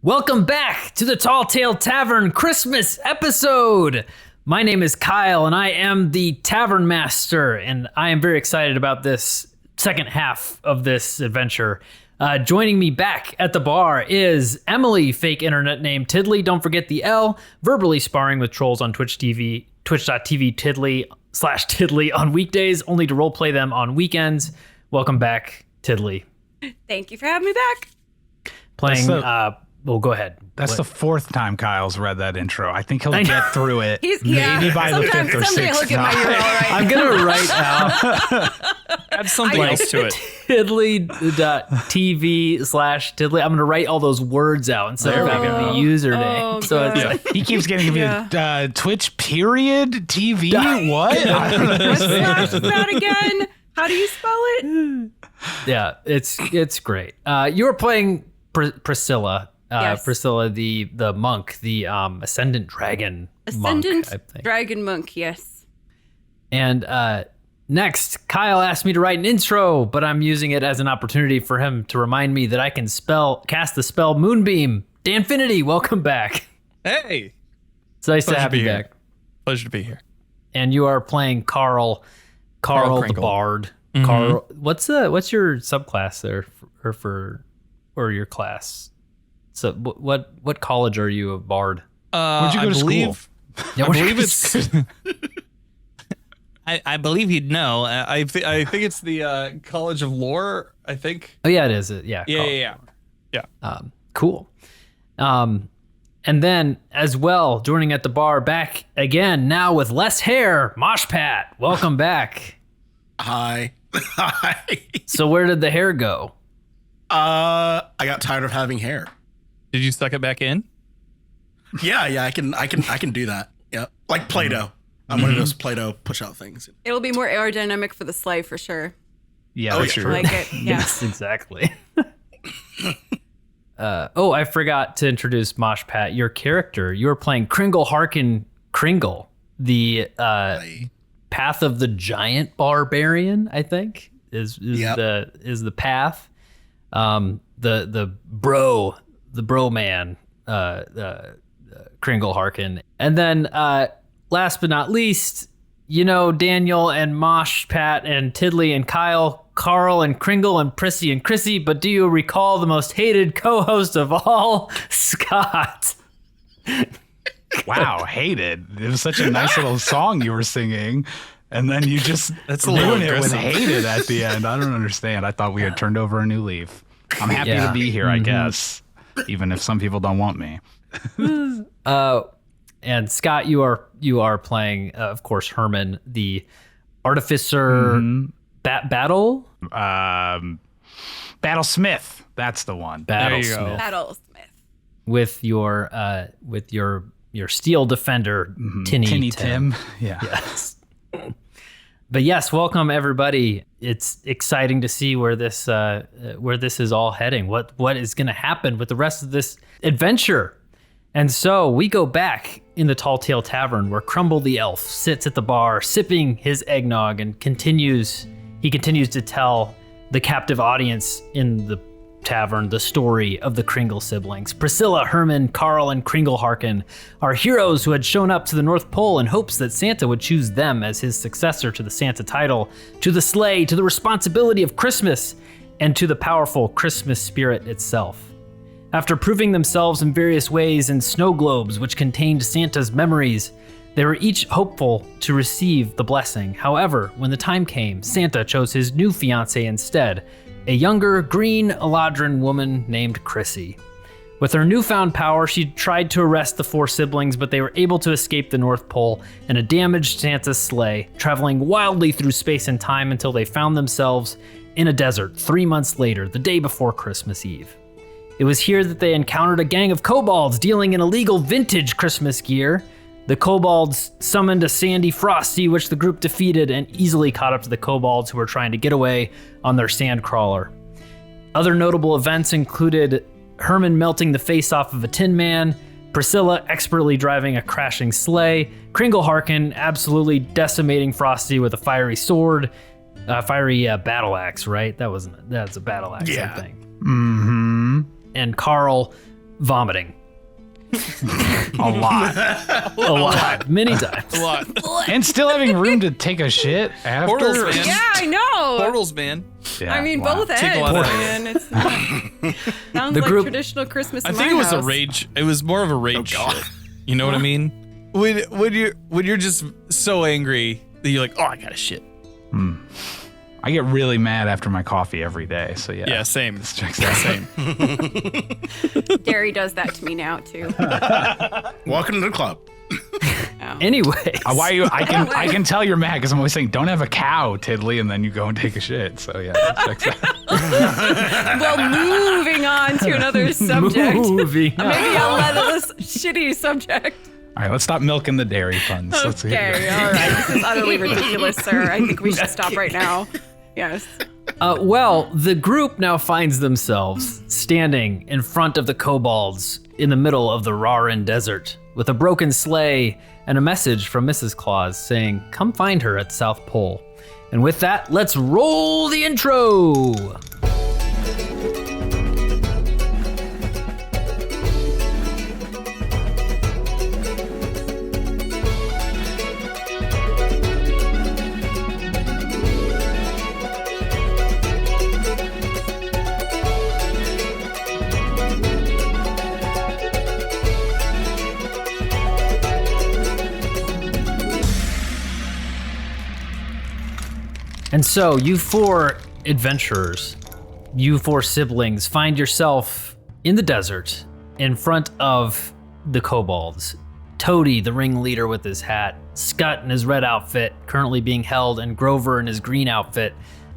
Welcome back to the Talltale Tavern Christmas episode. My name is Kyle, and I am the Tavern Master, and I am very excited about this second half of this adventure. Joining me back at the bar is Emily, fake internet name Tiddly, don't forget the L, verbally sparring with trolls on twitch.tv Tiddly/Tiddly on weekdays, only to roleplay them on weekends. Welcome back, Tiddly. Thank you for having me back. Playing... Well, go ahead. That's the fourth time Kyle's read that intro. I think he'll get through it. Maybe by the fifth or sixth time. I'm going to write out. Add something else to it. Tiddly.tv/Tiddly. I'm going to write all those words out instead of having the username. Oh, so it's like, he keeps getting Twitch period TV. What? What's that again? How do you spell it? Yeah, it's great. You were playing Priscilla. Yes. Priscilla, the monk, the Ascendant Dragon monk, I think. Dragon monk, yes. And next, Kyle asked me to write an intro, but I'm using it as an opportunity for him to remind me that I can cast the spell Moonbeam. Danfinity, welcome back. Hey. It's nice to have you back. Pleasure to be here. And you are playing Karl the Kringle. Bard. Mm-hmm. Karl, what's your subclass there or your class? So what college are you a bard? Where'd you go to school? Yeah, I believe it's. I believe he'd know. I think it's the College of Lore. I think. Oh yeah, it is. Yeah. Yeah. Cool. And then as well, joining at the bar back again now with less hair, Moshpat. Welcome back. Hi. So where did the hair go? I got tired of having hair. Did you suck it back in? Yeah, I can do that. Yeah, like Play-Doh. I'm one of those Play-Doh push-out things. It'll be more aerodynamic for the sleigh for sure. Yeah, Oh, that's yeah. true. Like it. Yeah. Yes, exactly. I forgot to introduce Moshpat, your character. You were playing Kringle, the Path of the Giant Barbarian, I think, is the path. The bro man, Kringle Harkin. And then last but not least, Daniel and Moshpat and Tiddly and Kyle, Karl and Kringle and Prissy and Chrissy, but do you recall the most hated co-host of all, Scott? Wow, hated. It was such a nice little song you were singing, and then you just That's a little ruined it with aggressive. hated at the end. I don't understand. I thought we had turned over a new leaf. I'm happy to be here, I guess, even if some people don't want me. And Scott, you are playing, of course, Herman, the artificer. Battlesmith. That's the one. There you go. Battlesmith. Battlesmith. With your steel defender, Tinny Tim. Yeah. Yes. But yes, welcome everybody. It's exciting to see where this is all heading. What is going to happen with the rest of this adventure? And so we go back in the Talltale Tavern, where Crumble the elf sits at the bar, sipping his eggnog, and continues to tell the captive audience in the tavern the story of the Kringle siblings. Priscilla, Herman, Karl, and Kringle Harkin are heroes who had shown up to the North Pole in hopes that Santa would choose them as his successor to the Santa title, to the sleigh, to the responsibility of Christmas, and to the powerful Christmas spirit itself. After proving themselves in various ways in snow globes which contained Santa's memories, they were each hopeful to receive the blessing. However, when the time came, Santa chose his new fiancée instead, a younger, green Eladrin woman named Chrissy. With her newfound power, she tried to arrest the four siblings, but they were able to escape the North Pole in a damaged Santa's sleigh, traveling wildly through space and time until they found themselves in a desert 3 months later, the day before Christmas Eve. It was here that they encountered a gang of kobolds dealing in illegal vintage Christmas gear. The kobolds summoned a sandy Frosty, which the group defeated and easily caught up to the kobolds who were trying to get away on their sand crawler. Other notable events included Herman melting the face off of a Tin Man, Priscilla expertly driving a crashing sleigh, Kringle Harkin absolutely decimating Frosty with a fiery sword, fiery battle axe, right? That's a battle axe, I think. Mm-hmm. And Karl vomiting. A lot. A lot. Many times. A lot. And still having room to take a shit after. Portals, man. Yeah, I know. Portals, man. Yeah, I mean, wow. both Take a ends, lot of man. It's sounds The like group- traditional Christmas. I in think my it was a house. rage. It was more of a rage God. shit. You know what I mean? When you're just so angry that you're like, oh, I gotta shit. I get really mad after my coffee every day. So yeah. Yeah, same. This checks out. Same. Gary does that to me now too. Welcome to the club. Anyway. Why are you? I can tell you're mad because I'm always saying, don't have a cow, Tiddly, and then you go and take a shit. So yeah, that checks out. Well, moving on to another subject. Moving on. Maybe I'll let this shitty subject. All right, let's stop milking the dairy puns. Let's Okay, all right. This is utterly ridiculous, sir. I think we should stop right now. Yes. Well, the group now finds themselves standing in front of the kobolds in the middle of the Raren Desert with a broken sleigh and a message from Mrs. Claus saying, come find her at South Pole. And with that, let's roll the intro. And so, you four adventurers, you four siblings, find yourself in the desert in front of the kobolds. Toady, the ringleader with his hat, Scut in his red outfit, currently being held, and Grover in his green outfit,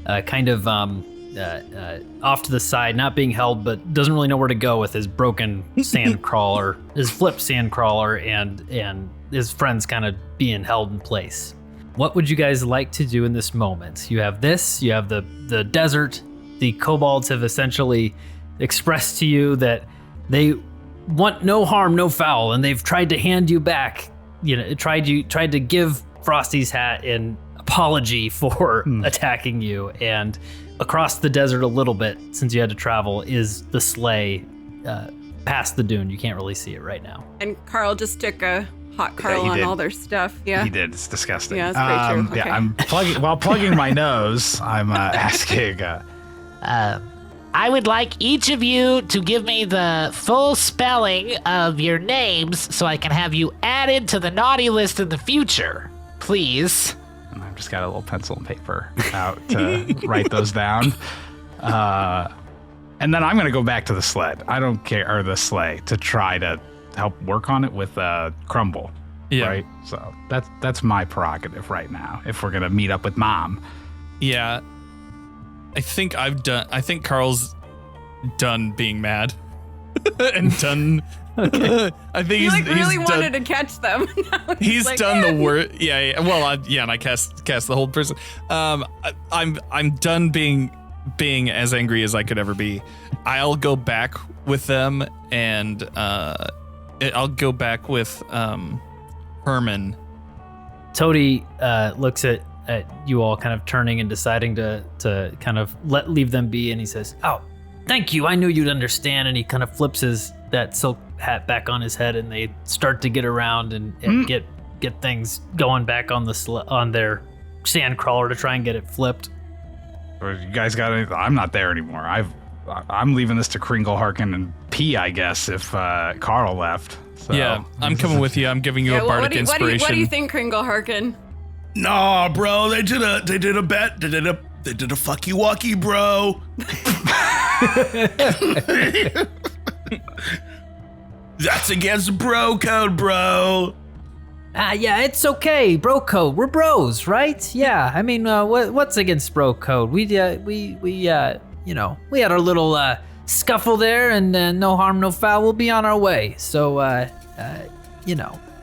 off to the side, not being held, but doesn't really know where to go with his broken sand crawler, his flipped sand crawler, and his friends kind of being held in place. What would you guys like to do in this moment? You have this, you have the desert. The kobolds have essentially expressed to you that they want no harm, no foul, and they've tried to hand you back, tried to give Frosty's hat an apology for attacking you. And across the desert a little bit, since you had to travel, is the sleigh past the dune. You can't really see it right now. And Karl just took a hot Karl he on did. all their stuff. Yeah. He did. It's disgusting. Yeah, it's pretty true. Okay. Yeah, I'm plugging my nose. I'm asking. I would like each of you to give me the full spelling of your names so I can have you added to the naughty list in the future. Please. And I've just got a little pencil and paper out to write those down. And then I'm going to go back to the sled. I don't care, or the sleigh, to try to help work on it with Crumble. Yeah. Right? So that's my prerogative right now, if we're going to meet up with Mom. Yeah. I think Karl's done being mad. And done. I think He he's really done, wanted to catch them. Now He's like, done "Eh." the worst. Yeah. Well, and I cast the whole person. I'm done being as angry as I could ever be. I'll go back with them, and I'll go back with Herman. Toady looks at you all kind of turning and deciding to kind of leave them be, and he says, oh, thank you, I knew you'd understand. And he kind of flips that silk hat back on his head, and they start to get around and get things going back on on their sand crawler to try and get it flipped. Or you guys got anything? I'm not there anymore. I'm leaving this to Kringle, Harkin, and P, I guess, if Karl left. So. Yeah, I'm coming with you. I'm giving you a bardic inspiration. What do you think, Kringle Harkin? Nah, bro, they did a bet. They did a fuck you walkie, bro. That's against bro code, bro. Yeah, it's okay, bro code. We're bros, right? Yeah, I mean, what's against bro code? We had our little scuffle there, and no harm, no foul. We'll be on our way. So,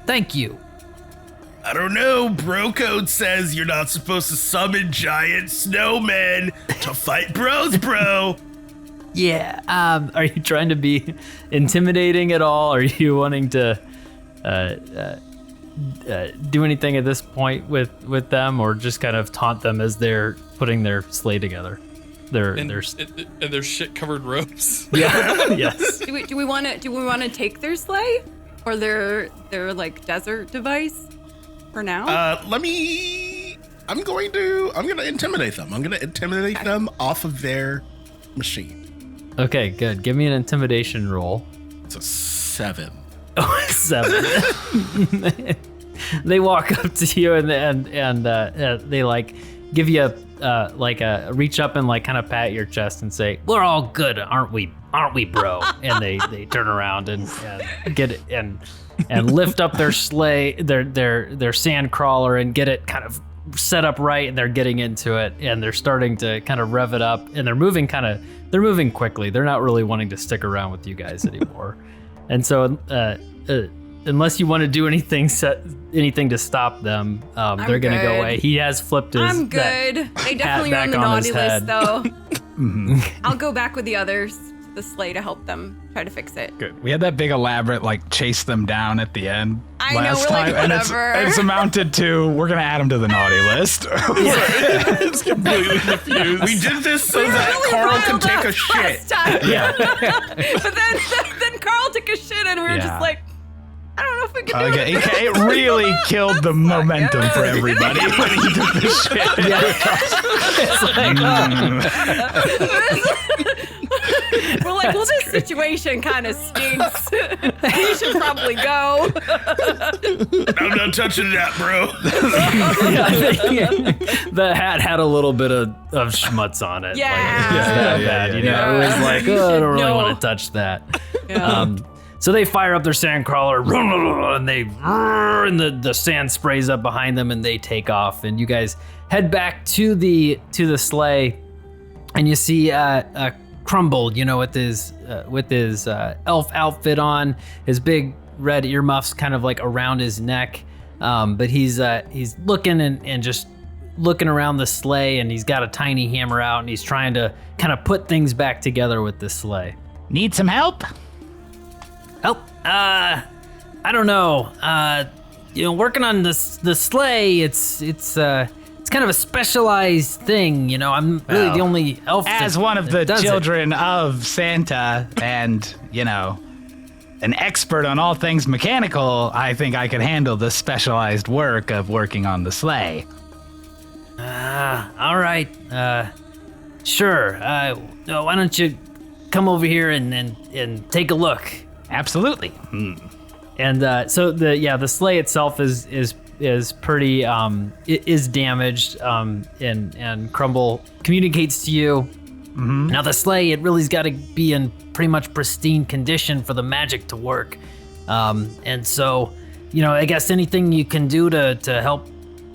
thank you. I don't know. Bro code says you're not supposed to summon giant snowmen to fight bros, bro. Yeah. Are you trying to be intimidating at all? Are you wanting to do anything at this point with them, or just kind of taunt them as they're putting their sleigh together? And they're there's shit covered ropes. yeah, yes. Do we want to take their sleigh or their like desert device for now? I'm gonna intimidate them. I'm gonna intimidate them off of their machine. Okay, good. Give me an intimidation roll. It's a 7. 7. They walk up to you and they like give you a reach up and like kind of pat your chest and say, "We're all good, aren't we, bro?" And they turn around and get it and lift up their sleigh, their sand crawler, and get it kind of set up right, and they're getting into it, and they're starting to kind of rev it up, and they're moving quickly. They're not really wanting to stick around with you guys anymore. And so unless you want to do anything to stop them, they're gonna go away. He has flipped his I'm good. They definitely are on the naughty list though. I'll go back with the others to the sleigh to help them try to fix it. Good. We had that big elaborate like chase them down at the end. I know, last we're like, time, whatever. And it's amounted to we're gonna add them to the naughty list. It's completely confused. We did this so that really Karl can riled take a up shit. last time. Yeah. But then Karl took a shit and we were Yeah. just like, I don't know if we can do it. It really killed the momentum for everybody when he did this shit. We're like, well, this situation kind of stinks. You should probably go. I'm not touching that, bro. The hat had a little bit of schmutz on it. Yeah. Like, it's that bad, you know. yeah. It was like, oh, I don't really No. want to touch that. Yeah. So they fire up their sand crawler, and the sand sprays up behind them, and they take off. And you guys head back to the sleigh, and you see Crumble, you know, with his elf outfit on, his big red earmuffs kind of like around his neck, but he's looking and just looking around the sleigh, and he's got a tiny hammer out, and he's trying to kind of put things back together with the sleigh. Need some help? Help? I don't know. Working on the sleigh, it's kind of a specialized thing. You know, I'm really the only elf. As one of the does it. children of Santa and, an expert on all things mechanical, I think I could handle the specialized work of working on the sleigh. All right. Sure. Why don't you come over here and take a look? Absolutely. And so the sleigh itself is pretty is damaged, and Crumble communicates to you. Mm-hmm. Now the sleigh, it really's got to be in pretty much pristine condition for the magic to work, and so I guess anything you can do to help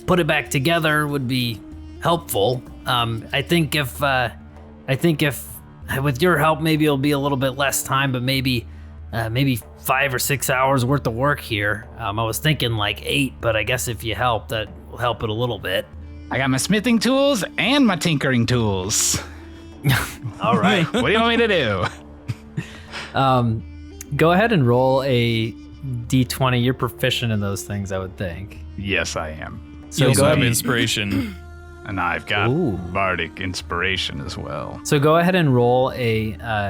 put it back together would be helpful. I think if with your help, maybe it'll be a little bit less time, but maybe 5 or 6 hours worth of work here. I was thinking like 8, but I guess if you help, that will help it a little bit. I got my smithing tools and my tinkering tools. All right. What do you want me to do? Go ahead and roll a d20. You're proficient in those things, I would think. Yes, I am. So You also go have ahead. inspiration. And I've got Ooh. bardic inspiration as well. So go ahead and roll the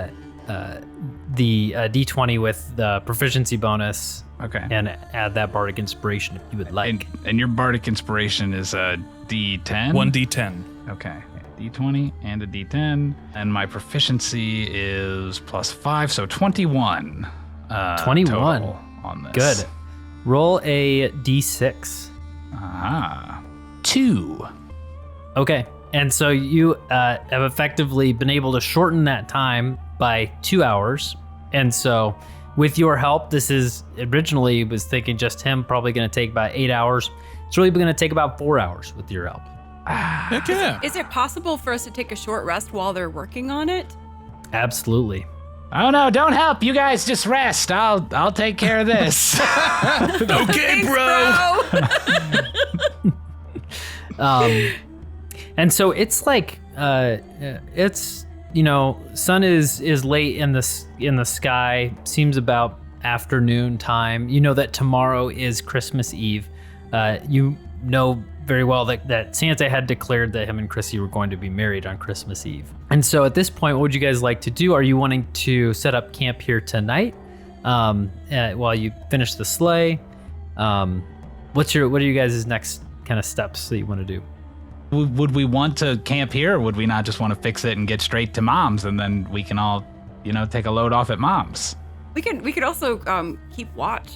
d20 with the proficiency bonus. Okay. And add that bardic inspiration if you would like. And your bardic inspiration is a D10? 1d10. Okay. D20 and a D10. And my proficiency is +5, so 21. 21. Total on this. Good. Roll a d6. Ah. 2. Okay. And so you have effectively been able to shorten that time by 2 hours. And so with your help, this is originally was thinking just him, probably going to take about 8 hours. It's really going to take about 4 hours with your help. Heck yeah. Is it possible for us to take a short rest while they're working on it? Absolutely. Oh no, don't help. You guys just rest. I'll take care of this. Okay, Thanks, bro. And so it's like it's sun is late in the sky, seems about afternoon time. You know that tomorrow is Christmas Eve. very well that Santa had declared that him and Chrissy were going to be married on Christmas Eve. And so at this point, what would you guys like to do? Are you wanting to set up camp here tonight while you finish the sleigh? What are you guys' next kind of steps that you want to do? Would we want to camp here, or would we not just want to fix it and get straight to Mom's, and then we can all, take a load off at Mom's? We could also keep watch.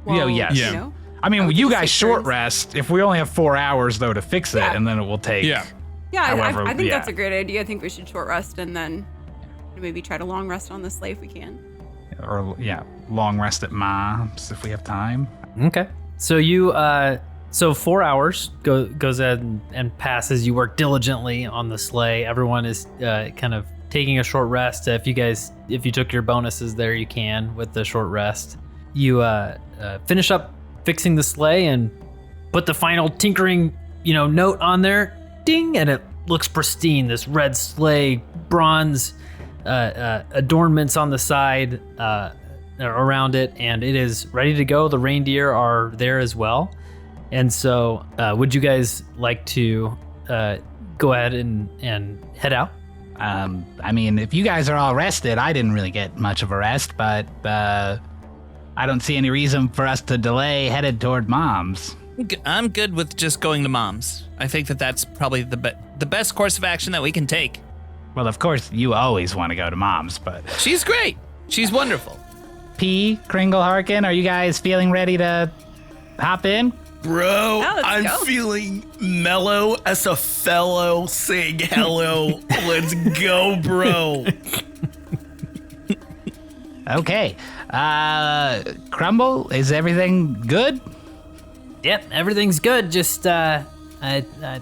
Yes. Yeah. I mean, you guys take short turns. rest. If we only have 4 hours though to fix it, and then it will take. Yeah, However, I think yeah. that's a great idea. I think we should short rest and then maybe try to long rest on the sleigh if we can. Or long rest at Mom's if we have time. Okay. So you, 4 hours goes in and passes. You work diligently on the sleigh. Everyone is kind of taking a short rest. If you took your bonuses there, you can with the short rest. You finish up fixing the sleigh and put the final tinkering, note on there. Ding, and it looks pristine. This red sleigh, bronze adornments on the side around it, and it is ready to go. The reindeer are there as well. And so, would you guys like to go ahead and head out? I mean, if you guys are all rested, I didn't really get much of a rest, but I don't see any reason for us to delay headed toward Mom's. I'm good with just going to Mom's. I think that's probably the best course of action that we can take. Well, of course, you always want to go to Mom's, but... She's great. She's wonderful. P, Kringle, Harkin, are you guys feeling ready to hop in? Bro, Yeah, let's I'm go. feeling mellow as a fellow saying hello. Let's go, bro. Okay. Crumble, is everything good? Yep, everything's good. Just I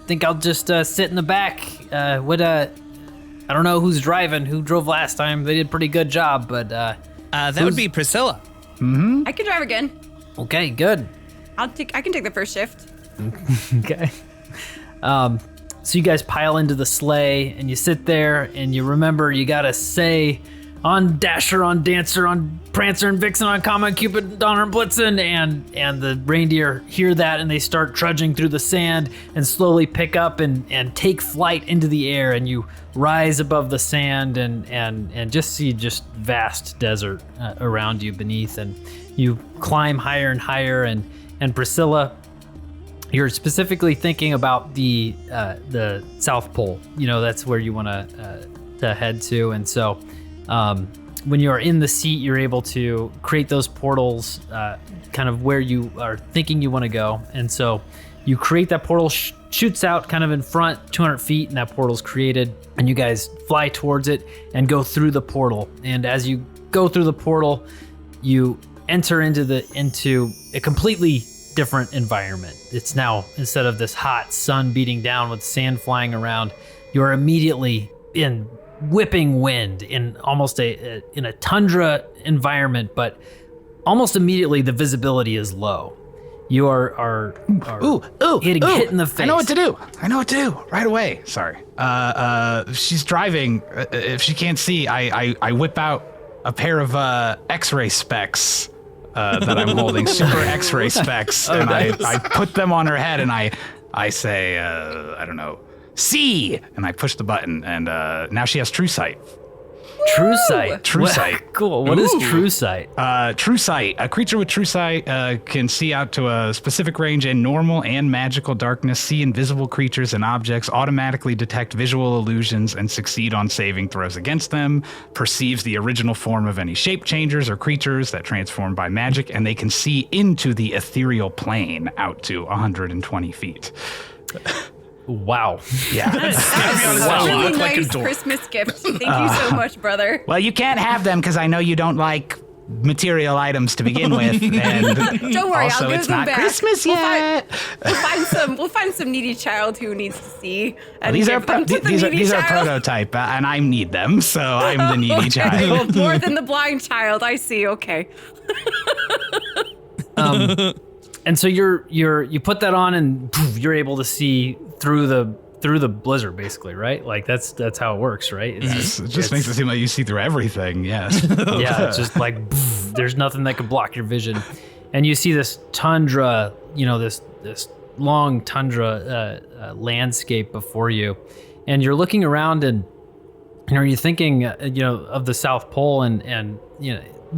think I'll just sit in the back. I don't know who drove last time. They did a pretty good job, but That would be Priscilla. I can drive again. okay, good. I can take the first shift. Okay. So you guys pile into the sleigh and you sit there and you remember you gotta say on Dasher, on Dancer, on Prancer and Vixen, on Comet, Cupid, Donner, and Blitzen, and the reindeer hear that and they start trudging through the sand and slowly pick up and take flight into the air, and you rise above the sand and just see just vast desert around you beneath, and you climb higher and higher, and Priscilla, you're specifically thinking about the South Pole. That's where you want to head to, and so when you're in the seat, you're able to create those portals kind of where you are thinking you want to go. And so you create that portal, shoots out kind of in front, 200 feet, and that portal's created. And you guys fly towards it and go through the portal. And as you go through the portal, you enter into a completely different environment. It's now, instead of this hot sun beating down with sand flying around, you're immediately in whipping wind in almost in a tundra environment, but almost immediately the visibility is low. You are getting hit in the face. I know what to do right away. Sorry. She's driving. If she can't see, I whip out a pair of X-ray specs that I'm holding, super X-ray specs, and I put them on her head, and I say, I don't know, see, and I push the button, and now she has true sight. True sight. True sight. Cool. What is true sight? True sight. A creature with true sight can see out to a specific range in normal and magical darkness, see invisible creatures and objects, automatically detect visual illusions, and succeed on saving throws against them, perceives the original form of any shape changers or creatures that transform by magic, and they can see into the ethereal plane out to 120 feet. Wow. Yeah. That is Wow. a really Look like a nice door. Christmas gift. Thank you so much, brother. Well, you can't have them because I know you don't like material items to begin with, and Don't worry, also I'll give it's them not back. Christmas yet. We'll find some needy child who needs to see. And These are give them to the needy these are child. prototype, and I need them, so I'm the needy child. More than the blind child. I see. Okay. And so you put that on and poof, you're able to see through the blizzard, basically, right? Like that's how it works, right? It just makes it seem like you see through everything. Yes. Yeah, it's just like poof, there's nothing that can block your vision, and you see this tundra, this long tundra landscape before you, and you're looking around, and are you thinking, of the South Pole, and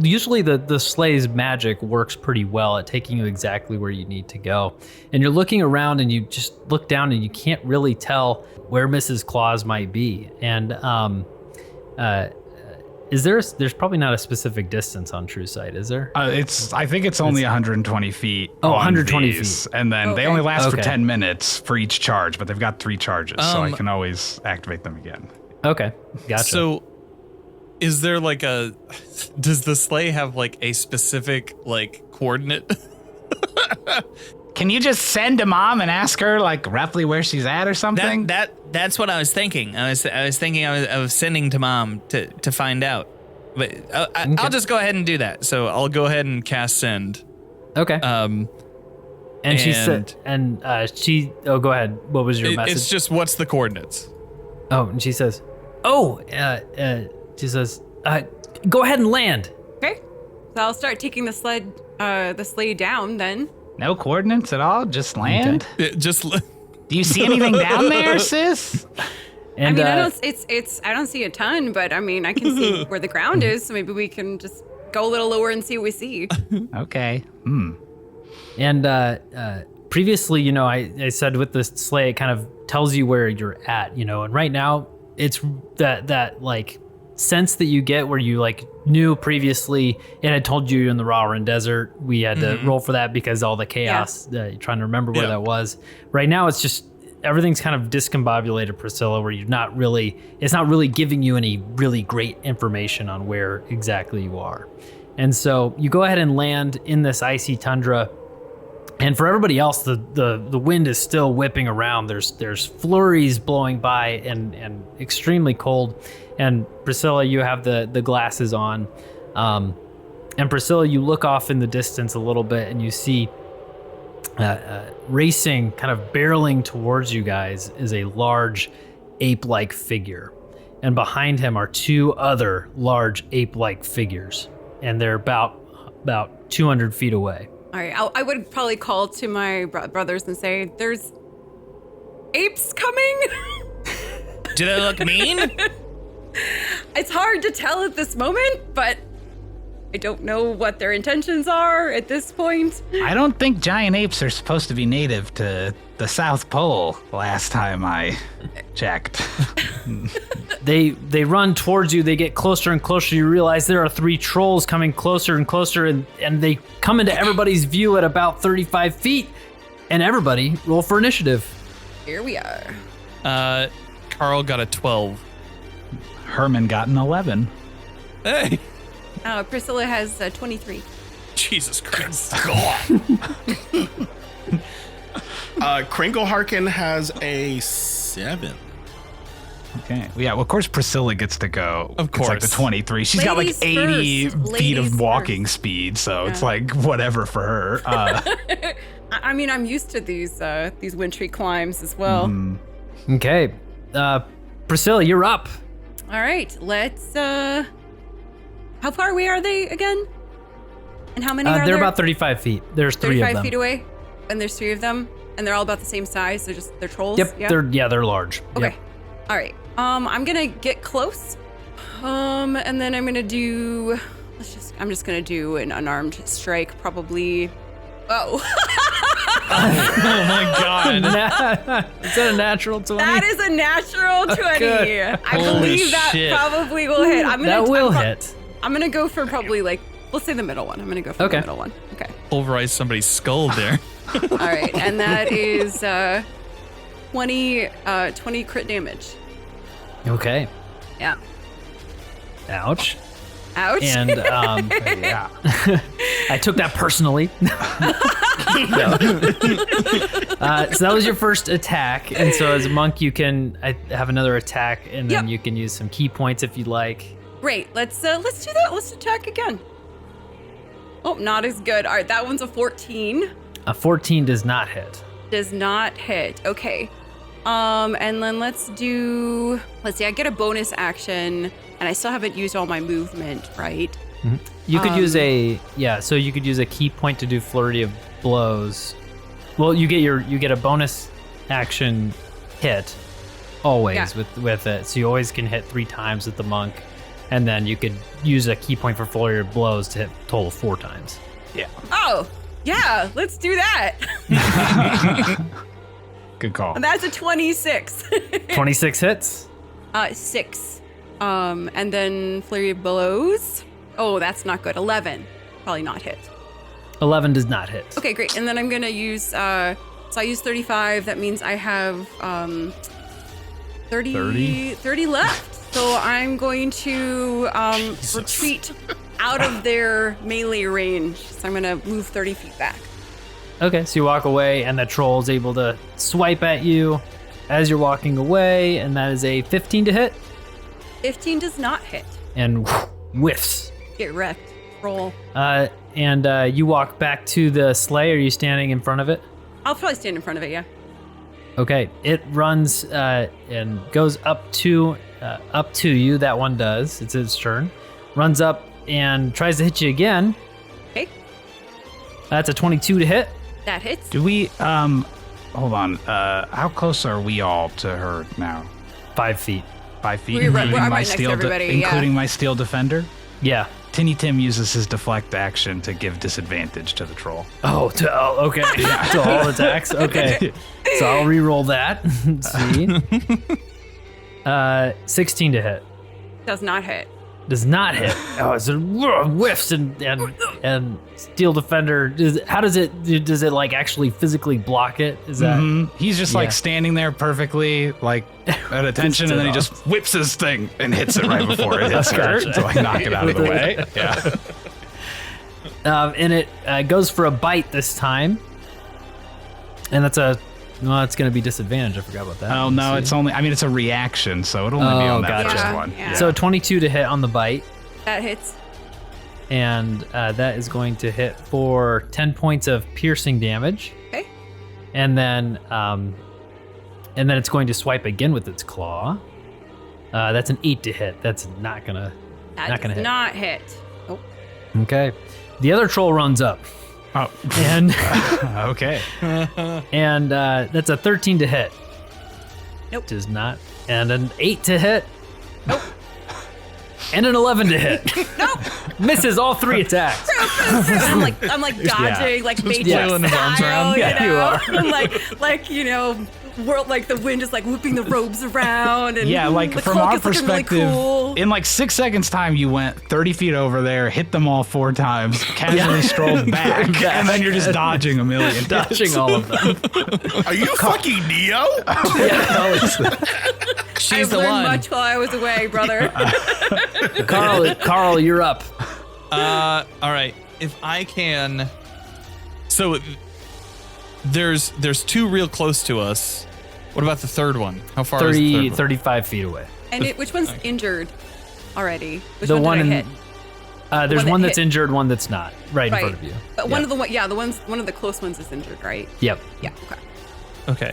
usually the sleigh's magic works pretty well at taking you exactly where you need to go. And you're looking around, and you just look down, and you can't really tell where Mrs. Claus might be. And there's probably not a specific distance on True Sight, is there? I think it's only 120 feet. Oh, 120 feet. And then they only last for 10 minutes for each charge, but they've got 3 charges, so I can always activate them again. Okay, gotcha. So, is there does the sleigh have like a specific coordinate? Can you just send to Mom and ask her roughly where she's at or something? That's what I was thinking. I was thinking of sending to Mom to find out. But I'll just go ahead and do that. So I'll go ahead and cast send. Okay. And she said, oh, go ahead. What was your message? It's just, what's the coordinates? Oh, and she says, she says, go ahead and land. Okay. So I'll start taking the sleigh down then. No coordinates at all? Just land? Okay. Do you see anything down there, sis? And, I don't see a ton, but I can see where the ground is, so maybe we can just go a little lower and see what we see. Okay. And previously, I said with the sleigh, it kind of tells you where you're at, and right now it's that sense that you get where you knew previously it had told you in the Rauran Desert. We had to roll for that because all the chaos, trying to remember where that was. Right now it's just everything's kind of discombobulated, Priscilla, where it's not really giving you any really great information on where exactly you are. And so you go ahead and land in this icy tundra. And for everybody else, the wind is still whipping around. There's flurries blowing by and extremely cold. And Priscilla, you have the glasses on. And Priscilla, you look off in the distance a little bit and you see racing, kind of barreling towards you guys is a large ape-like figure. And behind him are 2 other large ape-like figures. And they're about 200 feet away. All right, I would probably call to my brothers and say, there's apes coming. Do they look mean? It's hard to tell at this moment, but I don't know what their intentions are at this point. I don't think giant apes are supposed to be native to the South Pole last time I checked. They run towards you. They get closer and closer. You realize there are 3 trolls coming closer and closer, and they come into everybody's view at about 35 feet. And everybody roll for initiative. Here we are. Karl got a 12. Herman got an 11. Hey. Priscilla has 23. Jesus Christ. Kringle Harkin has a 7. Okay. Yeah, well, of course Priscilla ggets to go. Of course. It's the 23. She's got 80 feet of walking speed, so it's whatever for her. I'm used to these wintry climbs as well. Okay. Priscilla, you're up. All right, let's how far away are they again? And how many are there? They're about 35 feet. There's 3 of them. 35 feet away, and there's 3 of them, and they're all about the same size. They're trolls. Yep. Yeah? They're large. Okay. Yep. All right. I'm gonna get close. And then I'm gonna do. I'm just gonna do an unarmed strike, probably. Oh. Oh my God. Is that a natural 20? That is a natural 20. Okay. I believe that probably will hit. That will hit. I'm gonna go for probably let's say the middle one. I'm gonna go for the middle one. Okay. Pulverize somebody's skull there. All right, and that is 20 crit damage. Okay. Yeah. Ouch. Ouch. And Yeah. I took that personally. So that was your first attack, and so as a monk you can have another attack, and then you can use some key points if you'd like. Great. Let's do that. Let's attack again. Oh, not as good. All right, that one's a 14. A 14 does not hit. Does not hit. Okay. And then let's see, I get a bonus action, and I still haven't used all my movement, right? Mm-hmm. You could use so you could use a key point to do flurry of blows, Well, you get a bonus action hit always with it. So you always can hit 3 times with the monk, and then you could use a key point for flurry of blows to hit total 4 times. Yeah. Oh, yeah, let's do that. Good call. That's a 26. 26 hits. 6. And then flurry of blows. Oh, that's not good. 11. Probably not hit. 11 does not hit. Okay, great. And then I'm gonna use. So I use 35. That means I have 30 left. So I'm going to retreat out of their melee range. So I'm gonna move 30 feet back. Okay, so you walk away, and the troll's able to swipe at you as you're walking away, and that is a 15 to hit, 15 does not hit. and whiffs. Get wrecked. Roll. And you walk back to the sleigh. Are you standing in front of it? I'll probably stand in front of it, yeah. Okay, it runs and goes up to you. That one does. It's its turn. Runs up and tries to hit you again. Okay, That's a 22 to hit. that hits. Do we, hold on, how close are we all to her now? 5 feet. 5 feet? We're right- including I'm my right next to steel everybody, yeah. including my steel defender? Yeah. Tinny Tim uses his deflect action to give disadvantage to the troll. Oh, okay. To all attacks. Okay. So I'll re-roll that. Let's see. 16 to hit. Does not hit. Does not hit. Oh, it's a whiffs and steel defender. How does it like actually physically block it? Is that He's just like standing there perfectly, like at attention, and then he just whips his thing and hits it right before it hits her to like knock it out of the way. Yeah. and it goes for a bite this time, and that's it's going to be disadvantage. I forgot about that. Oh no, Let's see. it's a reaction, so it'll only be on that gotcha. first one. Yeah. So 22 to hit on the bite, That hits. and that is going to hit for 10 points of piercing damage. Okay. And then it's going to swipe again with its claw. That's an 8 to hit. That's not gonna hit. Not hit. Nope. Okay. The other troll runs up, Oh, and okay. and that's a 13 to hit. Nope. Does not. And an 8 to hit. Nope. And an 11 to hit. Nope. Misses all 3 attacks. I'm like dodging, like Matrix flailing his arms style, around. Yeah, you you know? are. And like world, like the wind is like whooping the robes around, and Yeah, like the from cloak our is looking really perspective, cool. in like 6 seconds time, you went 30 feet over there, hit them all 4 times, casually strolled back, and then you're just dodging a million. Dodging all of them. Are you fucking Neo? She's I've the learned one. much while I was away, brother. Carl, you're up. All right. If I can, so there's 2 real close to us. What about the third one? How far is the third one? 35 feet away. And which one's injured already? Which The one one did I in- hit? There's that one that's hit. injured, one that's not, right in Right. front of you. But one of the one of the close ones is injured, right? Yep. Yeah. Okay. Okay.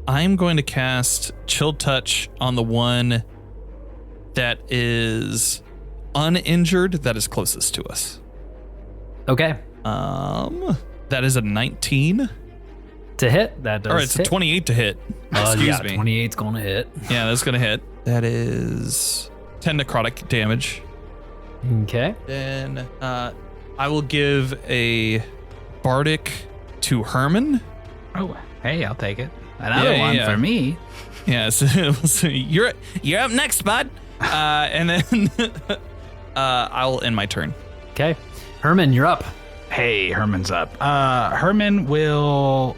I'm going to cast Chill Touch on the one that is uninjured, that is closest to us. Okay. That is a 19. To hit, that does All right, it's a hit. 28 to hit. Excuse me. 28's going to hit. Yeah, that's gonna hit. That is 10 necrotic damage. Okay. Then I will give a bardic to Herman. Oh, hey, I'll take it. Another Yeah, one yeah. for me. Yeah, so you're up next, bud. And then I'll end my turn. Okay. Herman, you're up. Hey, Herman's up. Herman will.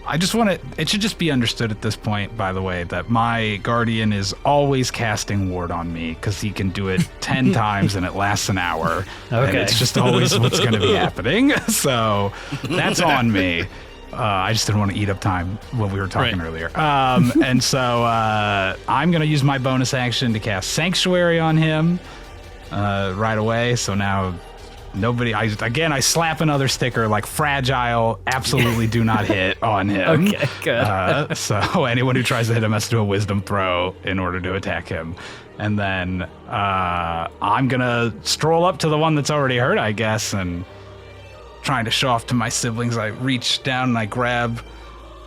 I just want to. It should just be understood at this point, by the way, that my guardian is always casting ward on me because he can do it 10 times and it lasts an hour. And Okay. it's just always what's going to be happening. So that's on me. I just didn't want to eat up time when we were talking Right. earlier. And so I'm going to use my bonus action to cast Sanctuary on him right away. So now nobody, I slap another sticker like fragile, absolutely do not hit on him. Okay, good. So anyone who tries to hit him has to do a wisdom throw in order to attack him. And then I'm going to stroll up to the one that's already hurt, I guess, and trying to show off to my siblings, I reach down and I grab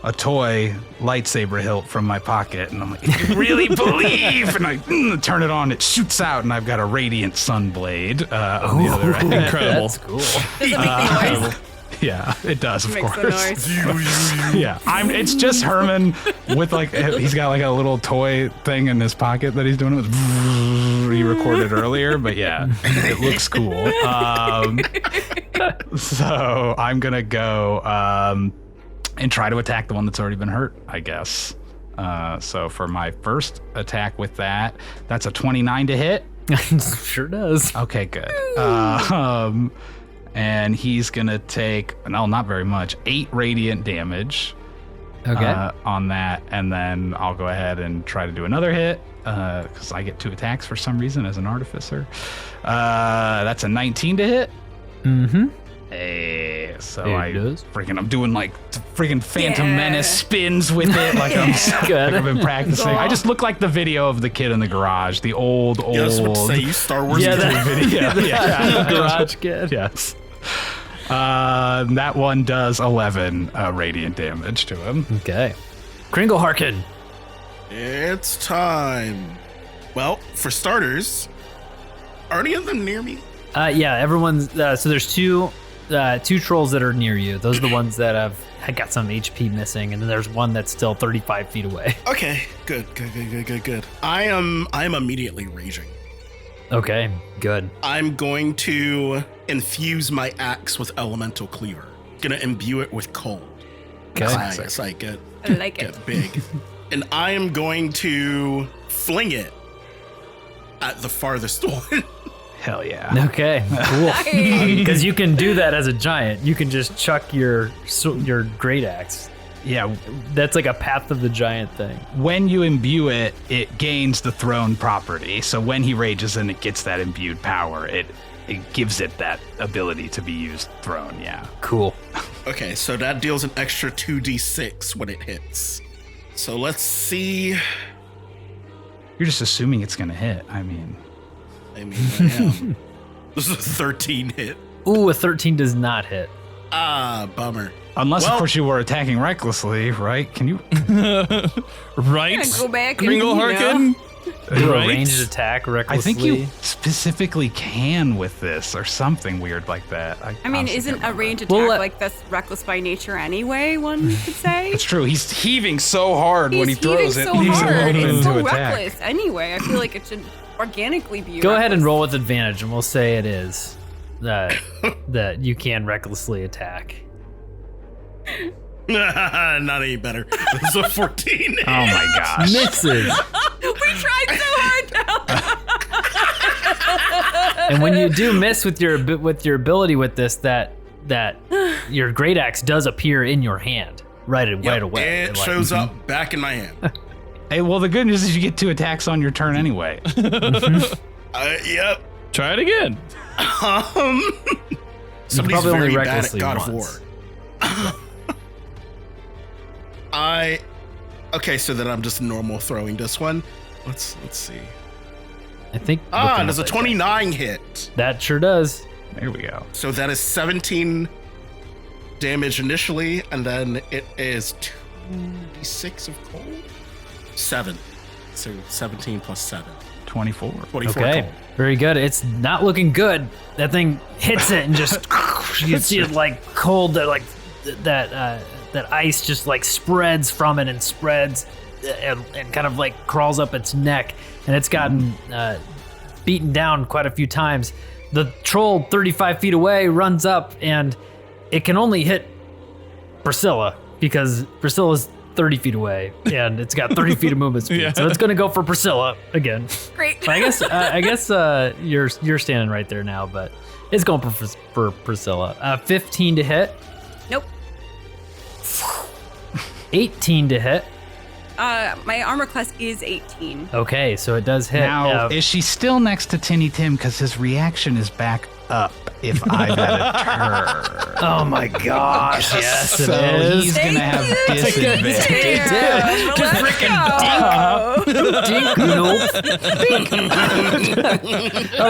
a toy lightsaber hilt from my pocket, and I'm like, if you really believe, and I turn it on, it shoots out, and I've got a radiant sun blade on the other end. Incredible. That's cool. Does it make the noise? Yeah, it does, of Makes course. the noise. Yeah, it's just Herman with like, he's got like a little toy thing in his pocket that he's doing it with. He recorded earlier, but yeah, it looks cool. So I'm gonna go and try to attack the one that's already been hurt, I guess. So for my first attack with that, that's a 29 to hit. Sure does. Okay, good. And he's gonna take, no, not very much, 8 radiant damage. Okay. On that, and then I'll go ahead and try to do another hit because I get 2 attacks for some reason as an artificer. That's a 19 to hit. Mm-hmm. Hey, so It I'm doing like freaking Phantom Menace spins with it, like I've been practicing. I just look like the video of the kid in the garage, the old. Yeah, I was about to say, you Star Wars video. Garage kid. Yes. That one does 11 radiant damage to him. Okay. Kringle Harkin. It's time. Well, for starters, are any of them near me? Yeah, everyone's. So there's two trolls that are near you. Those are the ones that have got some HP missing, and then there's one that's still 35 feet away. Okay, good. I am immediately raging. Okay, good. I'm going to infuse my axe with elemental cleaver. Gonna imbue it with cold. Okay. I guess I get I like it. big. And I am going to fling it at the farthest one. Hell yeah. Okay, cool. Because you can do that as a giant. You can just chuck your great axe. Yeah. That's like a Path of the Giant thing. When you imbue it, it gains the throne property. So when he rages and it gets that imbued power, it gives it that ability to be used throne. Yeah. Cool. Okay, so that deals an extra 2d6 when it hits. So let's see. You're just assuming it's going to hit. I mean, I am. This is a 13 hit. Ooh, a 13 does not hit. Ah, bummer. unless Well- of course you were attacking recklessly, right? Can you? Right? I'm gonna go back Kringle and, Harkin? Do a Right? ranged attack recklessly. I think you specifically can with this or something weird like that. I mean, honestly isn't can't a remember. range attack Well, like this reckless by nature anyway, one could say? It's true. He's heaving so hard when he He's throws heaving it. so leaves it hard. open It's to so attack. reckless anyway. I feel like it should organically be Go ahead and reckless. roll with advantage, and we'll say it is that you can recklessly attack. Not any better. It's a 14. Oh my gosh. Misses. We tried so hard now. And when you do miss with your ability with this, that your great axe does appear in your hand right away. It shows up back in my hand. Hey, well, the good news is you get 2 attacks on your turn anyway. Yep. Try it again. Somebody's probably only very bad at recklessly God of once. War. Okay, so then I'm just normal throwing this one. Let's see. I think. There's a 29 hit. That sure does. There we go. So that is 17 damage initially, and then it is 2d6 of cold. 7. So 17 plus 7. 24. 24 Okay, cold. very good. It's not looking good. That thing hits it and just you see it like cold. That ice just like spreads from it and spreads and kind of like crawls up its neck, and it's gotten beaten down quite a few times. The troll 35 feet away runs up, and it can only hit Priscilla because Priscilla's 30 feet away, and it's got 30 feet of movement speed. Yeah. So it's going to go for Priscilla again. Great. But I guess you're standing right there now, but it's going for Priscilla. 15 to hit, Nope. 18 to hit. My armor class is 18. Okay, so it does hit. Now, is she still next to Tinny Tim? Because his reaction is back up if I've had a turn. Oh my gosh, yes, it So is. he's going to have disadvantage. Just freaking dink. Nope.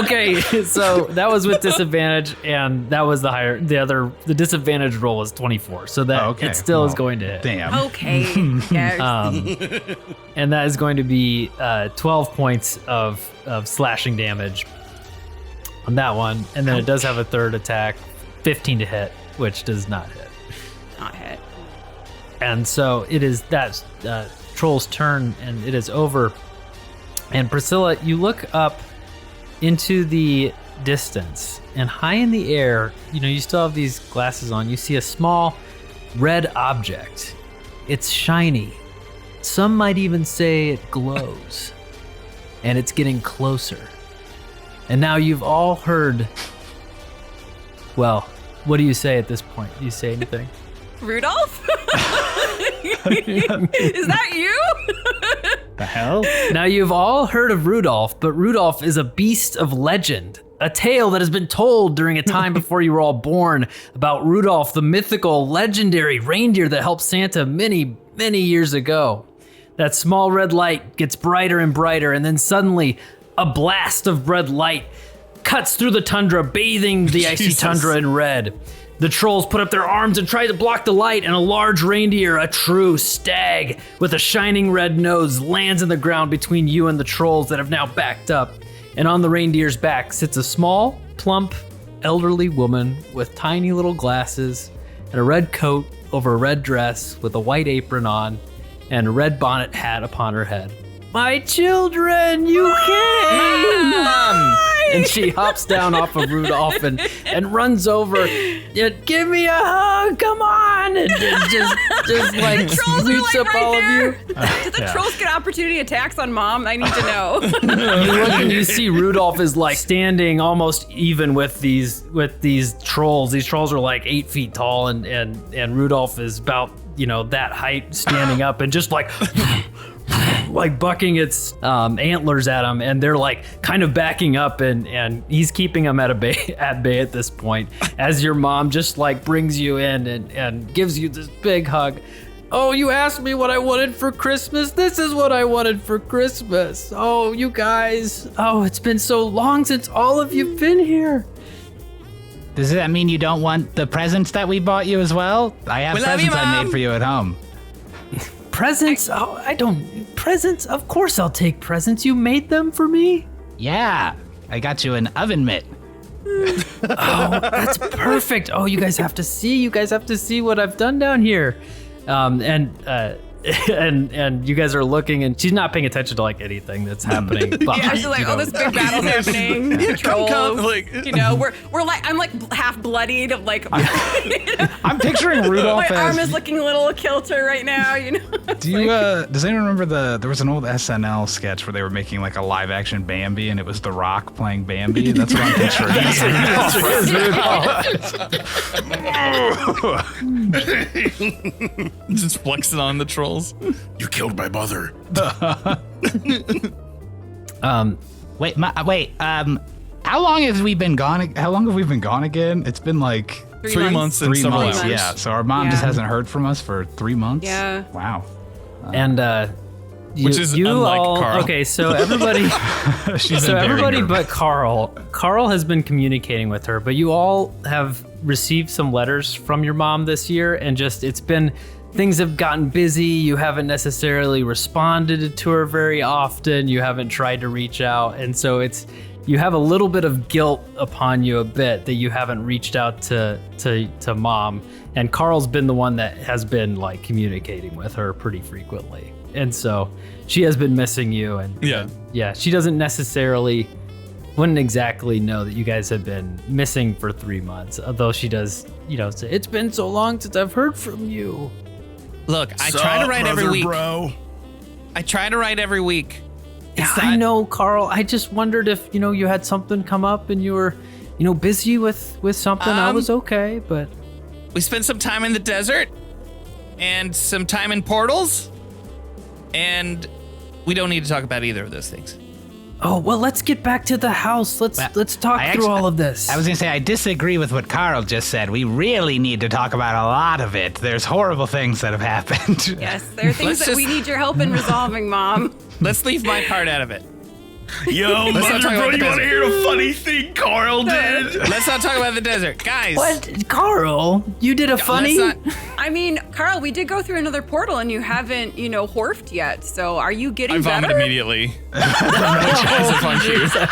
Okay, so that was with disadvantage, and that was the disadvantage roll was 24, so that it still is going to hit. Damn. Okay. Yeah. And that is going to be 12 points of slashing damage on that one, and then it does have a third attack, 15 to hit, which does not hit. Not hit. And so it is that troll's turn, and it is over. And Priscilla, you look up into the distance, and high in the air, you still have these glasses on. You see a small red object. It's shiny. Some might even say it glows. And it's getting closer. And now you've all heard. Well, what do you say at this point? Do you say anything? Rudolph? Is that you? The hell? Now you've all heard of Rudolph, but Rudolph is a beast of legend. A tale that has been told during a time before you were all born about Rudolph, the mythical, legendary reindeer that helped Santa many, many years ago. That small red light gets brighter and brighter, and then suddenly a blast of red light cuts through the tundra, bathing the icy tundra in red. The trolls put up their arms and try to block the light, and a large reindeer, a true stag with a shining red nose, lands in the ground between you and the trolls that have now backed up. And on the reindeer's back sits a small, plump, elderly woman with tiny little glasses and a red coat over a red dress with a white apron on and a red bonnet hat upon her head. My children, you came! And she hops down off of Rudolph and runs over. Give me a hug, come on! And just like sweeps up all of you. Did the trolls get opportunity attacks on Mom? I need to know. You look and you see Rudolph is like standing almost even with these trolls. These trolls are like 8 feet tall, and Rudolph is about that height, standing up and just like bucking its antlers at him, and they're like kind of backing up, and he's keeping them at bay at this point, as your mom just like brings you in and gives you this big hug. Oh, you asked me what I wanted for Christmas? This is what I wanted for Christmas. Oh, you guys. Oh, it's been so long since all of you've been here. Does that mean you don't want the presents that we bought you as well? I have presents I made for you at home. Presents? Oh, I don't. Presents? Of course I'll take presents. You made them for me? Yeah, I got you an oven mitt. Oh, that's perfect. Oh, you guys have to see. You guys have to see what I've done down here. And you guys are looking, and she's not paying attention to like anything that's happening. Yeah, she's like, this big battle's happening. Yeah, Trolls, come, like we're like, I'm like half bloodied. Like, I'm picturing Rudolph my as. arm is looking a little kilter right now. Do you? Does anyone remember there was an old SNL sketch where they were making like a live action Bambi, and it was The Rock playing Bambi? That's what I'm picturing. just flexing on the trolls. You killed my mother. Wait. How long have we been gone? How long have we been gone again? It's been like 3 months and 3 several months. hours. Yeah. So our mom just hasn't heard from us for 3 months. Yeah. Wow. And Which is unlike all, Karl. Okay, so everybody, but Karl has been communicating with her, but you all have received some letters from your mom this year, and things have gotten busy. You haven't necessarily responded to her very often. You haven't tried to reach out, and so you have a little bit of guilt upon you a bit that you haven't reached out to mom. And Karl's been the one that has been like communicating with her pretty frequently. And so she has been missing you, and she wouldn't exactly know that you guys have been missing for 3 months, although she does, say, it's been so long since I've heard from you. Look, I try to write every week. Bro. I try to write every week. Yeah, I know, Karl. I just wondered if, you had something come up and you were, busy with something. I was okay, but... We spent some time in the desert and some time in portals, and we don't need to talk about either of those things. Oh, well, let's get back to the house. Let's talk through all of this. I was going to say, I disagree with what Karl just said. We really need to talk about a lot of it. There's horrible things that have happened. Yes, there are things that we need your help in resolving, Mom. Let's leave my part out of it. Yo, Let's not mother, talk bro, about the you want to desert. hear a funny thing Karl did? Let's not talk about the desert. Guys. What? Karl, you did a funny? Let's not- I mean, Karl, we did go through another portal and you haven't, horfed yet. So are you getting I vomit better? immediately. As if I'm cute.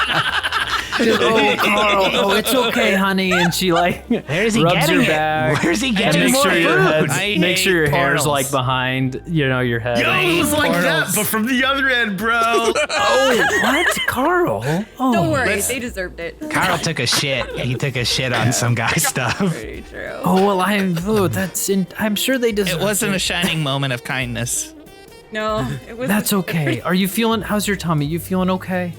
Oh, Karl, oh, it's okay, honey. And she Where's he rubs getting your it? back. Where's he And getting make more sure your food? head's, make sure your hair's portals. like behind, your head. Yo, it was like that, portals. but from the other end, bro. Oh, what, Karl? Oh, Don't worry, they deserved it. Karl took a shit. He took a shit on some guy's stuff. Very true. Oh well, I'm sure they deserve It wasn't a shining moment of kindness. No, it was. That's okay. Are you feeling? How's your tummy? You feeling okay?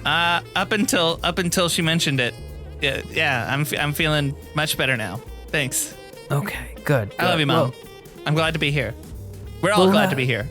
Up until she mentioned it. Yeah, I'm feeling much better now. Thanks. Okay, good. I love you, Mom. Well, I'm glad to be here. We're all glad to be here.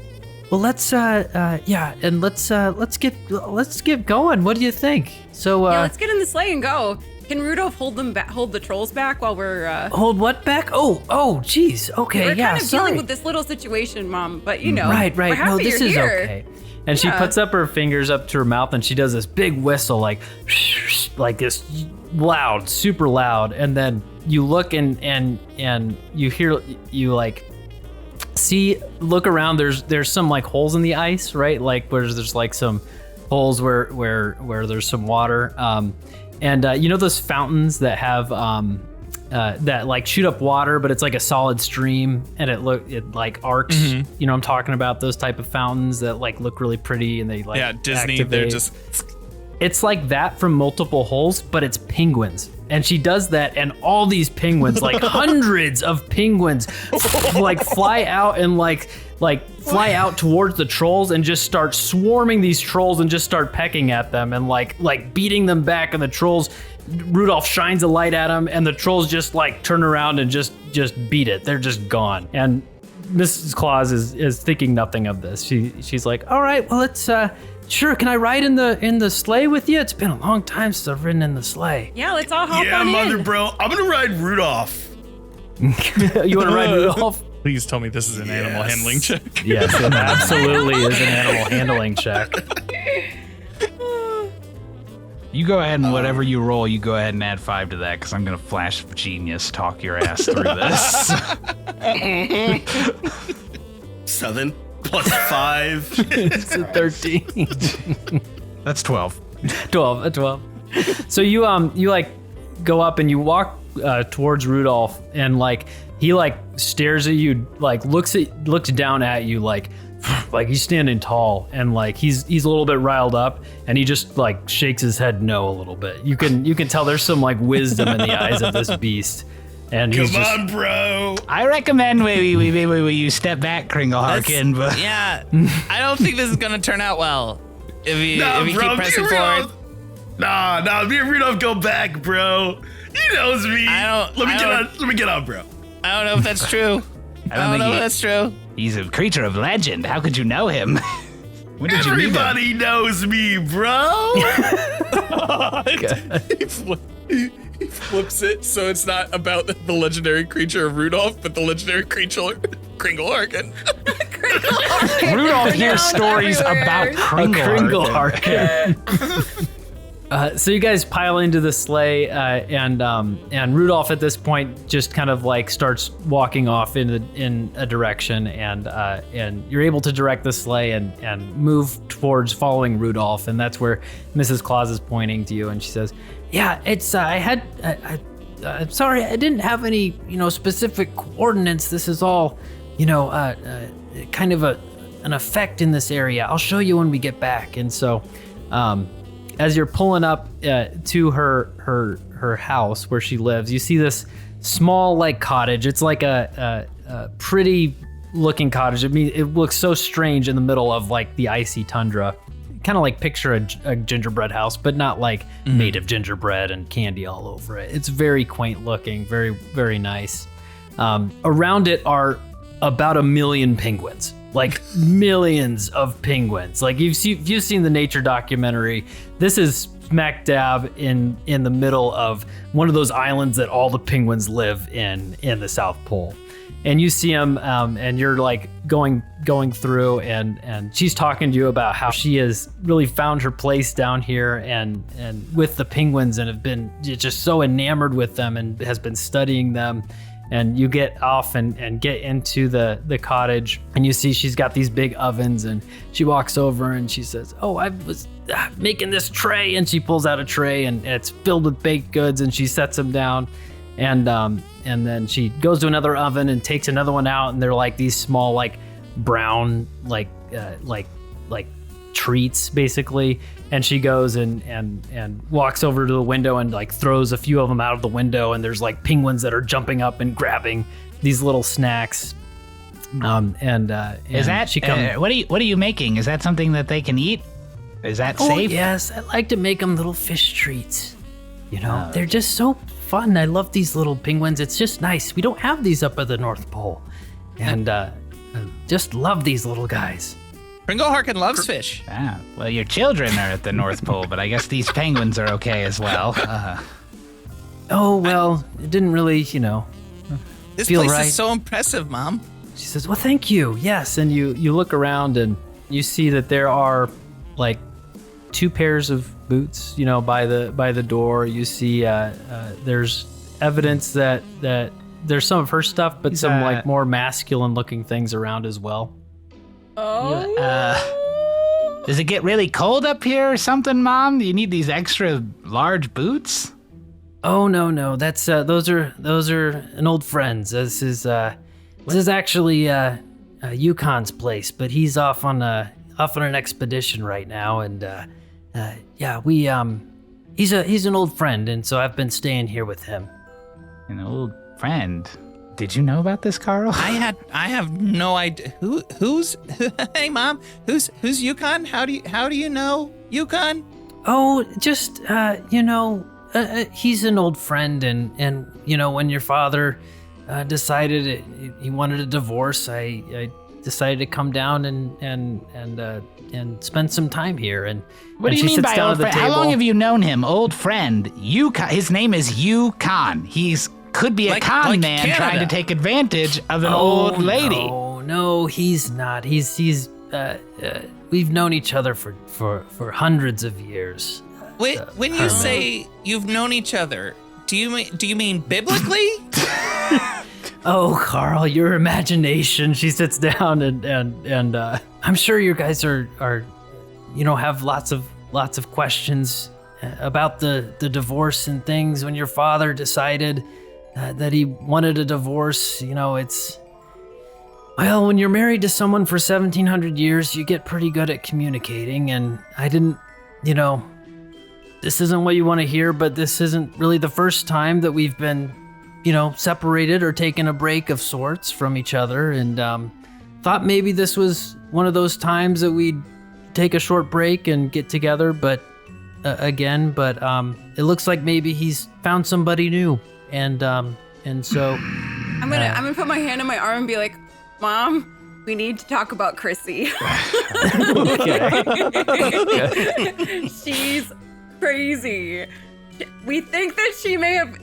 well, let's and let's get going. What do you think? So Yeah, let's get in the sleigh and go. Can Rudolph hold the trolls back while we're hold what back? Oh, jeez. Okay, we're yeah. kind of Sorry. dealing with this little situation, Mom, but Right. we're happy No, this you're is here. okay. And she Yeah. puts up her fingers up to her mouth and she does this big whistle, like this loud, super loud. And then you look and you hear look around. There's some like holes in the ice, right? Like where there's like some holes where there's some water. And those fountains that have that like shoot up water, but it's like a solid stream and it like arcs. Mm-hmm. You know what I'm talking about? Those type of fountains that like look really pretty and they like Yeah, Disney, they're activate. just. It's like that from multiple holes, but it's penguins. And she does that, and all these penguins, like hundreds of penguins, like fly out and like fly out towards the trolls and just start swarming these trolls and just start pecking at them and like beating them back. And the trolls, Rudolph shines a light at them, and the trolls just like turn around and just beat it. They're just gone. And Mrs. Claus is thinking nothing of this. She's like, all right, well, let's sure. Can I ride in the sleigh with you? It's been a long time since I've ridden in the sleigh. Yeah, let's all hop Yeah, on mother, in. bro. I'm gonna ride Rudolph. You want to ride Rudolph? Please tell me this is an animal handling check. Yes, it absolutely is an animal handling check. You go ahead and whatever you roll, you go ahead and add 5 to that because I'm going to flash of genius talk your ass through this. 7 plus 5. It's a 13. That's 12. 12. So you like go up and you walk towards Rudolph, and like he like stares at you, like looks down at you like he's standing tall, and like he's a little bit riled up, and he just like shakes his head no a little bit. You can tell there's some like wisdom in the eyes of this beast. And he's Come just on, bro. I recommend maybe you step back, Kringle Harkin, but Yeah, I don't think this is gonna turn out well. If you Nah, keep bro. pressing me and forward. Rudolph. Nah. Me and Rudolph go back, bro. He knows me. Let me get on, bro. I don't know if that's true. I don't think know he- if that's true. he's a creature of legend. How could you know him? When did you meet him? Everybody knows me, bro. He flips it so it's not about the legendary creature of Rudolph, but the legendary creature Kringle Harkin. Rudolph hears Renowned stories everywhere. about a Kringle. Kringle Harkin. Harkin. So you guys pile into the sleigh, and Rudolph at this point just kind of like starts walking off in a direction, and you're able to direct the sleigh and move towards following Rudolph, and that's where Mrs. Claus is pointing to you, and she says, "Yeah, it's I'm sorry, I didn't have any specific coordinates. This is all kind of an effect in this area. I'll show you when we get back." And so as you're pulling up to her house where she lives, you see this small like cottage. It's like a pretty looking cottage. I mean, it looks so strange in the middle of like the icy tundra. Kind of like picture a gingerbread house, but not like made of gingerbread and candy all over it. It's very quaint looking, very, very nice. Around it are about 1 million penguins. like millions of penguins. Like if you've seen the nature documentary, this is smack dab in the middle of one of those islands that all the penguins live in the South Pole. And you see them, and you're like going through, and she's talking to you about how she has really found her place down here and with the penguins, and have been just so enamored with them and has been studying them. And you get off and get into the cottage, and you see she's got these big ovens, and she walks over and she says, "Oh, I was making this tray," and she pulls out a tray, and it's filled with baked goods, and she sets them down. And then she goes to another oven and takes another one out, and they're like these small, like brown, like treats basically. And she goes and walks over to the window and like throws a few of them out of the window, and there's like penguins that are jumping up and grabbing these little snacks. Is that she comes? what are you making? Is that something that they can eat? Is that safe? Yes, I like to make them little fish treats. You know, they're just so fun. I love these little penguins. It's just nice. We don't have these up at the North Pole, and I just love these little guys. Kringle Harkin loves fish. Ah, well, your children are at the North Pole, but I guess these penguins are okay as well. Oh, well, it didn't really, This feel place right. is so impressive, Mom. She says, "Well, thank you." Yes, and you look around and you see that there are like 2 pairs of boots, by the door. You see there's evidence that there's some of her stuff, but some like more masculine looking things around as well. Does it get really cold up here or something, Mom? Do you need these extra large boots? Oh no, that's those are an old friend's. This is actually Yukon's place, but he's off on an expedition right now, and he's an old friend, and so I've been staying here with him. An old friend? Did you know about this, Karl? I have no idea. Who's hey, Mom, who's Yukon? How do you know Yukon? Oh, just he's an old friend, and when your father decided he wanted a divorce, I decided to come down and spend some time here. And what do you mean by old friend? How long have you known him? Old friend? Yukon. His name is Yukon. Could be a con man Canada. Trying to take advantage of an old lady. No, he's not. He's we've known each other for hundreds of years. Wait, when you say you've known each other, do you mean biblically? Oh, Karl, your imagination. She sits down and I'm sure you guys are have lots of questions about the divorce and things. When your father decided that he wanted a divorce, when you're married to someone for 1,700 years, you get pretty good at communicating, and I didn't, this isn't what you want to hear, but this isn't really the first time that we've been, separated or taken a break of sorts from each other, and thought maybe this was one of those times that we'd take a short break and get together, but it looks like maybe he's found somebody new. And so I'm gonna put my hand on my arm and be like, "Mom, we need to talk about Chrissy." She's crazy. We think that she may have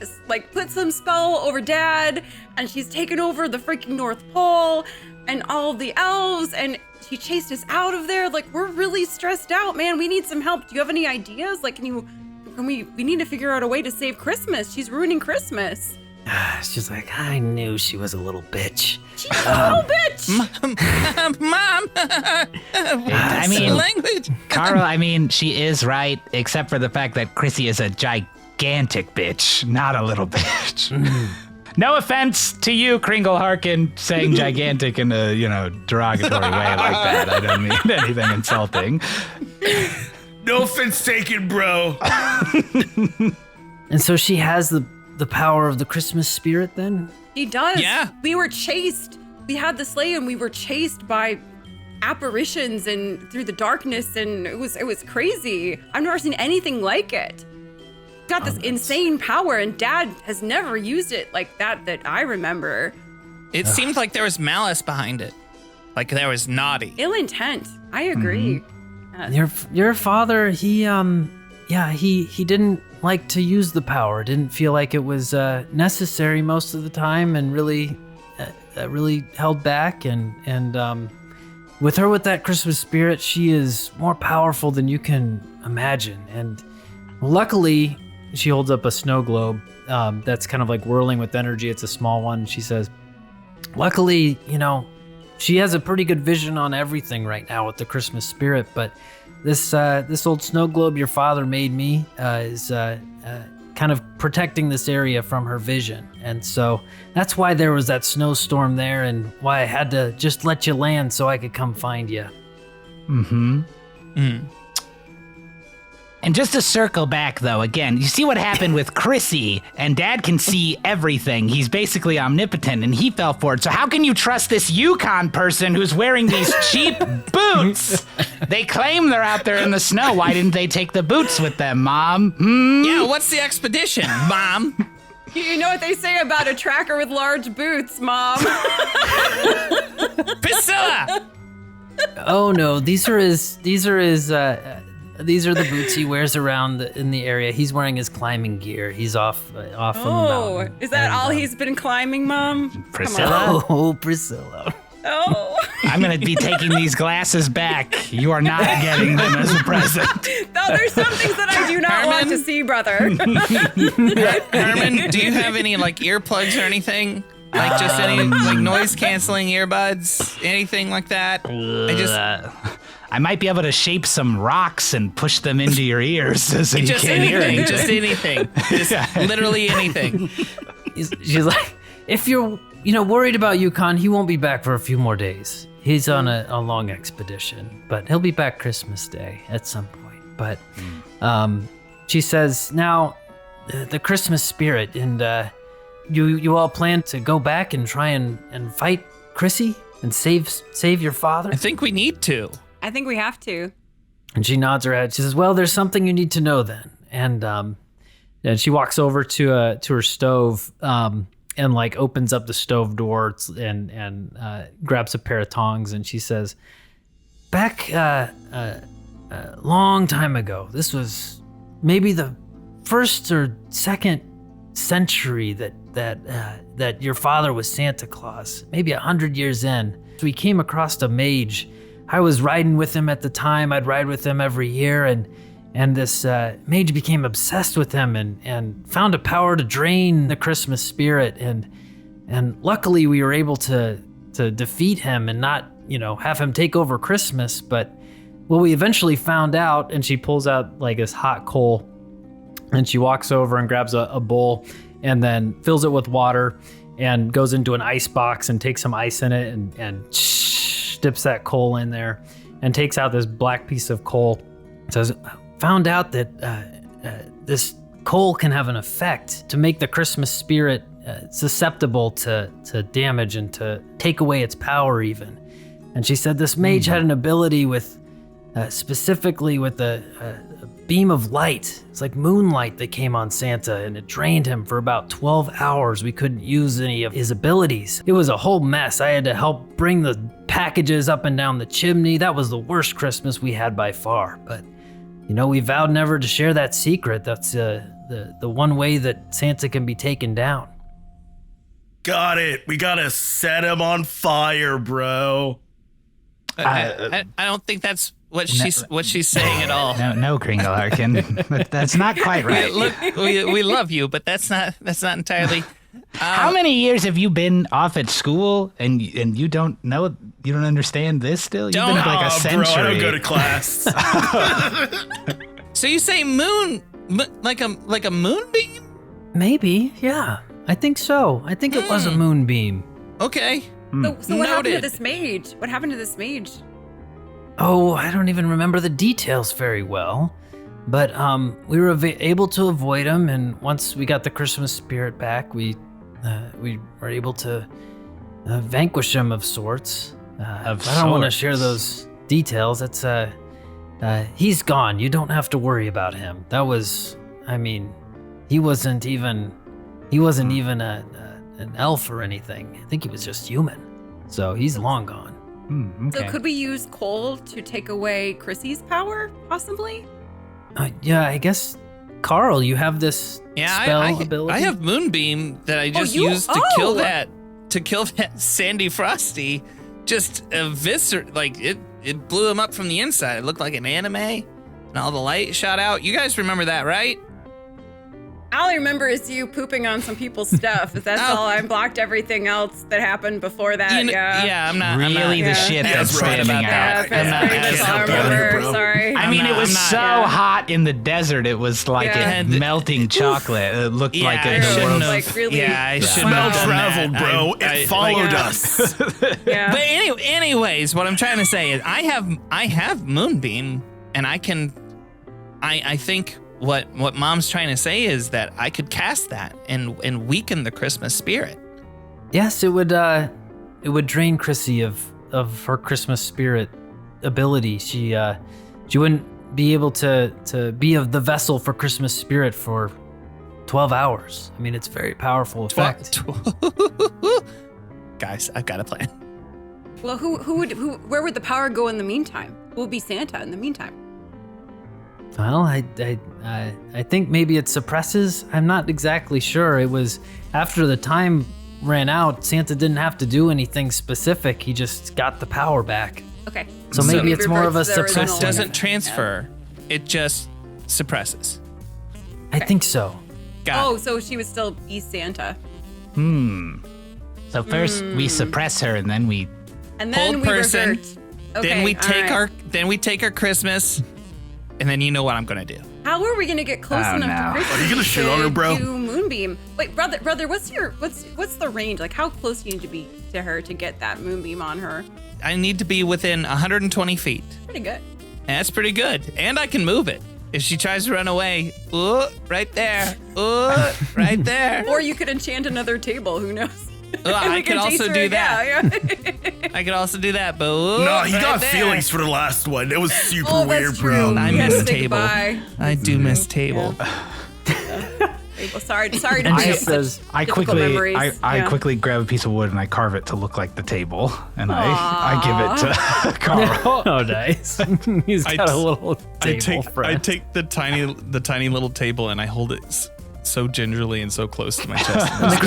put some spell over Dad, and she's taken over the freaking North Pole and all of the elves, and she chased us out of there. We're really stressed out, man. We need some help. Do you have any ideas? We need to figure out a way to save Christmas. She's ruining Christmas. She's like, "I knew she was a little bitch." She's a little bitch. Mom. I mean, language. Karl, she is right, except for the fact that Chrissy is a gigantic bitch, not a little bitch. No offense to you, Kringle Harkin, saying gigantic in a, derogatory way like that. I don't mean anything insulting. No offense taken, bro. And so she has the power of the Christmas spirit then? She does. Yeah. We were chased. We had the sleigh and we were chased by apparitions and through the darkness, and it was crazy. I've never seen anything like it. Got this insane power, and Dad has never used it like that I remember. It seemed like there was malice behind it. Like that was naughty. Ill intent. I agree. Your father, he didn't like to use the power. Didn't feel like it was necessary most of the time, and really held back. And with her, with that Christmas spirit, she is more powerful than you can imagine. And luckily, she holds up a snow globe that's kind of like whirling with energy. It's a small one. She says, luckily, she has a pretty good vision on everything right now with the Christmas spirit, but this old snow globe your father made me is kind of protecting this area from her vision. And so that's why there was that snowstorm there, and why I had to just let you land so I could come find you. Mm-hmm. Mm. And just to circle back, though, again, you see what happened with Chrissy, and Dad can see everything. He's basically omnipotent, and he fell for it. So how can you trust this Yukon person who's wearing these cheap boots? They claim they're out there in the snow. Why didn't they take the boots with them, Mom? Yeah, what's the expedition, Mom? You know what they say about a tracker with large boots, Mom? Priscilla! Oh no, these are the boots he wears around in the area. He's wearing his climbing gear. He's off on the mountain. Is that all he's been climbing, Mom? Priscilla? Oh, Priscilla. Oh. I'm going to be taking these glasses back. You are not getting them as a present. No, there's some things that I do not want to see, brother. Herman, do you have any like earplugs or anything? Like just any like noise canceling earbuds? Anything like that? I might be able to shape some rocks and push them into your ears so you just can't hear anything, anything. just anything. Just literally anything. She's like, if you're worried about Yukon, he won't be back for a few more days. He's on a long expedition, but he'll be back Christmas Day at some point. But she says, now the Christmas spirit, and you all plan to go back and try and fight Chrissy and save your father? I think we need to. I think we have to. And she nods her head. She says, well, there's something you need to know then. And she walks over to her stove and like opens up the stove door and grabs a pair of tongs. And she says, back a long time ago, this was maybe the first or second century that your father was Santa Claus, maybe 100 years in. We came across a mage. I was riding with him at the time. I'd ride with him every year, and this mage became obsessed with him and found a power to drain the Christmas spirit. And luckily we were able to defeat him and not, have him take over Christmas. But what we eventually found out, and she pulls out like this hot coal, and she walks over and grabs a bowl and then fills it with water and goes into an ice box and takes some ice in it and dips that coal in there and takes out this black piece of coal. Says, found out that this coal can have an effect to make the Christmas spirit susceptible to damage and to take away its power even. And she said this mage had an ability with specifically with a beam of light. It's like moonlight that came on Santa, and it drained him for about 12 hours. We couldn't use any of his abilities. It was a whole mess. I had to help bring the packages up and down the chimney. That was the worst Christmas we had by far. But, we vowed never to share that secret. That's the one way that Santa can be taken down. Got it. We gotta set him on fire, bro. I don't think that's what she's saying at all. No, Kringle Harkin. But that's not quite right. Look, we love you, but that's not entirely. How many years have you been off at school and you don't know, you don't understand this still? You've been like a century. Bro, I don't go to class. So you say moon, like a moonbeam? Maybe, yeah. I think so. I think it was a moonbeam. Okay. So what happened to Noted. this mage? What happened to this mage? Oh, I don't even remember the details very well. But we were able to avoid him, and once we got the Christmas spirit back, we were able to vanquish him of sorts. I don't want to share those details. That's he's gone. You don't have to worry about him. That was, he wasn't even an elf or anything. I think he was just human. So he's long gone. So could we use coal to take away Chrissy's power, possibly? Yeah, I guess, Karl, you have this spell ability. I have Moonbeam that I just used to kill that Sandy Frosty. Just it blew him up from the inside. It looked like an anime, and all the light shot out. You guys remember that, right? All I remember is you pooping on some people's stuff. That's all. I blocked everything else that happened before that. I'm not really the shit that's standing out. Yeah, that's pretty much all I remember. Sorry. I mean, it was so hot in the desert. It was like melting chocolate. It looked like I the shouldn't world. have. Like really. Yeah, I should Smell have done traveled, that. bro. It followed us. Yeah. But anyways, what I'm trying to say is I have Moonbeam, and I think what Mom's trying to say is that I could cast that and weaken the Christmas spirit. Yes, it would drain Chrissy of her Christmas spirit ability. She wouldn't be able to be of the vessel for Christmas spirit for 12 hours. I mean, it's a very powerful effect. Guys, I've got a plan. Well, where would the power go in the meantime? Who would be Santa in the meantime? Well, I think maybe it suppresses. I'm not exactly sure. It was after the time ran out, Santa didn't have to do anything specific. He just got the power back. Okay. So maybe it's more of a suppressing. It doesn't transfer. It just suppresses. I think so. Got it. So she would still be Santa. So first we suppress her, and then we. And then Hold we person. revert. Okay, Then we all take right. our Christmas, and then you know what I'm gonna do. How are we gonna get close enough to Christmas? Are you gonna shit on her, bro? Do Moonbeam. Wait, brother, what's the range? Like, how close do you need to be to her to get that Moonbeam on her? I need to be within 120 feet. Pretty good. That's pretty good, and I can move it. If she tries to run away, right there, right there. Or you could enchant another table. Who knows? I could also do that. Yeah. I could also do that, but No, he right got there. feelings for the last one. It was super Oh, weird, that's bro. true. I You had miss to say table. goodbye. I do miss table. Well, sorry to And bring she up says, such I difficult quickly, memories. I Yeah. quickly grab a piece of wood and I carve it to look like the table, and I give it to Karl. "Oh, nice." He's got a little table I friend. take the tiny little table and I hold it so gingerly and so close to my chest.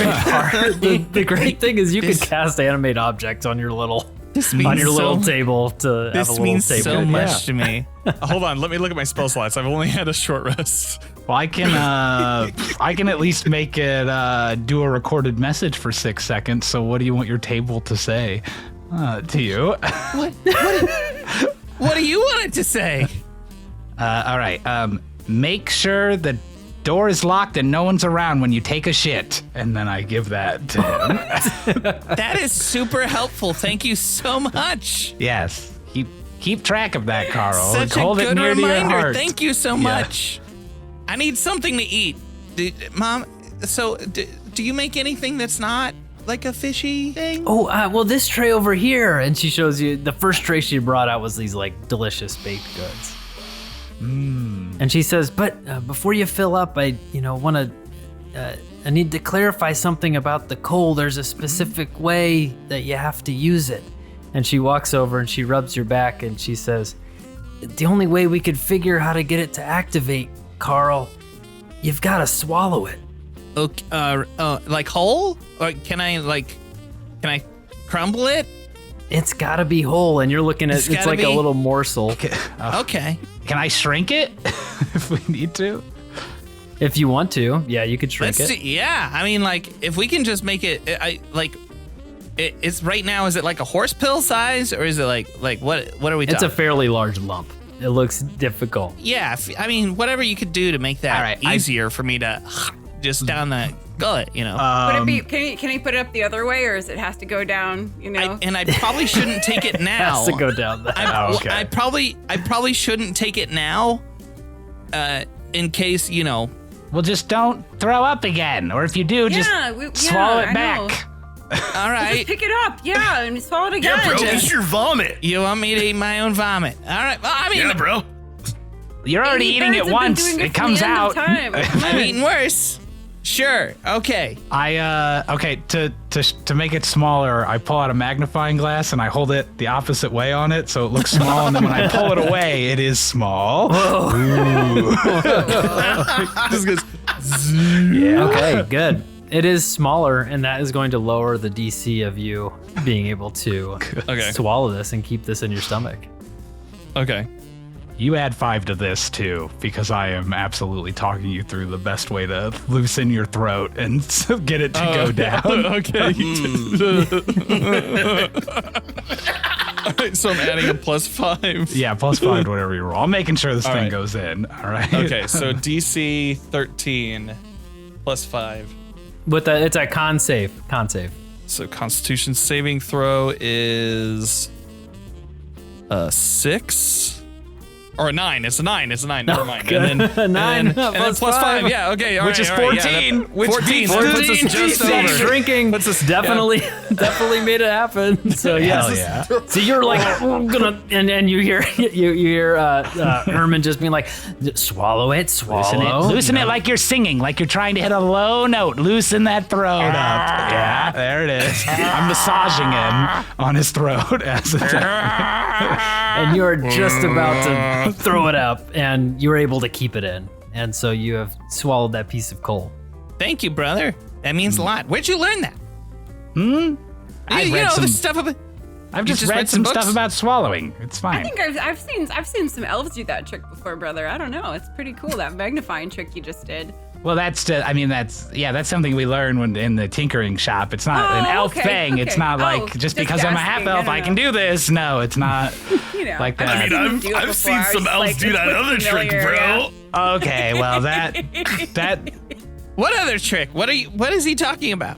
The great thing is you can cast animate objects on your little little table to have a This little means table. so much to me. Hold on, let me look at my spell slots. I've only had a short rest. Well, I can at least make it do a recorded message for 6 seconds. So what do you want your table to say to you? What do you want it to say? All right. Make sure the door is locked and no one's around when you take a shit. And then I give that to him. That is super helpful. Thank you so much. Yes. Keep track of that, Karl. Such Hold a it good near to your reminder. heart. Thank you so much. I need something to eat. Mom, so do you make anything that's not like a fishy thing? Oh, well, this tray over here, and she shows you the first tray she brought out was these like delicious baked goods. And she says, "But before you fill up, I need to clarify something about the coal. There's a specific way that you have to use it." And she walks over and she rubs your back and she says, "The only way we could figure how to get it to activate, Karl, you've got to swallow it." Okay, like whole? Or can I crumble it? It's got to be whole, and you're looking at It's it's gotta like a be- little morsel. Okay. Can I shrink it if we need to? If you want to, yeah, you could shrink Let's it. see. Yeah, I mean, like, if we can just make it, it's right now. Is it like a horse pill size, or is it like what are we It's talking? a fairly large lump. It looks difficult. Yeah, I mean, whatever you could do to make that All right, easier for me to just down the gullet, you know. Would it be? Can he put it up the other way, or is it has to go down? You know. I probably shouldn't take it now. Has to go down there. I probably shouldn't take it now, in case you know. Well, just don't throw up again. Or if you do, just swallow it I back. know. All right. Just pick it up, yeah, and swallow it again. Yeah, bro, Just- it's your vomit. You want me to eat my own vomit? All right. Well, I mean, Yeah, bro. You're already 80 eating birds it have been once. doing It from comes the end out. of time. I've eaten worse. Sure. Okay. To make it smaller, I pull out a magnifying glass and I hold it the opposite way on it, so it looks small. And then when I pull it away, it is small. Just goes, Yeah. Okay, good. It is smaller, and that is going to lower the DC of you being able to swallow this and keep this in your stomach. okay. You add 5 to this too, because I am absolutely talking you through the best way to loosen your throat and get it to go down. Okay. All right, so I'm adding a +5. Yeah, +5 to whatever you roll. I'm making sure this All thing right. goes in. All right. Okay, so DC 13 +5. With a, it's a con save. Con save. So Constitution saving throw is a 6 or a 9. It's a 9. It's a 9. Never mind. good. And then, 9 and then plus plus 5. five. Yeah. Okay. All Which right, is all right, 14, Yeah, which 14. beats That puts us 13. just DC over. shrinking. Puts us definitely made it happen. So yes. Hell yeah. So you're like, I'm gonna, and you hear Herman just being like, swallow it, swallow. Loosen it like you're singing, like you're trying to hit a low note. Loosen that throat up. Yeah, there it is. I'm massaging him on his throat as a And you're just about to throw it up, and you're able to keep it in. And so you have swallowed that piece of coal. Thank you, brother. That means a lot. Where'd you learn that? I've You read know some- the stuff about. I've You just just read read some some stuff books? about swallowing. It's I fine. think I've seen some elves do that trick before, brother. I don't know. It's pretty cool, that magnifying trick you just did. Well, that's just, I mean, that's something we learn when in the tinkering shop. It's not an elf okay, thing. It's okay. not like Oh, just just because I'm a half asking. elf, No, I no, can no. do this. No, it's not You know, like that. I've seen them I've- do it I've before. seen I was some just elves like, do it's that looked other trick, familiar, bro. yeah. Okay, well that What other trick? What is he talking about?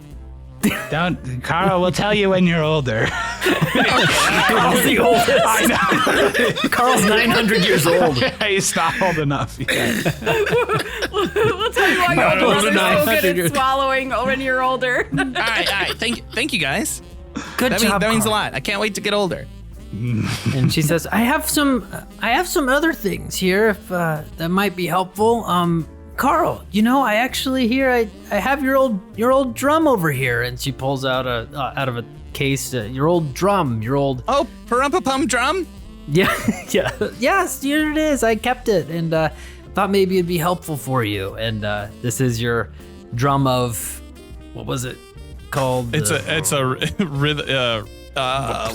don't Karl will tell you when you're older. Carl's the oldest. I know. Carl's 900 years old. He's not old enough yet. We'll tell you why your Older brother's than so 900 good years. at swallowing when you're older. All right. Thank you guys. Good job. That means a Carl. lot. I can't wait to get older. And she says, I have some other things here if that might be helpful. Karl, I actually hear I have your old drum over here. And she pulls out out of a case your old drum, your old Oh, Parumpa-Pum drum? yes, here it is. I kept it and thought maybe it'd be helpful for you. And this is your drum of, what was it called? It's a rhythm.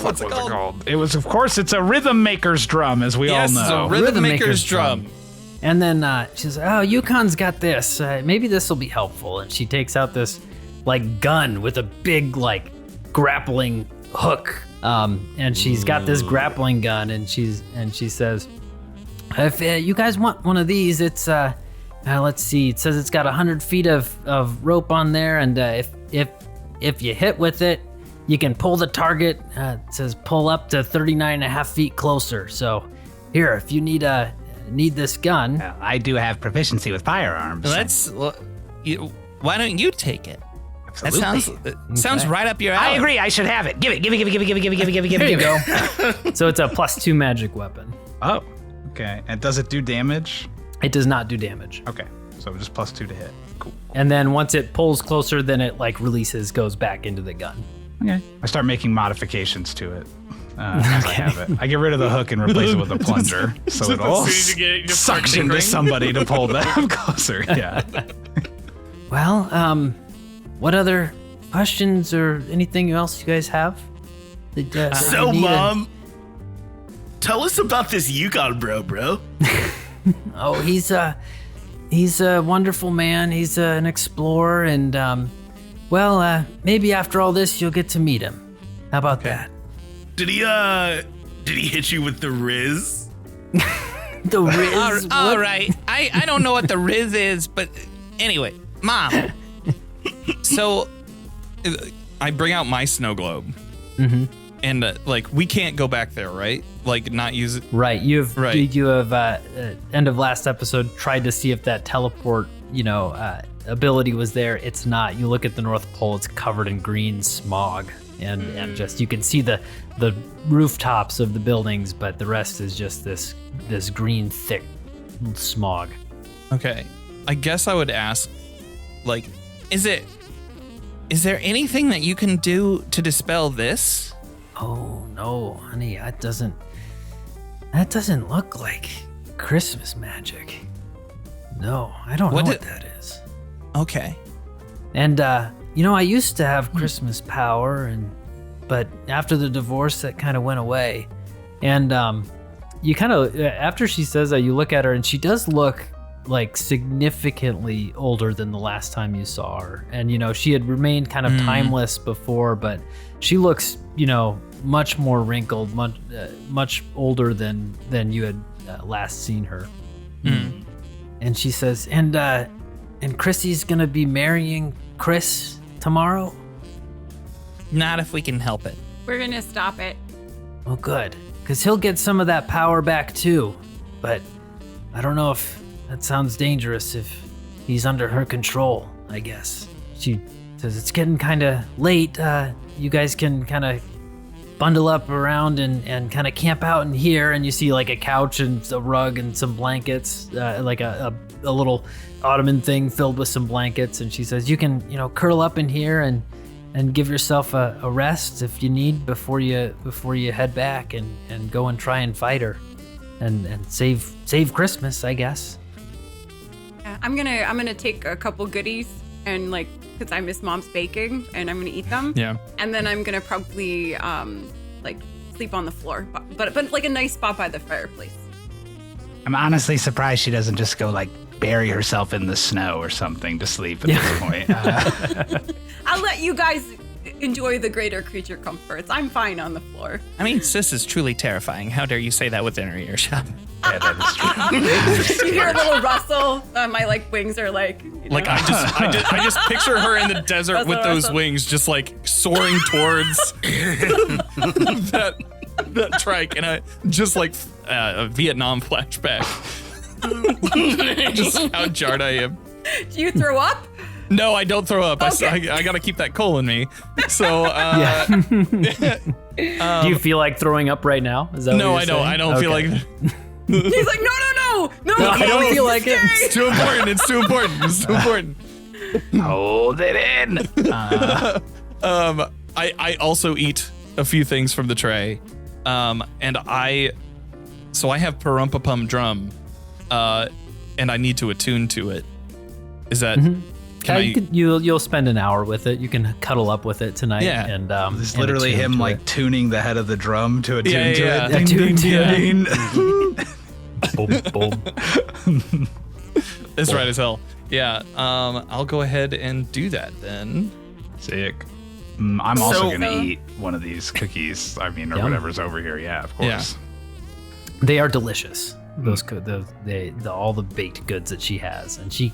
What's it called? It was, of course, it's a rhythm maker's drum, as we Yes, all it's know. a rhythm Rhythm maker's maker's drum. And then she says, oh, Yukon's got this. Maybe this will be helpful. And she takes out this like gun with a big like grappling hook. And she's got this grappling gun, and she says, if you guys want one of these, it's let's see. It says it's got 100 feet of rope on there, and if you hit with it, you can pull the target. It says pull up to 39 and a half feet closer. So here, if you need this gun. Well, I do have proficiency with firearms. Why don't you take it? Absolutely. That sounds right up your alley. I agree. I should have it. Give it. Give it. There you go. So it's a +2 magic weapon. Oh, okay. And does it do damage? It does not do damage. Okay, so just +2 to hit. Cool. And then once it pulls closer, then it like releases, goes back into the gun. Okay. I start making modifications to it. As I have it. I get rid of the hook and replace it with a plunger, so it'll as soon as you get it, you just start suction to tinkering. somebody to pull them closer. Yeah. Well, what other questions or anything else you guys have? That, So, you need? Mom, tell us about this Yukon bro. Oh, he's a wonderful man. He's an explorer, and maybe after all this, you'll get to meet him. How about that? Did he hit you with the Riz? The Riz. All right. I don't know what the Riz is, but anyway, Mom. So I bring out my snow globe. Mm-hmm. And we can't go back there, right? Like not use it. Right. You have Right. end of last episode tried to see if that teleport, ability was there. It's not. You look at the North Pole, it's covered in green smog, and just you can see the rooftops of the buildings, but the rest is just this green thick smog. Okay. I guess I would ask, Is there anything that you can do to dispel this? Oh no, honey, that doesn't look like Christmas magic. No, I don't know what that is. Okay. And I used to have Christmas power, but after the divorce, that kind of went away. And you kind of, after she says that, you look at her, and she does look like significantly older than the last time you saw her. And she had remained kind of timeless before, but she looks, much more wrinkled, much older than you had last seen her. And she says, and Chrissy's gonna be marrying Kris tomorrow? Not if we can help it. We're gonna stop it. Oh, good, because he'll get some of that power back too. But I don't know if that sounds dangerous if he's under her control, I guess. She says, it's getting kind of late. You guys can kind of bundle up around and kind of camp out in here. And you see like a couch and a rug and some blankets, like a little ottoman thing filled with some blankets. And she says, you can, curl up in here and give yourself a rest if you need before you head back and go and try and fight her and save Christmas, I guess. Yeah, I'm gonna take a couple goodies and because I miss Mom's baking, and I'm gonna eat them. Yeah. And then I'm gonna probably sleep on the floor, but like a nice spot by the fireplace. I'm honestly surprised she doesn't just go bury herself in the snow or something to sleep at this point. I'll let you guys enjoy the greater creature comforts. I'm fine on the floor. I mean, sis is truly terrifying. How dare you say that within her earshot? Yeah, that is true. You hear a little rustle. My wings are I just picture her in the desert with those wings, just soaring towards that trike, and I just a Vietnam flashback. Just how jarred I am. Do you throw up? No, I don't throw up. Okay. I gotta keep that coal in me. So, do you feel like throwing up right now? Is that no, what you're I don't saying? feel like. He's like, no, I don't feel like it. It's too important. It's too important. It's too important. Hold it in. I also eat a few things from the tray, and I have Parumpapum drum, and I need to attune to it. Is that? You'll spend an hour with it. You can cuddle up with it tonight. Yeah. And It's and literally attune him to it. tuning the head of the drum to attune to Yeah. it. Ding, Attune ding, to ding, it. ding. Boom, boom. It's right as hell. Yeah. I'll go ahead and do that then. Sick. I'm also So- gonna eat one of these cookies. I mean, or Yum. whatever's over here. Yeah, of course. They are delicious. Those all the baked goods that she has, and she,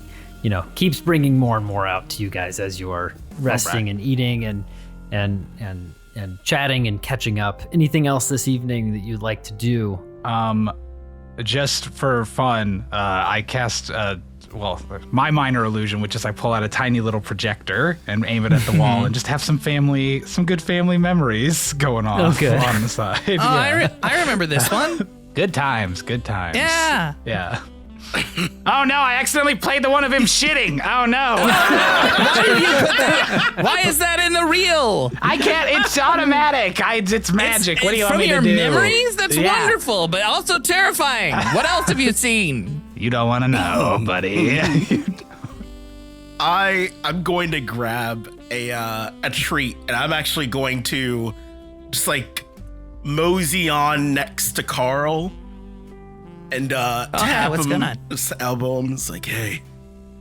keeps bringing more and more out to you guys as you are resting and eating and chatting and catching up. Anything else this evening that you'd like to do? Just for fun, I cast my minor illusion, which is I pull out a tiny little projector and aim it at the wall and just have some good family memories going on Okay. on the side. Oh, Yeah. I remember this one. Good times. Yeah. Yeah. Oh no, I accidentally played the one of him shitting. Oh no. Why is that in the reel? I can't, it's automatic. It's magic. What do you want me to do? From your memories? That's Yeah. wonderful, but also terrifying. What else have you seen? You don't want to know, buddy. I'm going to grab a treat, and I'm actually going to just mosey on next to Karl and tap what's him, going on? just elbow him. It's like, hey,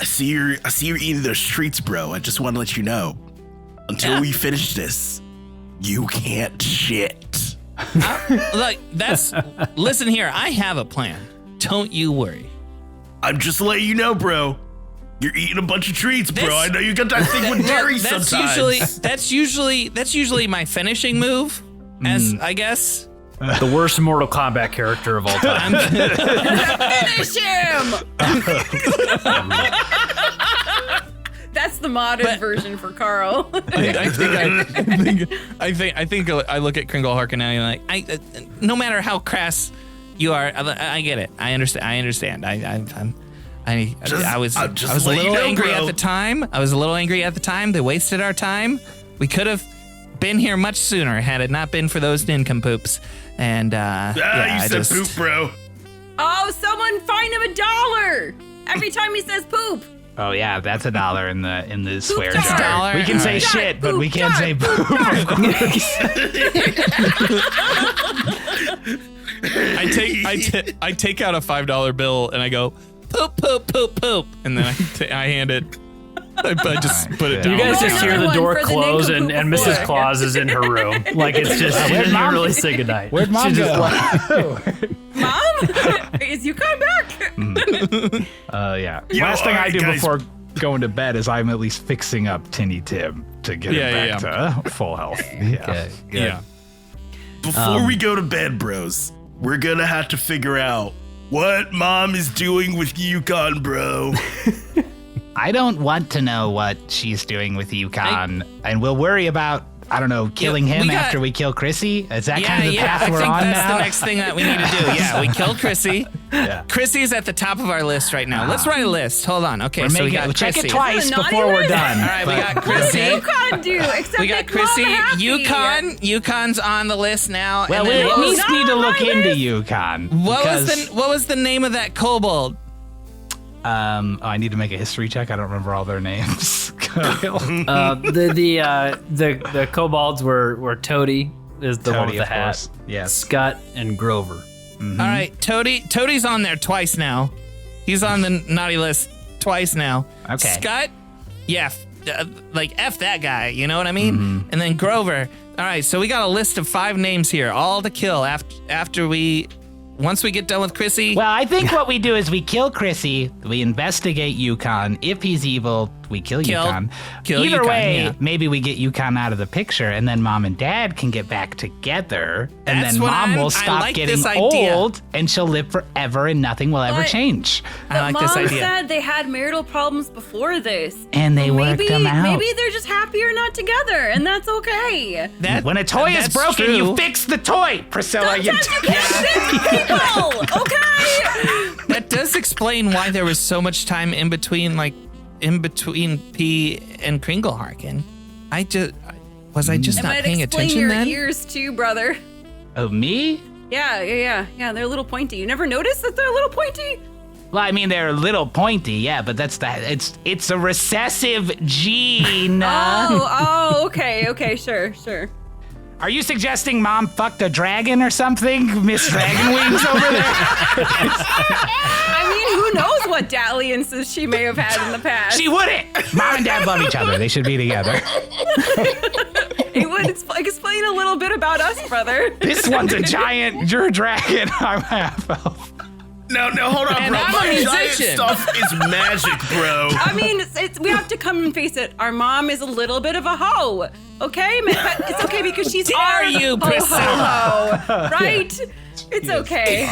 I see you're eating those treats, bro. I just want to let you know, until we finish this, you can't shit. Listen here, I have a plan. Don't you worry. I'm just letting you know, bro. You're eating a bunch of treats, bro. This- I know you got that thing with dairy That's sometimes. that's usually my finishing move, as I guess. The worst Mortal Kombat character of all time. Finish him! That's the modern version for Karl. I think I look at Kringle Harkin now and no matter how crass you are, I get it. I understand. I was a just let you little know, angry bro. at the time. They wasted our time. We could have been here much sooner had it not been for those nincompoops. And you said poop, bro. Oh, someone fine him $1 every time he says poop. Oh yeah, that's $1 in the swear jar. jar. We can say Jar, shit, but poop we can't jar, say poop poop. jar. Of course. I take out a $5 bill and I go poop poop poop poop, and then I hand it. I just put it down. You guys just hear the door For the close and nincompoop Mrs. before. Claus is in her room. Like it's just, she didn't even really say goodnight. Where'd Mom She just go? Mom, is Yukon back? Yeah. Yo, Last thing I alright, do guys. before going to bed is I'm at least fixing up Tinny Tim to get him back to full health. Yeah. Okay, good. Yeah. Before we go to bed, bros, we're gonna have to figure out what Mom is doing with Yukon, bro. I don't want to know what she's doing with Yukon, and we'll worry about, I don't know, killing him after we kill Chrissy. Is that kind of the path we're on I think that's now? the next thing that we need to do. Yeah, we killed Chrissy. Yeah. Chrissy's at the top of our list right now. Let's write a list. Hold on. Okay, so we got check Chrissy. it twice Is it a naughty before we're list? done. All right, we got What does Chrissy. Yukon do? Except We got make Mom Chrissy. happy? Yukon's on the list now. Well, and we then at what least was, need to look on my into list? Yukon. what was the name of that kobold? I need to make a history check. I don't remember all their names. The kobolds were Toady is the one with Toady, the of hat, course. Yes. Scott and Grover. All right, Toadie's on there twice now. He's on the naughty list twice now. Okay. Scott, yeah, like F that guy, you know what I mean? And then Grover. All right, so we got a list of 5 names here, all to kill once we get done with Chrissy. Well, I think what we do is we kill Chrissy, we investigate Yukon. If he's evil, we kill Yukon. Kill Either Yukon, way, yeah. maybe we get Yukon out of the picture, and then Mom and Dad can get back together, and That's then what Mom will I stop like getting this idea. old, and she'll live forever, and nothing will ever But- change. I like Mom this idea. said they had marital problems before this. And they worked them out. Maybe they're just happier not together, and that's okay. When a toy is that's broken, true. you fix the toy, Priscilla. Sometimes you can't fix people, okay? That does explain why there was so much time in between P and Kringle Harkin. Was I just It not might paying explain attention your then? ears too, brother. Oh, me? Yeah, they're a little pointy. You never noticed that they're a little pointy? Well, I mean, they're a little pointy, yeah, but it's a recessive gene. Okay, sure. Are you suggesting Mom fucked a dragon or something? Miss Dragon Wings over there? I mean, who knows what dalliances she may have had in the past. She wouldn't. Mom and Dad love each other. They should be together. It would explain a little bit about us, brother. This one's a giant dragon. I'm half elf. No, hold on, And bro. I'm a My giant musician. stuff is magic, bro. I mean, we have to come and face it. Our mom is a little bit of a hoe, okay? But it's okay because she's Dare our you, ho, Priscilla. ho, ho, right? It's okay.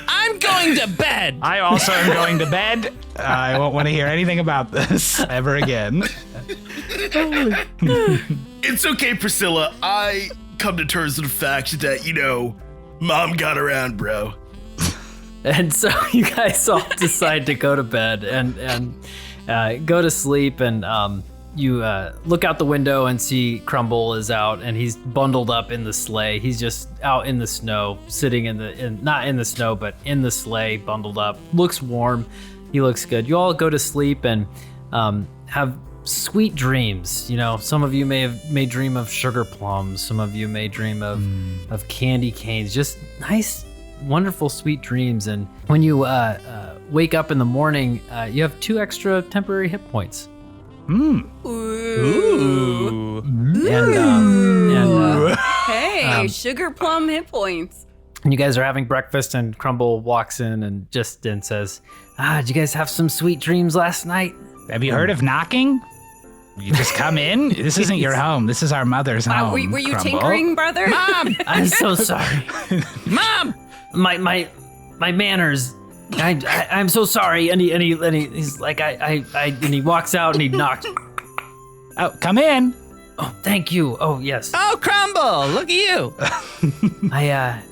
I'm going to bed. I also am going to bed. I won't want to hear anything about this ever again. It's okay, Priscilla. I come to terms with the fact that, Mom got around, bro. And so you guys all decide to go to bed and go to sleep, and you look out the window and see Crumble is out, and he's bundled up in the sleigh. He's just out in the snow, sitting not in the snow, but in the sleigh, bundled up. Looks warm. He looks good. You all go to sleep and have sweet dreams. Some of you may dream of sugar plums. Some of you may dream of candy canes. Just nice, wonderful, sweet dreams. And when you wake up in the morning, you have 2 extra temporary hit points. Ooh. And Hey, sugar plum hit points. you guys are having breakfast, and Crumble walks in and says, did you guys have some sweet dreams last night? Have you heard of knocking? You just come in. This isn't your home. This is our mother's home. Were you Crumble. tinkering, brother? Mom, I'm so sorry. Mom. My manners. I'm so sorry. And he's like, and he walks out and he knocks. Oh, come in. Oh, thank you. Oh, yes. Oh, Crumble, look at you. I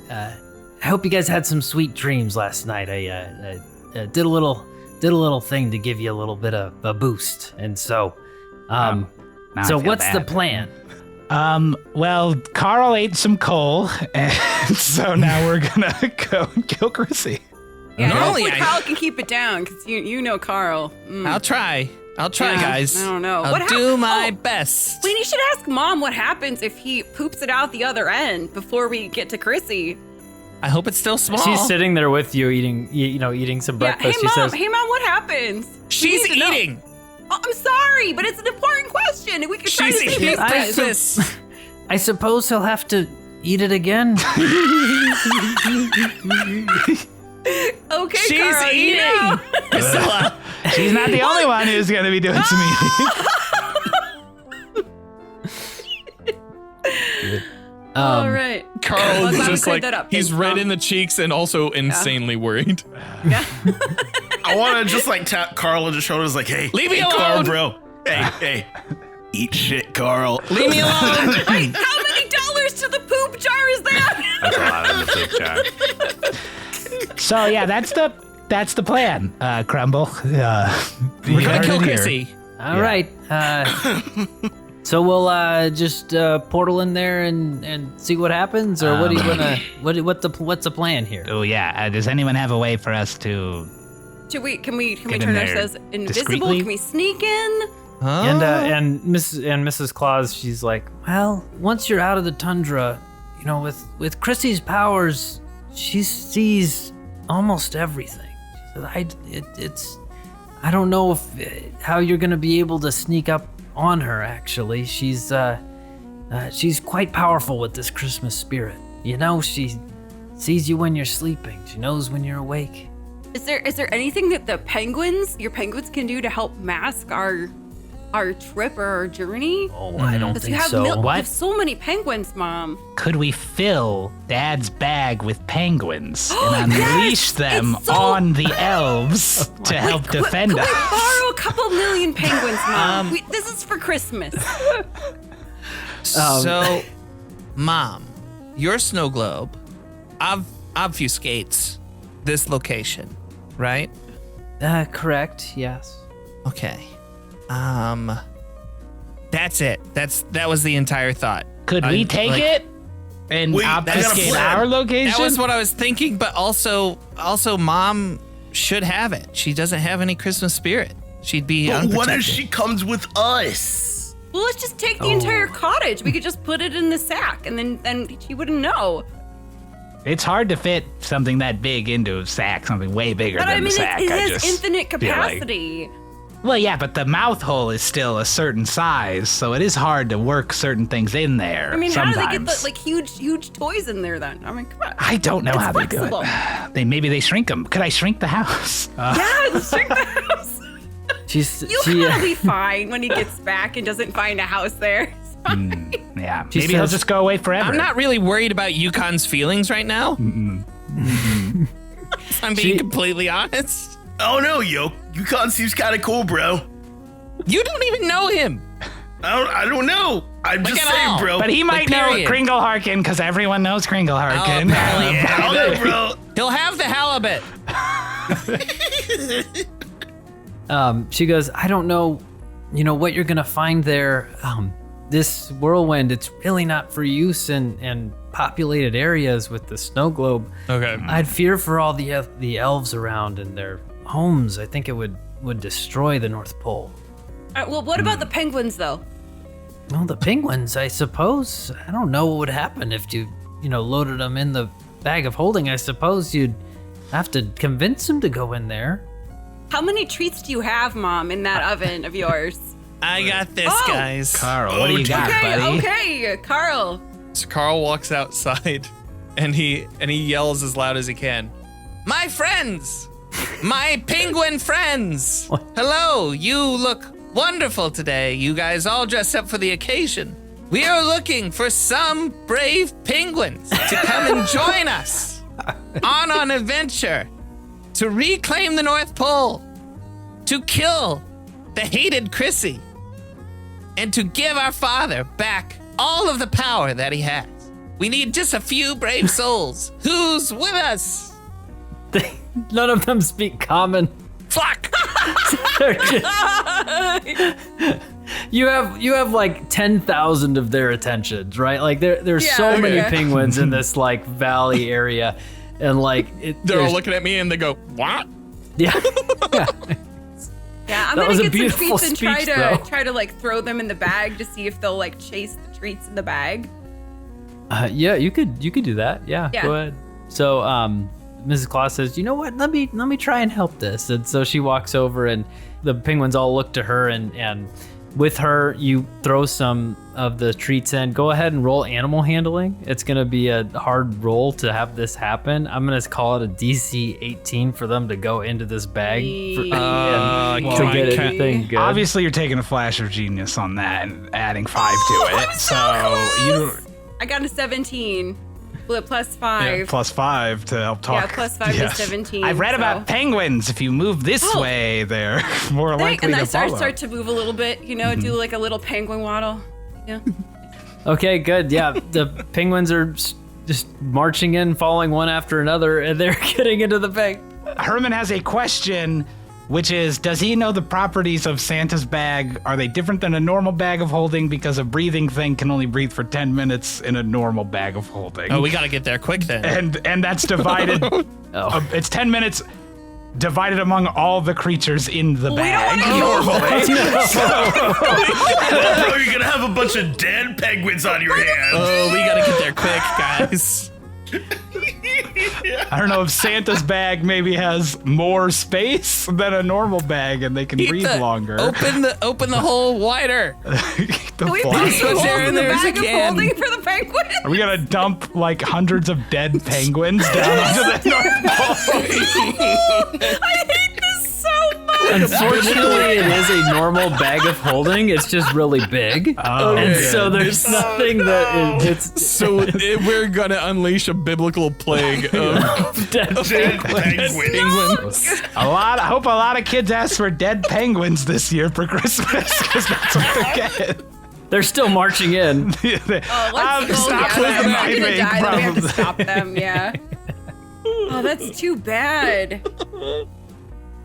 hope you guys had some sweet dreams last night. did a little thing to give you a little bit of a boost. And so, Now I so feel what's the bad. plan? Well, Karl ate some coal, and so now we're gonna go and kill Chrissy. Yeah, Normally hopefully I- Karl can keep it down because you know Karl. I'll try. I'll try, Yeah, guys. I don't know. I'll What do my oh. best. We should ask Mom what happens if he poops it out the other end before we get to Chrissy. I hope it's still small. She's sitting there with you, eating some Yeah, breakfast. hey She Mom, says, what happens? We She's need to know. eating. Oh, I'm sorry, but it's an important question, and we could try She's to eating fix this. breakfast. I suppose he'll have to eat it again. Okay, She's Karl, you eating. know. Priscilla. She's not the only one who's gonna be doing some eating. All right. Well, Carl glad we just cleared like that up. he's Thanks, red Mom. in the cheeks and also insanely worried. Yeah. I want to just like tap Karl on the shoulders, like, hey, Leave me hey, Karl, alone. bro. Hey, eat shit, Karl. Leave me alone. Wait, how many dollars to the poop jar is that? That's a lot of the food jar. So yeah, that's the plan, Crumble. We're gonna kill Chrissy. All right. So we'll just portal in there and see what happens, or what do you wanna? What's the plan here? Oh yeah. Does anyone have a way for us to? Can we Get in turn there ourselves invisible? discreetly? Can we sneak in? And Mrs. Claus, she's like, well, once you're out of the tundra, with Chrissy's powers, she sees almost everything. She said, I don't know how you're gonna be able to sneak up on her. Actually, she's quite powerful with this Christmas spirit. She sees you when you're sleeping. She knows when you're awake. Is there anything that your penguins can do to help mask our trip or our journey? Oh, I don't Because think you have so. you have so many penguins, Mom. Could we fill Dad's bag with penguins and Yes! unleash them It's so- on the elves to help defend Could us? we borrow a couple million penguins, Mom? This is for Christmas. So, Mom, your snow globe obfuscates this location, right? Correct. Yes. Okay. That's it. That was the entire thought. Could we take it and Wait, I got a obfuscate plan. our location? That was what I was thinking, but also Mom should have it. She doesn't have any Christmas spirit. She'd be But unprotected. what if she comes with us? Well, let's just take the entire cottage. We could just put it in the sack, and then she wouldn't know. It's hard to fit something that big into a sack, something way bigger But than I mean, the sack. it I has just infinite feel like- capacity. Well, yeah, but the mouth hole is still a certain size, so it is hard to work certain things in there. I mean, sometimes. how do they get the huge toys in there then? I mean, come on. I don't know It's how flexible. they do it. Maybe they shrink them. Could I shrink the house? Yeah, let's shrink the house. He'll be fine when he gets back and doesn't find a house there. Yeah, She maybe he'll says- just go away forever. I'm not really worried about Yukon's feelings right now. I'm being completely honest. Oh no, Yukon seems kind of cool, bro. You don't even know him. I don't know. I'm Like just at saying, all. bro. But he might know period. Kringle Harkin because everyone knows Kringle Harkin. apparently. I don't know, bro. He'll have the halibut. She goes, I don't know, what you're gonna find there. This whirlwind, it's really not for use in populated areas with the snow globe. Okay. I'd fear for all the elves around and their homes. I think it would destroy the North Pole. Well, what about the penguins, though? Well, the penguins, I suppose. I don't know what would happen if you loaded them in the bag of holding. I suppose you'd have to convince them to go in there. How many treats do you have, Mom, in that oven of yours? I got this, Oh. guys. Carl, what do you got, buddy? Okay, Karl. So Karl walks outside and he yells as loud as he can. My friends! My penguin friends! Hello, you look wonderful today. You guys all dressed up for the occasion. We are looking for some brave penguins to come and join us on an adventure to reclaim the North Pole, to kill the hated Chrissy, and to give our father back all of the power that he has. We need just a few brave souls. Who's with us? None of them speak common. Fuck! They're you have like 10,000 of their attentions, right? Like there's so many penguins in this like valley area, and like they're all looking at me and they go, "What?" Yeah. Yeah, I'm That gonna was a get some beautiful treats and speech, though. try to like throw them in the bag to see if they'll like chase the treats in the bag. Yeah, you could do that. Yeah, Yeah. go ahead. So, Mrs. Claus says, "You know what? Let me try and help this." And so she walks over, and the penguins all look to her, and with her, you throw some of the treats in. Go ahead and roll animal handling. It's gonna be a hard roll to have this happen. I'm gonna call it a DC 18 for them to go into this bag to get anything good. Obviously, you're taking a flash of genius on that and adding 5 to it. I'm so close. I got a 17. Plus 5. Plus 5 to help talk. Yeah, plus 5 to 17. I've read about penguins. If you move this way, they're more likely and to I follow. start to move a little bit, do like a little penguin waddle. Yeah. Okay, good. Yeah, the penguins are just marching in, following one after another, and they're getting into the bag. Herman has a question, which is, does he know the properties of Santa's bag? Are they different than a normal bag of holding? Because a breathing thing can only breathe for 10 minutes in a normal bag of holding. Oh, we gotta get there quick then. And that's divided. It's 10 minutes divided among all the creatures in the bag. Normally. You're gonna have a bunch of dead penguins on your hands. Oh, we gotta get there quick, guys. I don't know if Santa's bag maybe has more space than a normal bag, and they can breathe longer. Open the hole wider. Can we put some holes in the bag of holding for the penguins? Are we gonna dump like hundreds of dead penguins down onto the North Pole? I hate this so much. Unfortunately, it is a normal bag of holding. It's just really big, and so there's nothing that it's. So we're gonna unleash a biblical plague of dead penguins. I hope a lot of kids ask for dead penguins this year for Christmas, because that's what they're getting. They're still marching in. Let's go. Stop Yeah, them. they're gonna die. Then we have to Probably. stop them. Yeah. Oh, that's too bad.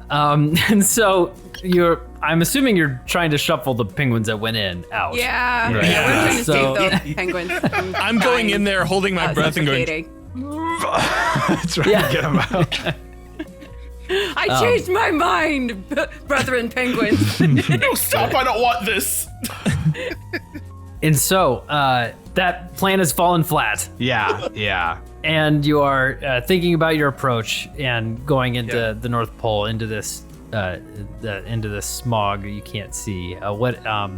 And so I'm assuming you're trying to shuffle the penguins that went in out. Yeah. Right. Yeah, we're trying to So- save those penguins. I'm going in there holding my breath and going, That's right. Get them out. I changed my mind, brethren penguins. No, stop. I don't want this. And so that plan has fallen flat. Yeah. And you are thinking about your approach and going into the North Pole, into this smog you can't see. Are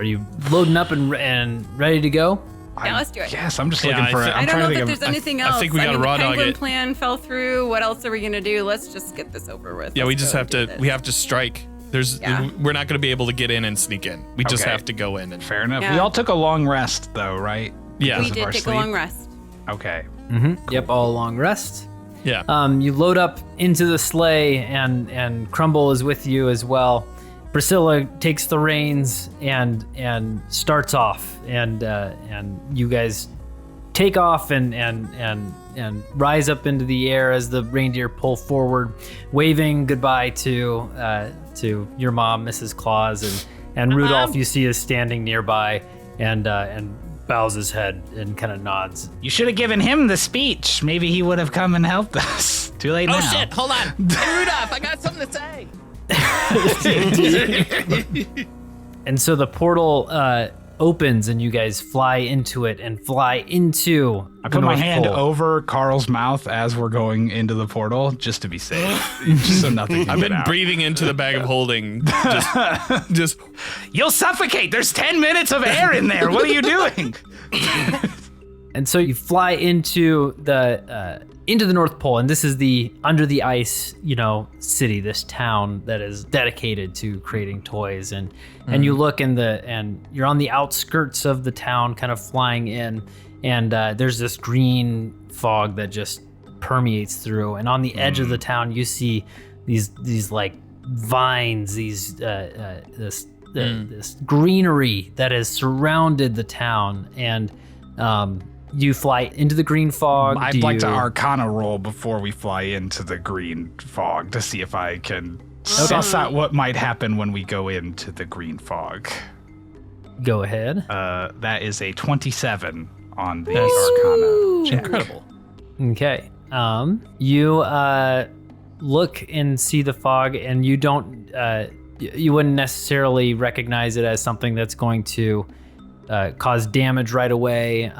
you loading up and ready to go? Yeah, let's do it. Yes, I'm just Yeah, looking for it. I I'm don't know trying to if think there's of. anything I else. think we gotta the raw dog penguin it. plan fell through. What else are we gonna do? Let's just get this over with. yeah, we Let's just go have do to. this. We have to strike. Yeah. We're not going to be able to get in and sneak in. We just Okay. have to go in and. Fair enough. Yeah. We all took a long rest, though, right? Yeah. We of did our take sleep. a long rest. Okay. Yep, all long rest. Yeah. You load up into the sleigh, and Crumble is with you as well. Priscilla takes the reins and starts off, and you guys take off and rise up into the air as the reindeer pull forward, waving goodbye to your mom, Mrs. Claus, and Rudolph. You see is standing nearby and bows his head and kind of nods. You should have given him the speech. Maybe he would have come and helped us. Too late now. Oh shit! Hold on, hey, Rudolph, I got something to say. And so the portal opens and you guys fly into it and fly into I the put my North hand Pole. over Karl's mouth as we're going into the portal, just to be safe, just so nothing can I've get been out. breathing into the bag of holding. Just You'll suffocate. There's 10 minutes of air in there. What are you doing? And so you fly into the North Pole, and this is the under the ice, city, this town that is dedicated to creating toys. And you look and you're on the outskirts of the town, kind of flying in, and there's this green fog that just permeates through. And on the edge of the town, you see these like vines, this greenery that has surrounded the town, and you fly into the green fog? I'd like to Arcana roll before we fly into the green fog to see if I can suss out what might happen when we go into the green fog. Go ahead. That is a 27 on the Arcana check. Incredible. Okay. You look and see the fog, and you don't. You wouldn't necessarily recognize it as something that's going to cause damage right away.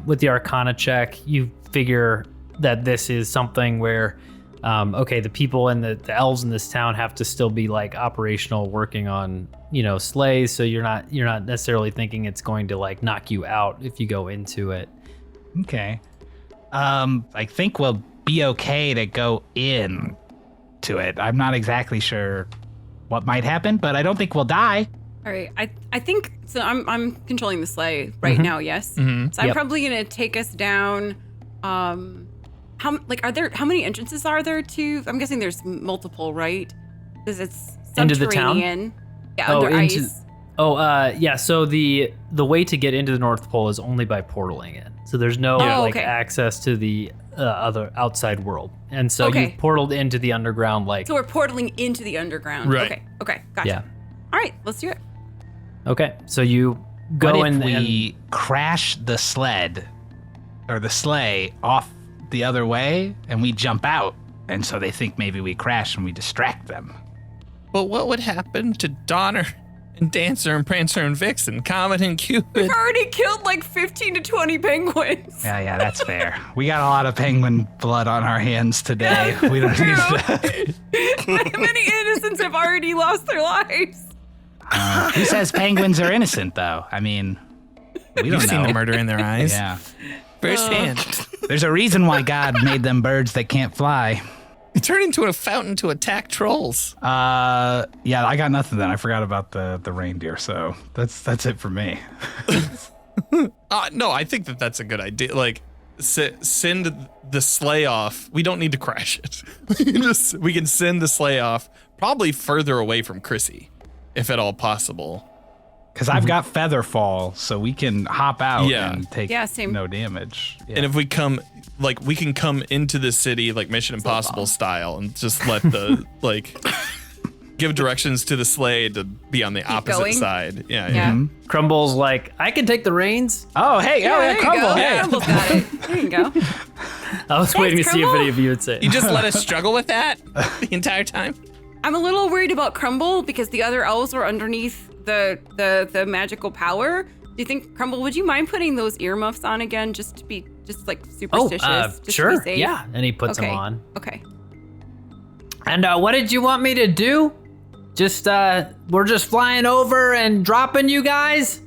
With the Arcana check, you figure that this is something where, okay, the people and the elves in this town have to still be like operational, working on sleighs. So you're not necessarily thinking it's going to like knock you out if you go into it. Okay. I think we'll be okay to go in to it. I'm not exactly sure what might happen, but I don't think we'll die. All right, I think so. I'm controlling the sleigh right now. Yes. So I'm probably gonna take us down. How many entrances are there to? I'm guessing there's multiple, right? Because it's Into the town? subterranean. Yeah, under ice. Yeah. So the way to get into the North Pole is only by portaling in. So there's no access to the other outside world, and so you've portaled into the underground. So we're portaling into the underground. Right. Okay. Gotcha. Yeah. All right, let's do it. Okay. So you go What in if we crash the sled or the sleigh off the other way and we jump out, and so they think maybe we crash and we distract them? But what would happen to Donner and Dancer and Prancer and Vixen, Comet and Cupid? We've already killed like 15 to 20 penguins. Yeah, that's fair. We got a lot of penguin blood on our hands today. We don't need to. Many innocents have already lost their lives. Who says penguins are innocent, though? I mean, we don't You've know. seen the murder in their eyes. Yeah. Firsthand. There's a reason why God made them birds that can't fly. You turn into a fountain to attack trolls. Yeah, I got nothing then. I forgot about the reindeer, so that's it for me. No, I think that's a good idea. Like, send the sleigh off. We don't need to crash it. We can send the sleigh off probably further away from Chrissy, if at all possible. Because I've got feather fall, so we can hop out and take same. no damage. Yeah. And if we come, like, we can come into the city like Mission Impossible style and just let the give directions to the sleigh to be on the opposite going. side. Yeah. Mm-hmm. Crumble's like, I can take the reins. Oh, hey, There you Crumble, go. hey. Crumble's got it. There you go. I was waiting to see if Crumble. any of you would say it. You just let us struggle with that the entire time? I'm a little worried about Crumble because the other elves were underneath the magical power. Do you think, Crumble, would you mind putting those earmuffs on again just to be like superstitious? just to sure. be safe? Yeah. And he puts them on. Okay. And what did you want me to do? Just, we're just flying over and dropping you guys?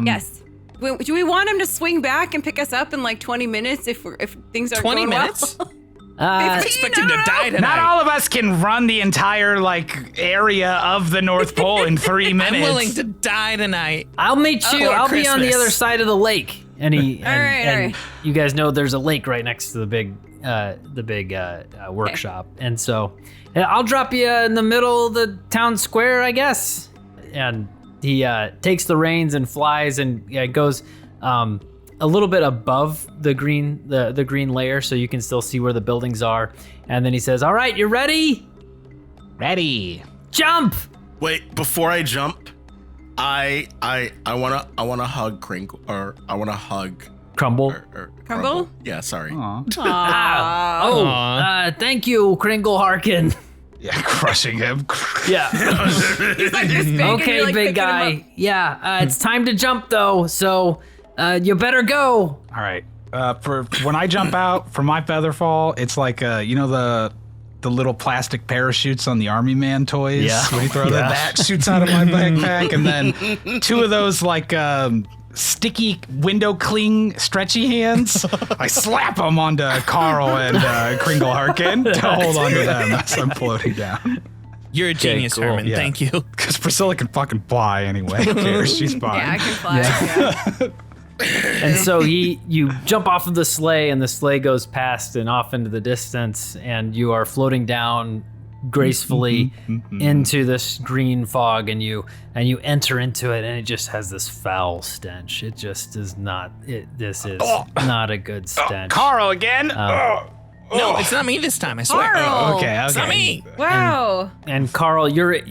Yes. Do we want him to swing back and pick us up in like 20 minutes if things are 20 going minutes? well? I'm expecting to die tonight. Not all of us can run the entire area of the North Pole in 3 minutes. I'm willing to die tonight. I'll meet you. Or I'll be on the Christmas. other side of the lake. And he, All right. you guys know there's a lake right next to the big workshop. And so I'll drop you in the middle of the town square, I guess. And he takes the reins and flies and goes a little bit above the green layer, so you can still see where the buildings are. And then he says, "All right, you ready? Ready. Jump!" Wait, before I jump, I wanna hug Kringle, or I wanna hug Crumble. or Crumble? Yeah, sorry. Thank you, Kringle Harkin. Yeah, crushing him. Yeah. He's like this big and Okay, you're, like, big picking him guy. up. Yeah, it's time to jump though, so you better go. All right. For when I jump out from my feather fall, it's like the little plastic parachutes on the Army Man toys. Yeah. When you throw that shoots out of my backpack, and then 2 of those sticky window cling stretchy hands. I slap them onto Karl and Kringle Harkin to hold onto them as I'm floating down. You're a genius, cool. Herman. Yeah. Thank you. Because Priscilla can fucking fly anyway. Who cares? She's fine. Yeah, I can fly. Yeah. And so you jump off of the sleigh, and the sleigh goes past and off into the distance, and you are floating down gracefully into this green fog, and you enter into it, and it just has this foul stench. It just is not. This is not a good stench. Karl again. No, it's not me this time. I swear. Karl! Okay. It's not me. Wow. And Karl, you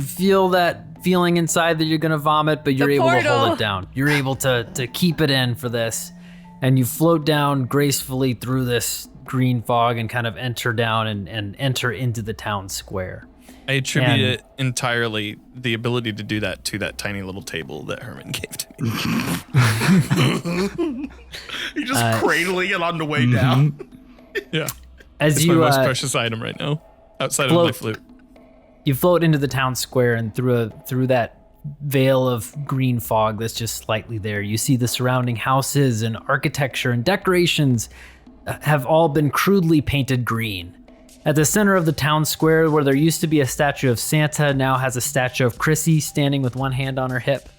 feel that feeling inside that you're gonna vomit, but you're able to hold it down. You're able to keep it in for this, and you float down gracefully through this green fog and kind of enter down and enter into the town square. I attribute it entirely, the ability to do that, to that tiny little table that Herman gave to me. You're just cradling it on the way down. Yeah. As It's you my most precious item right now, outside of my flute. You float into the town square, and through that veil of green fog that's just slightly there, you see the surrounding houses and architecture and decorations have all been crudely painted green. At the center of the town square, where there used to be a statue of Santa, now has a statue of Chrissy standing with one hand on her hip.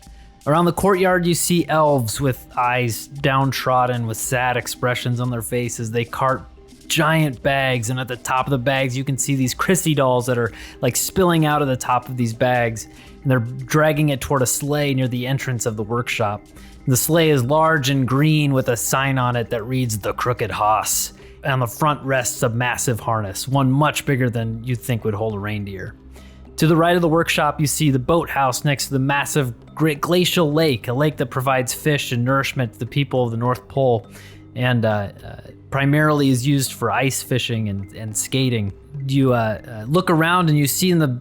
Around the courtyard, you see elves with eyes downtrodden with sad expressions on their faces. They cart giant bags, and at the top of the bags, you can see these Chrissy dolls that are like spilling out of the top of these bags, and they're dragging it toward a sleigh near the entrance of the workshop. The sleigh is large and green with a sign on it that reads "The Crooked Hoss." On the front rests a massive harness, one much bigger than you'd think would hold a reindeer. To the right of the workshop, you see the boathouse next to the massive glacial lake, a lake that provides fish and nourishment to the people of the North Pole, and primarily is used for ice fishing and skating. You look around and you see in a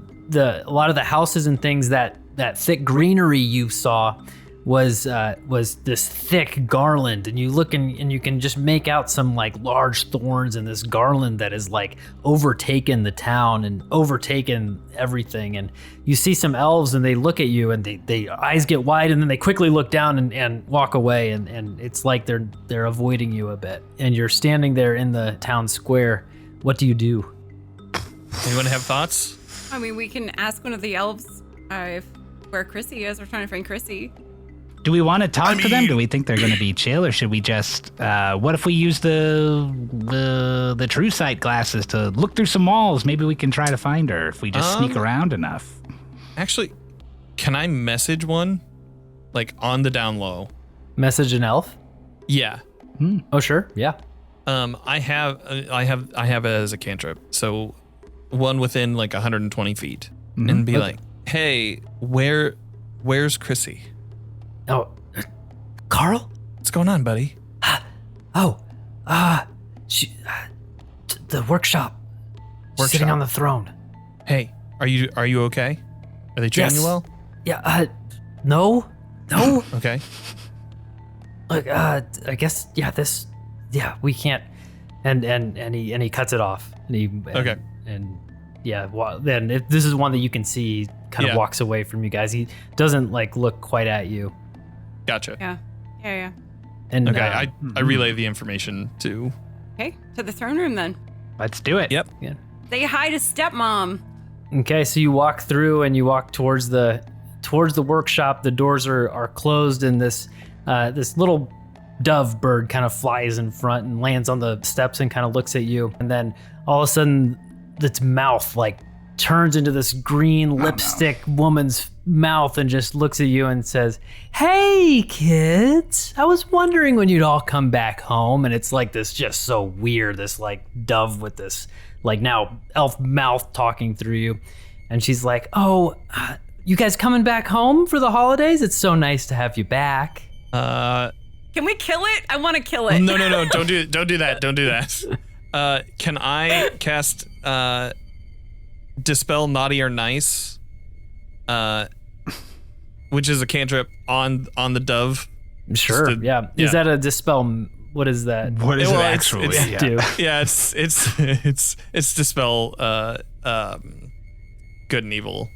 lot of the houses and things that thick greenery you saw was this thick garland, and you look and you can just make out some like large thorns in this garland that is like overtaken the town and overtaken everything. And you see some elves, and they look at you, and they eyes get wide, and then they quickly look down and walk away, and it's like they're avoiding you a bit. And you're standing there in the town square. What do you do? Anyone have thoughts? I mean, we can ask one of the elves where Chrissy is. We're trying to find Chrissy. Do we want to talk to them? Do we think they're going to be chill, or should we just? What if we use the true sight glasses to look through some walls? Maybe we can try to find her if we just sneak around enough. Actually, can I message one, like on the down low? Message an elf? Yeah. Oh sure, yeah. I have it as a cantrip, so one within like 120 feet, and be like, hey, where's Chrissy? Oh, Karl? What's going on, buddy? She, the workshop. She's sitting on the throne. Hey, are you okay? Are they treating you well? Yeah, no. Okay. Look, I guess, we can't. And he cuts it off. Okay. Then if this is one that you can see, kind of walks away from you guys. He doesn't like look quite at you. Gotcha. Yeah. And okay, I relay the information to. Okay, to the throne room then. Let's do it. Yep. Yeah. Say hi to stepmom. Okay, so you walk through and you walk towards the workshop. The doors are closed, and this little dove bird kind of flies in front and lands on the steps and kind of looks at you, and then all of a sudden its mouth like turns into this green lipstick woman's mouth and just looks at you and says, "Hey kids, I was wondering when you'd all come back home." And it's like this just so weird, this like dove with this like now elf mouth talking through you. And she's like, "Oh, you guys coming back home for the holidays? It's so nice to have you back." Can we kill it? I want to kill it. No, don't do that. Can I cast Dispel Naughty or Nice, which is a cantrip on the dove? Sure. Yeah. Is that a dispel? What is that? What is it actually? Do? Yeah, it's dispel good and evil.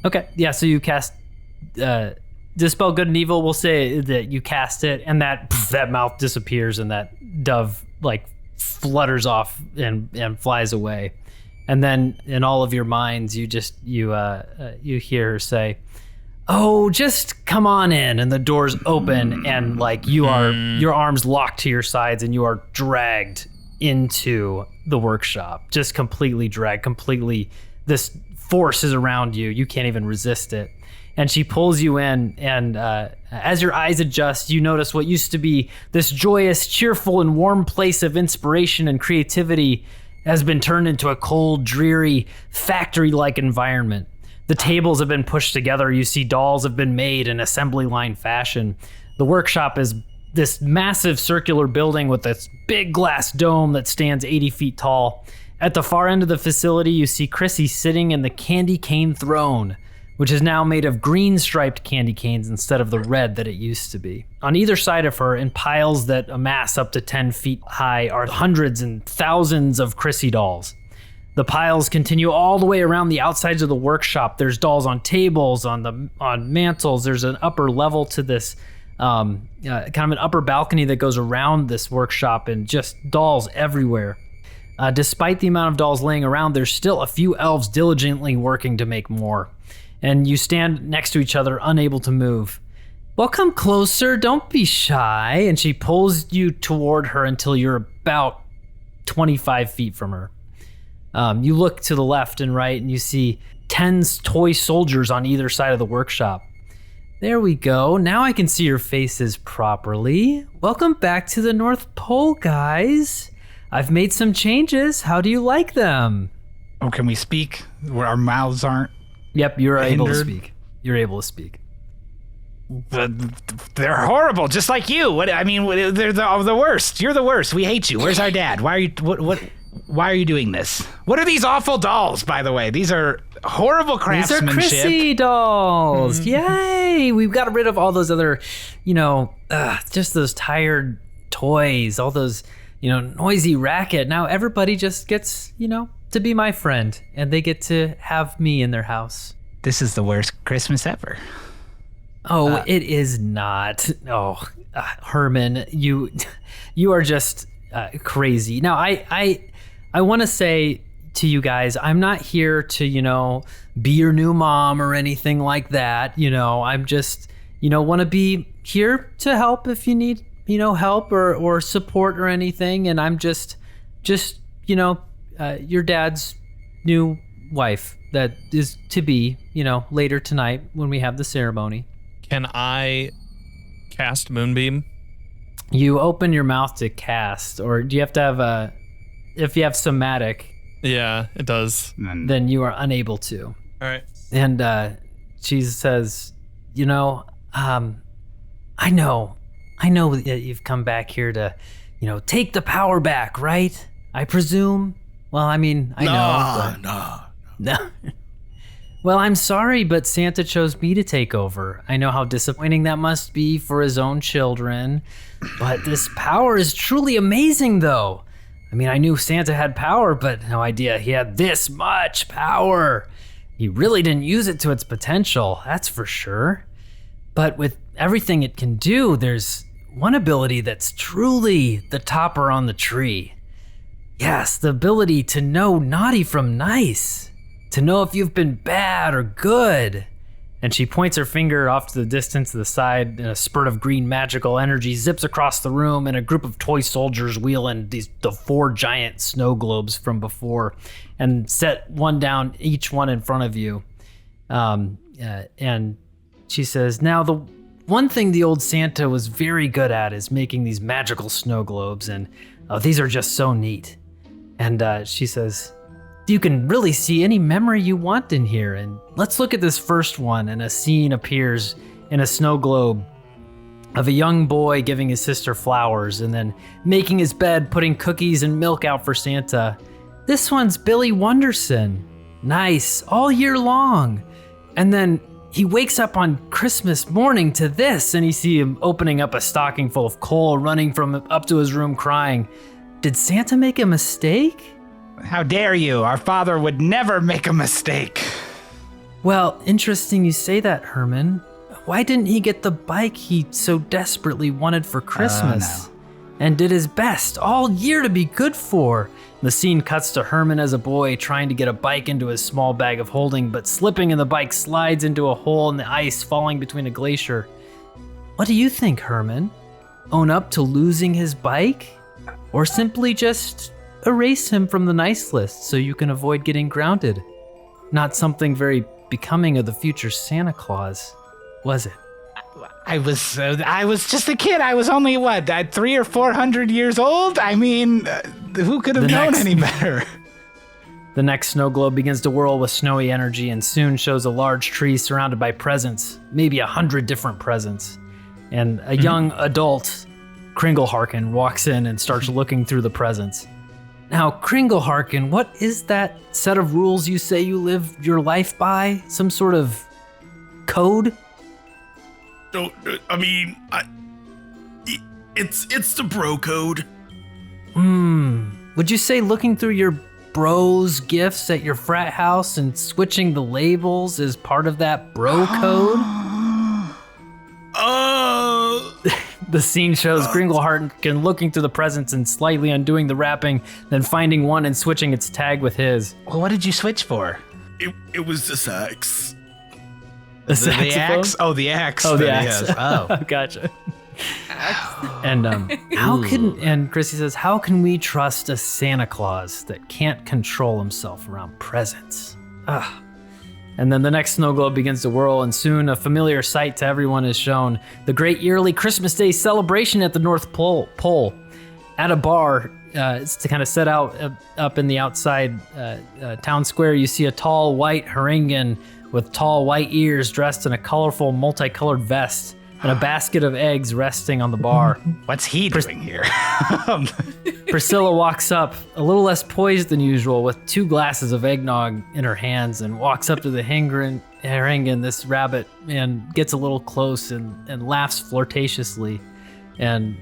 Okay. Yeah. So you cast dispel good and evil. We'll say that you cast it, and that mouth disappears, and that dove like flutters off and flies away. And then in all of your minds, you hear her say, "Oh, just come on in." And the doors open, and like your arms locked to your sides, and you are dragged into the workshop, just completely dragged, this force is around you. You can't even resist it. And she pulls you in, and as your eyes adjust, you notice what used to be this joyous, cheerful, and warm place of inspiration and creativity has been turned into a cold, dreary, factory-like environment. The tables have been pushed together. You see dolls have been made in assembly line fashion. The workshop is this massive circular building with this big glass dome that stands 80 feet tall. At the far end of the facility, you see Chrissy sitting in the candy cane throne, which is now made of green striped candy canes instead of the red that it used to be. On either side of her, in piles that amass up to 10 feet high, are hundreds and thousands of Chrissy dolls. The piles continue all the way around the outsides of the workshop. There's dolls on tables, on mantles. There's an upper level to this, kind of an upper balcony that goes around this workshop, and just dolls everywhere. Despite the amount of dolls laying around, there's still a few elves diligently working to make more. And you stand next to each other, unable to move. Well, come closer, don't be shy. And she pulls you toward her until you're about 25 feet from her. You look to the left and right, and you see 10 toy soldiers on either side of the workshop. There we go. Now I can see your faces properly. Welcome back to the North Pole, guys. I've made some changes. How do you like them? Oh, can we speak where our mouths aren't? Yep, you're able to hindered? speak. You're able to speak. They're horrible, just like you. They're the worst. You're the worst. We hate you. Where's our dad? Why are you? Why are you doing this? What are these awful dolls, by the way? These are horrible craftsmanship. These are Chrissy dolls. Yay! We've got rid of all those other, just those tired toys, all those, noisy racket. Now everybody just gets, to be my friend, and they get to have me in their house. This is the worst Christmas ever. Oh, it is not. Oh, Herman, you are just crazy. Now, I want to say to you guys, I'm not here to, be your new mom or anything like that. I'm just, want to be here to help if you need, help or support or anything. And I'm just, your dad's new wife that is to be, later tonight when we have the ceremony. Can I cast Moonbeam? You open your mouth to cast, or do you have to have if you have somatic? Yeah, it does. Then you are unable to. All right. And she says, I know that you've come back here to, take the power back, right? I presume. Well, I know. No. Well, I'm sorry, but Santa chose me to take over. I know how disappointing that must be for his own children, but this power is truly amazing, though. I knew Santa had power, but no idea he had this much power. He really didn't use it to its potential, that's for sure. But with everything it can do, there's one ability that's truly the topper on the tree. Yes, the ability to know naughty from nice. To know if you've been bad or good. And she points her finger off to the distance to the side, and a spurt of green magical energy zips across the room, and a group of toy soldiers wheel in the 4 giant snow globes from before and set one down, each one in front of you. And she says, now the one thing the old Santa was very good at is making these magical snow globes, and these are just so neat. And she says, you can really see any memory you want in here. And let's look at this first one. And a scene appears in a snow globe of a young boy giving his sister flowers and then making his bed, putting cookies and milk out for Santa. This one's Billy Wonderson. Nice, all year long. And then he wakes up on Christmas morning to this, and you see him opening up a stocking full of coal, running from up to his room crying. Did Santa make a mistake? How dare you? Our father would never make a mistake. Well, interesting you say that, Herman. Why didn't he get the bike he so desperately wanted for Christmas? No. And did his best all year to be good for? The scene cuts to Herman as a boy trying to get a bike into his small bag of holding, but slipping and the bike slides into a hole in the ice, falling between a glacier. What do you think, Herman? Own up to losing his bike? Or simply just erase him from the nice list so you can avoid getting grounded. Not something very becoming of the future Santa Claus, was it? I was just a kid. I was only, 300 or 400 years old? I mean, who could have known any better? The next snow globe begins to whirl with snowy energy and soon shows a large tree surrounded by presents, maybe 100 different presents. And a young adult, Kringleharken, walks in and starts looking through the presents. Now, Kringleharken, what is that set of rules you say you live your life by? Some sort of code? It's the bro code. Would you say looking through your bros gifts at your frat house and switching the labels is part of that bro code? The scene shows Kringleharken looking through the presents and slightly undoing the wrapping, then finding one and switching its tag with his. Well, what did you switch for? It was the sax. The axe? Oh, the axe. Oh, the axe. Oh. Gotcha. And and Chrissy says, how can we trust a Santa Claus that can't control himself around presents? And then the next snow globe begins to whirl, and soon a familiar sight to everyone is shown. The great yearly Christmas Day celebration at the North Pole. At a bar, it's to kind of set out up in the outside town square, you see a tall white Harangan with tall white ears dressed in a colorful multicolored vest and a basket of eggs resting on the bar. What's he doing here? Priscilla walks up, a little less poised than usual, with 2 glasses of eggnog in her hands, and walks up to the Harangan, this rabbit, and gets a little close and laughs flirtatiously. And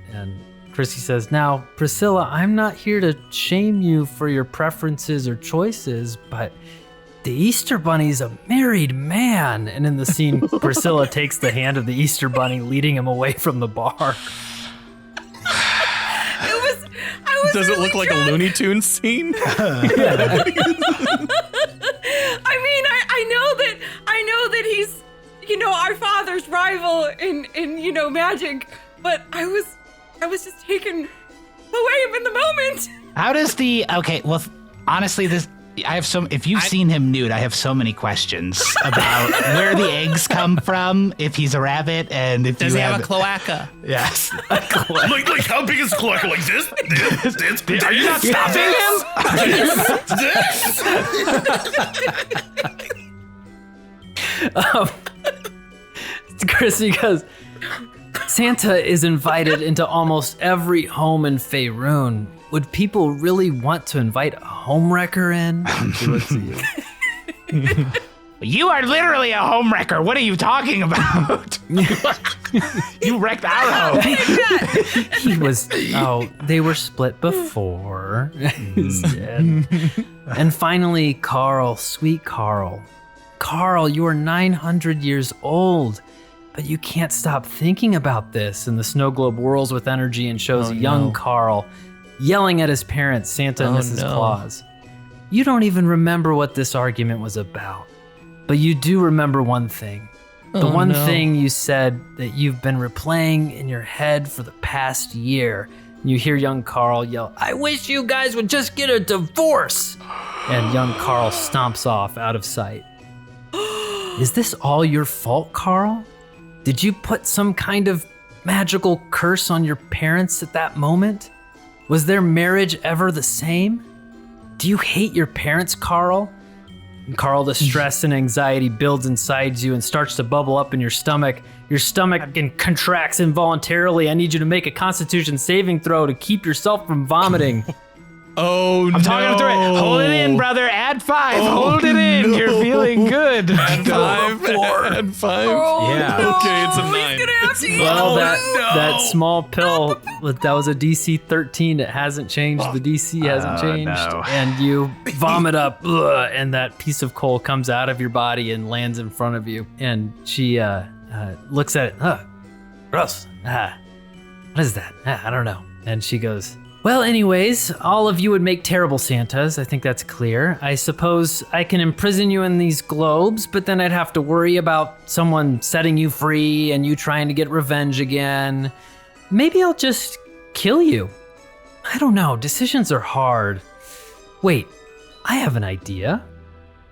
Chrissy says, now, Priscilla, I'm not here to shame you for your preferences or choices, but the Easter Bunny's a married man. And in the scene, Priscilla takes the hand of the Easter Bunny, leading him away from the bar. Does it look like a Looney Tunes scene? I know that he's, our father's rival in magic, but I was just taken away in the moment. How does honestly, if you've seen him nude, I have so many questions about where the eggs come from, if he's a rabbit, and if Does he have a cloaca? Yes. like how big is the cloaca? Like this? Are you not stopping him? Chrissy goes, Santa is invited into almost every home in Faerun. Would people really want to invite a homewrecker in? She looks at you. You are literally a homewrecker. What are you talking about? You wrecked our home. They were split before. He's dead. And finally, Karl, sweet Karl. Karl, you are 900 years old, but you can't stop thinking about this. And the snow globe whirls with energy and shows young Karl yelling at his parents, Santa and Mrs. Claus. You don't even remember what this argument was about, but you do remember one thing. The one thing you said that you've been replaying in your head for the past year. You hear young Karl yell, I wish you guys would just get a divorce. And young Karl stomps off out of sight. Is this all your fault, Karl? Did you put some kind of magical curse on your parents at that moment? Was their marriage ever the same? Do you hate your parents, Karl? And Karl, the stress and anxiety builds inside you and starts to bubble up in your stomach. Your stomach contracts involuntarily. I need you to make a Constitution saving throw to keep yourself from vomiting. I'm talking through it. Hold it in, brother. Add 5. Hold it in. You're feeling good. Add 5. Add 5. Yeah. Okay, it's a 9. He's gonna have to eat. Well, that small pill, that was a DC 13. It hasn't changed. The DC hasn't changed. No. And you vomit up, and that piece of coal comes out of your body and lands in front of you. And she looks at it. Gross. What is that? I don't know. And she goes, well, anyways, all of you would make terrible Santas. I think that's clear. I suppose I can imprison you in these globes, but then I'd have to worry about someone setting you free and you trying to get revenge again. Maybe I'll just kill you. I don't know. Decisions are hard. Wait, I have an idea.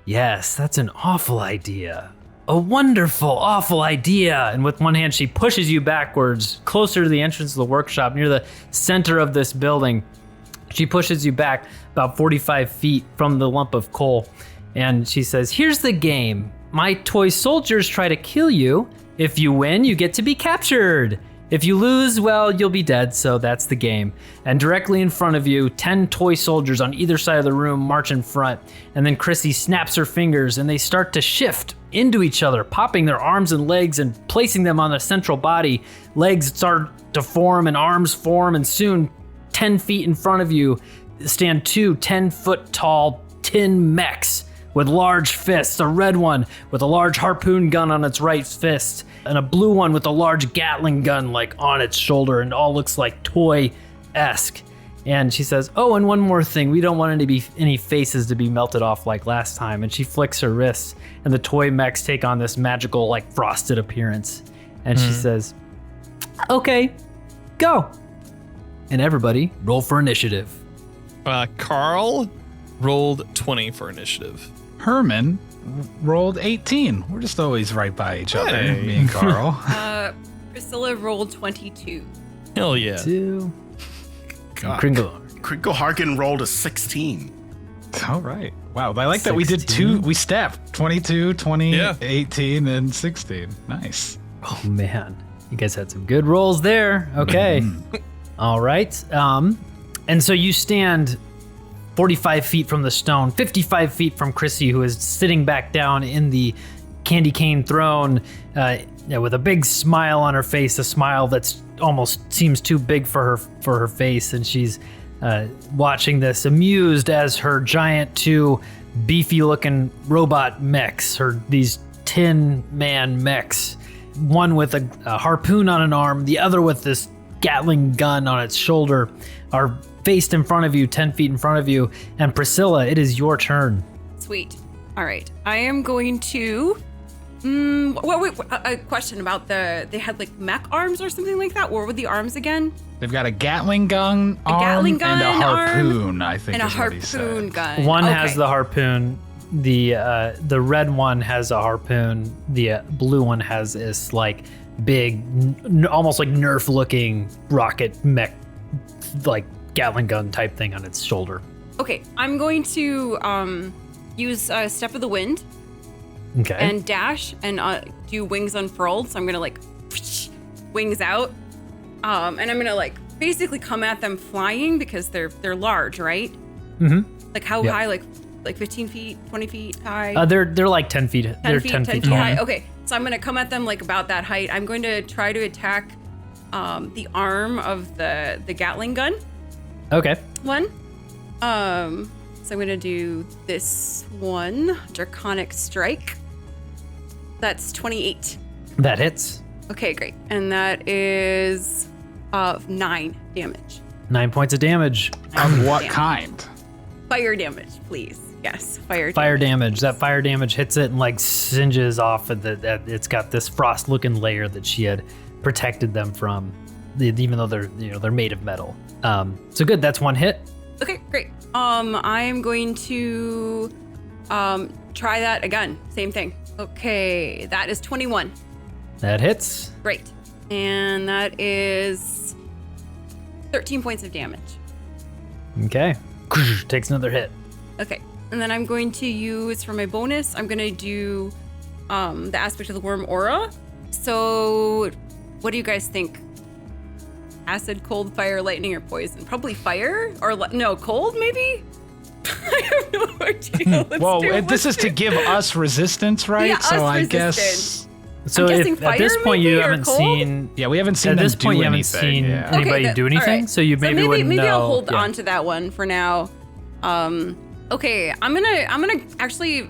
Yes, that's an awful idea. A wonderful, awful idea. And with one hand, she pushes you backwards, closer to the entrance of the workshop, near the center of this building. She pushes you back about 45 feet from the lump of coal. And she says, here's the game. My toy soldiers try to kill you. If you win, you get to be captured. If you lose, well, you'll be dead, so that's the game. And directly in front of you, 10 toy soldiers on either side of the room march in front. And then Chrissy snaps her fingers and they start to shift into each other, popping their arms and legs and placing them on the central body. Legs start to form and arms form, and soon 10 feet in front of you stand two 10-foot tall tin mechs with large fists, a red one with a large harpoon gun on its right fist, and a blue one with a large Gatling gun like on its shoulder, and all looks like toy-esque. And she says, oh, and one more thing, we don't want any faces to be melted off like last time. And she flicks her wrists, and the toy mechs take on this magical, like, frosted appearance. And she says, okay, go. And everybody, roll for initiative. Karl rolled 20 for initiative. Herman rolled 18. We're just always right by each other, me and Karl. Priscilla rolled 22. Hell yeah. 2. God. Kringle. Harkin rolled a 16. All right. Wow. I like that we did 16. We stepped 22, 20, Yeah. 18, and 16. Nice. Oh, man. You guys had some good rolls there. Okay. All right. And so you stand 45 feet from the stone, 55 feet from Chrissy, who is sitting back down in the candy cane throne with a big smile on her face, a smile that's almost seems too big for her face. And she's watching this, amused as her giant two beefy-looking robot mechs, these tin man mechs, one with a harpoon on an arm, the other with this Gatling gun on its shoulder, are faced in front of you, 10 feet in front of you. And Priscilla, it is your turn. Sweet. All right. I am going to. A question about they had like mech arms or something like that. What were the arms again? They've got a Gatling gun arm Gatling gun and a harpoon, arm, I think and a is what he said. harpoon gun. One Okay. has the harpoon. The red one has a harpoon. The blue one has this like big, almost like Nerf-looking rocket mech, like Gatling gun type thing on its shoulder. Okay, I'm going to use Step of the Wind Okay. and dash and do wings unfurled. So I'm gonna like wings out, and I'm gonna like basically come at them flying because they're large, right? Mm-hmm. Like how Yeah. high? Like 15 feet, 20 feet high. They're like 10 feet. 10 They're feet, 10 feet tall. high. Okay, so I'm gonna come at them like about that height. I'm going to try to attack the arm of the Gatling gun Okay. one. So I'm gonna do this one, Draconic Strike. That's 28. That hits. Okay, great. And that is 9 damage. 9 points of damage. Of what Damn. kind? Fire damage, please. Yes, fire Fire damage. damage. That fire damage hits it and like singes off of it's got this frost-looking layer that she had protected them from, even though they're made of metal. So good. That's one hit. Okay, great. I am going to try that again. Same thing. Okay, that is 21. That hits. Great. And that is 13 points of damage. Okay. Takes another hit. Okay. And then I'm going to use for my bonus, I'm going to do the aspect of the worm aura. So what do you guys think? Acid, cold, fire, lightning, or poison? Probably fire? Or no, cold maybe? I have no idea. This is to give us resistance, right? Yeah, so us I resistance. guess. So guessing if, at this fire point you maybe, or haven't cold? seen Yeah, we haven't seen at them this point do you haven't anything. seen Yeah. anybody do anything. all right. So you maybe wouldn't know. I'll hold Yeah. on to that one for now. Okay, I'm gonna actually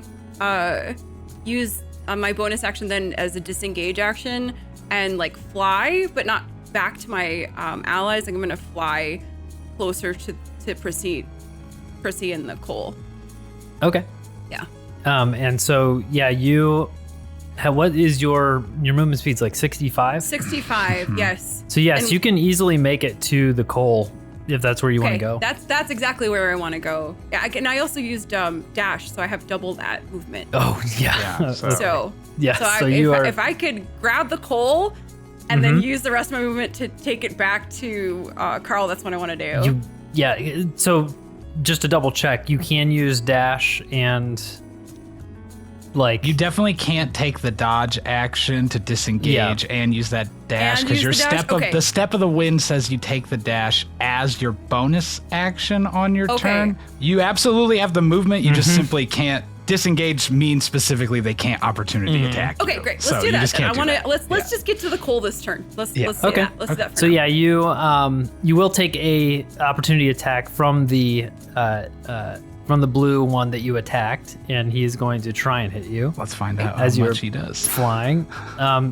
use my bonus action then as a disengage action and like fly, but not back to my allies. I'm gonna fly closer to Prissy and the coal. Okay. Yeah. And so yeah, what is your movement speed's like 65? 65. Yes. So yes, And- you can easily make it to the coal if that's where you want to go. That's exactly where I want to go. Yeah, I also used dash, so I have double that movement. Oh yeah. So if I could grab the coal and then use the rest of my movement to take it back to Karl, that's what I want to do. So just to double check, you can use dash and you definitely can't take the dodge action to disengage and use that dash because your the step of the wind says you take the dash as your bonus action on your turn. You absolutely have the movement. You just simply can't. Disengage means specifically they can't opportunity attack. Okay, great. Let's do that. I want to. Let's just get to the coal this turn. Let's do that. Let's do that. For now. You will take a opportunity attack from the blue one that you attacked, and he is going to try and hit you. Let's find out how much he does. Flying.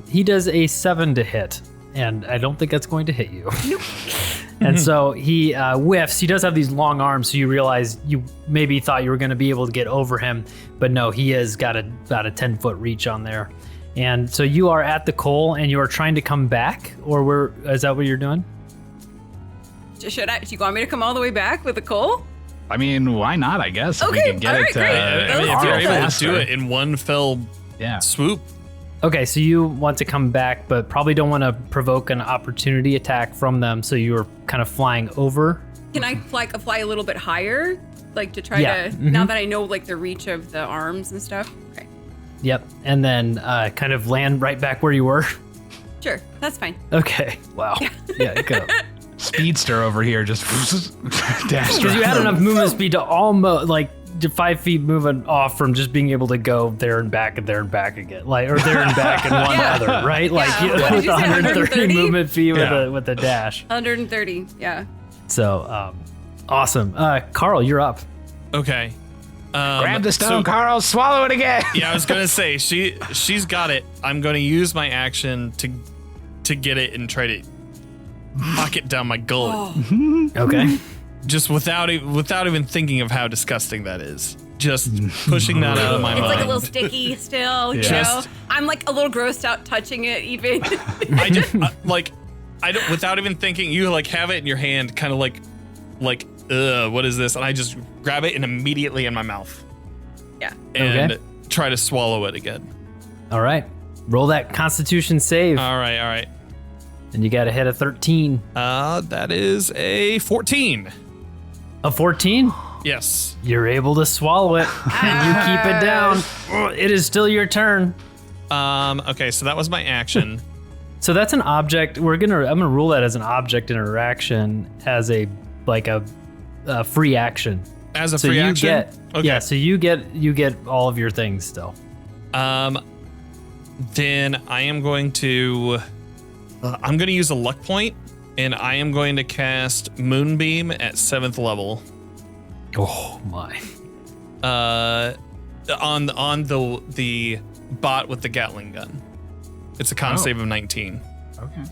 He does a 7 to hit, and I don't think that's going to hit you. Nope. And so he whiffs. He does have these long arms, so you realize you maybe thought you were going to be able to get over him, but no, he has got about a 10-foot reach on there. And so you are at the coal, and you are trying to come back, or is that what you're doing? Do you want me to come all the way back with the coal? I mean, why not? I guess if we can get it. Great. If you're able to do it in one fell swoop. Okay, so you want to come back, but probably don't want to provoke an opportunity attack from them, so you're kind of flying over. Can I fly a little bit higher? To try to, now that I know the reach of the arms and stuff? Okay. Yep, and then kind of land right back where you were? Sure, that's fine. Okay, wow. Yeah, go. Speedster over here just dash. Because you had enough movement speed to almost, to 5 feet moving off from just being able to go there and back and there and back again, or there and back and one other, right? With 130 movement feet with a dash. 130, yeah. So, awesome. Karl, you're up. Okay. Grab the stone, Karl. Swallow it again. Yeah, I was gonna say she's got it. I'm gonna use my action to get it and try to knock it down my gullet. Okay. Just without even thinking of how disgusting that is. Just pushing that out of my mind. It's a little sticky still, you know? I'm a little grossed out touching it even. I just, I don't, without even thinking, you have it in your hand, kind of what is this? And I just grab it and immediately in my mouth. Yeah. And try to swallow it again. All right. Roll that Constitution save. All right. And you got to hit a 13. That is a 14. A 14? Yes. You're able to swallow it, and you keep it down. It is still your turn. Okay, so that was my action. So that's an object. I'm gonna rule that as an object interaction, as a free action. As a free action. Okay. Yeah. So you get all of your things still. Then I am going to. I'm going to use a luck point, and I am going to cast Moonbeam at 7th level. Oh my! On the bot with the Gatling gun. It's a con save of 19. Okay.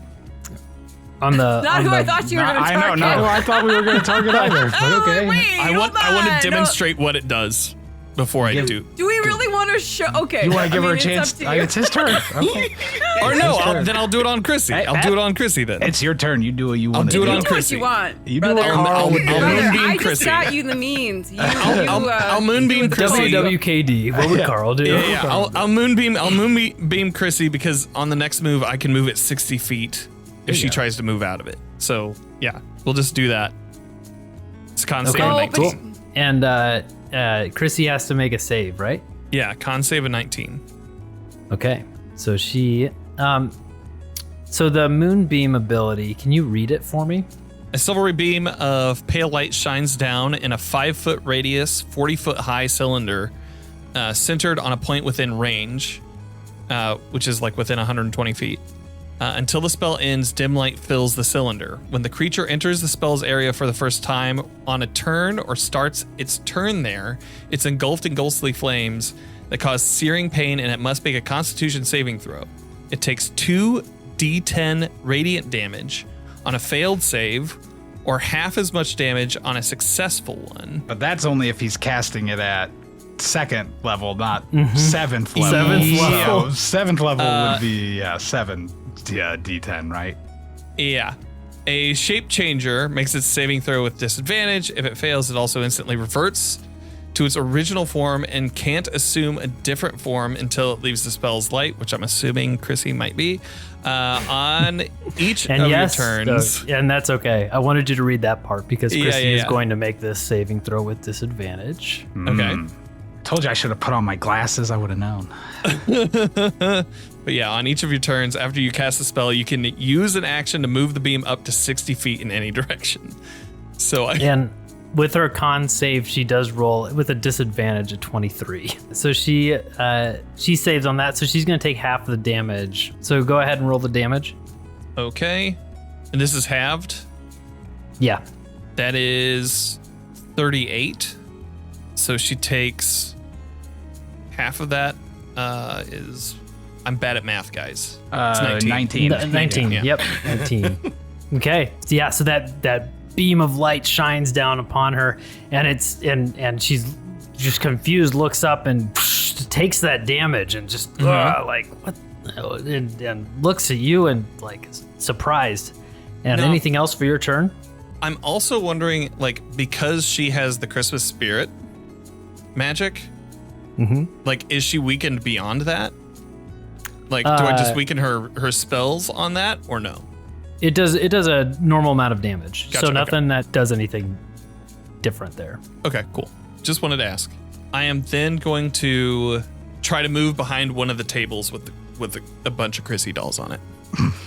Not who I thought you were going to target. I know, not who I thought we were going to target either. But okay. Wait, I want to demonstrate what it does before I do. Do we really want to show? Okay. You want to give her a chance? It's his turn. Okay. Or no, then I'll do it on Chrissy. I'll do it on Chrissy then. It's your turn. You do what you want. I'll do it on Chrissy. Chrissy. You want. You do what Karl would do. Moonbeam Chrissy. I just got you the means. I'll Moonbeam Chrissy. WWKD. What would Karl do? Yeah. I'll Moonbeam Chrissy because on the next move I can move it 60 feet if she tries to move out of it. So yeah, we'll just do that. It's con save of 19. Cool. And Chrissy has to make a save, right? Yeah, con save of 19. Okay, so she, so the Moonbeam ability, can you read it for me? A silvery beam of pale light shines down in a 5-foot radius, 40-foot high cylinder, centered on a point within range, which is within 120 feet. Until the spell ends, dim light fills the cylinder. When the creature enters the spell's area for the first time on a turn or starts its turn there, it's engulfed in ghostly flames that cause searing pain, and it must make a Constitution saving throw. It takes 2d10 radiant damage on a failed save, or half as much damage on a successful one. But that's only if he's casting it at 2nd level, not 7th level. 7th level. 7th level would be 7 d10, right? Yeah. A shape changer makes its saving throw with disadvantage. If it fails, it also instantly reverts to its original form and can't assume a different form until it leaves the spell's light, which I'm assuming Chrissy might be. On each of your turns. And that's okay. I wanted you to read that part because Chrissy is going to make this saving throw with disadvantage. Okay. Told you I should have put on my glasses. I would have known. But yeah, on each of your turns, after you cast a spell, you can use an action to move the beam up to 60 feet in any direction. And with her con save, she does roll with a disadvantage of 23. So she saves on that. So she's going to take half of the damage. So go ahead and roll the damage. Okay. And this is halved? Yeah. That is 38. So she takes half of that I'm bad at math, guys. It's 19. 19. Yeah. Yep. 19. Okay. Yeah. So that beam of light shines down upon her, and she's just confused, looks up and takes that damage and just like what, and looks at you and like surprised. And No. anything else for your turn? I'm also wondering, like, because she has the Christmas spirit magic, like, is she weakened beyond that? Like, do I just weaken her spells on that, or no? It does a normal amount of damage. Gotcha, So nothing that does anything different there. Okay, cool. Just wanted to ask. I am then going to try to move behind one of the tables with a bunch of Chrissy dolls on it.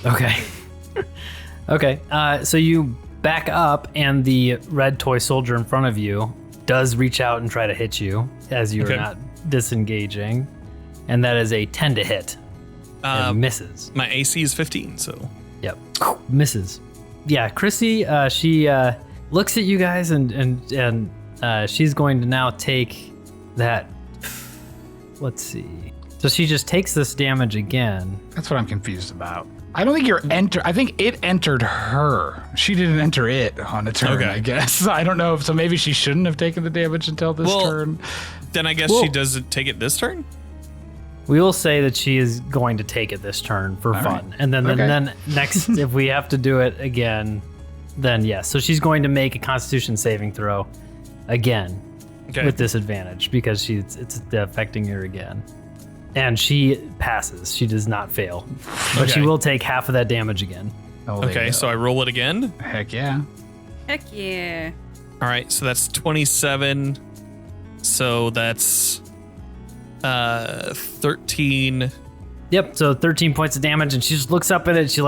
Okay. Okay. So you back up, and the red toy soldier in front of you does reach out and try to hit you as you are not disengaging, and that is a 10 to hit. And misses. My AC is 15, so. Yep. Misses. Yeah, Chrissy, she looks at you guys and she's going to now take that. Let's see. So she just takes this damage again. That's what I'm confused about. I don't think I think it entered her. She didn't enter it on a turn, I guess. I don't know. So maybe she shouldn't have taken the damage until this turn. Then I guess she doesn't take it this turn? We will say that she is going to take it this turn for fun. Right. And then next, if we have to do it again, then yes. So she's going to make a Constitution saving throw again with disadvantage because it's affecting her again. And she passes. She does not fail. But she will take half of that damage again. Okay, so I roll it again? Heck yeah. Heck yeah. All right, so that's 27. So that's 13. Yep, so 13 points of damage, and she just looks up at it, she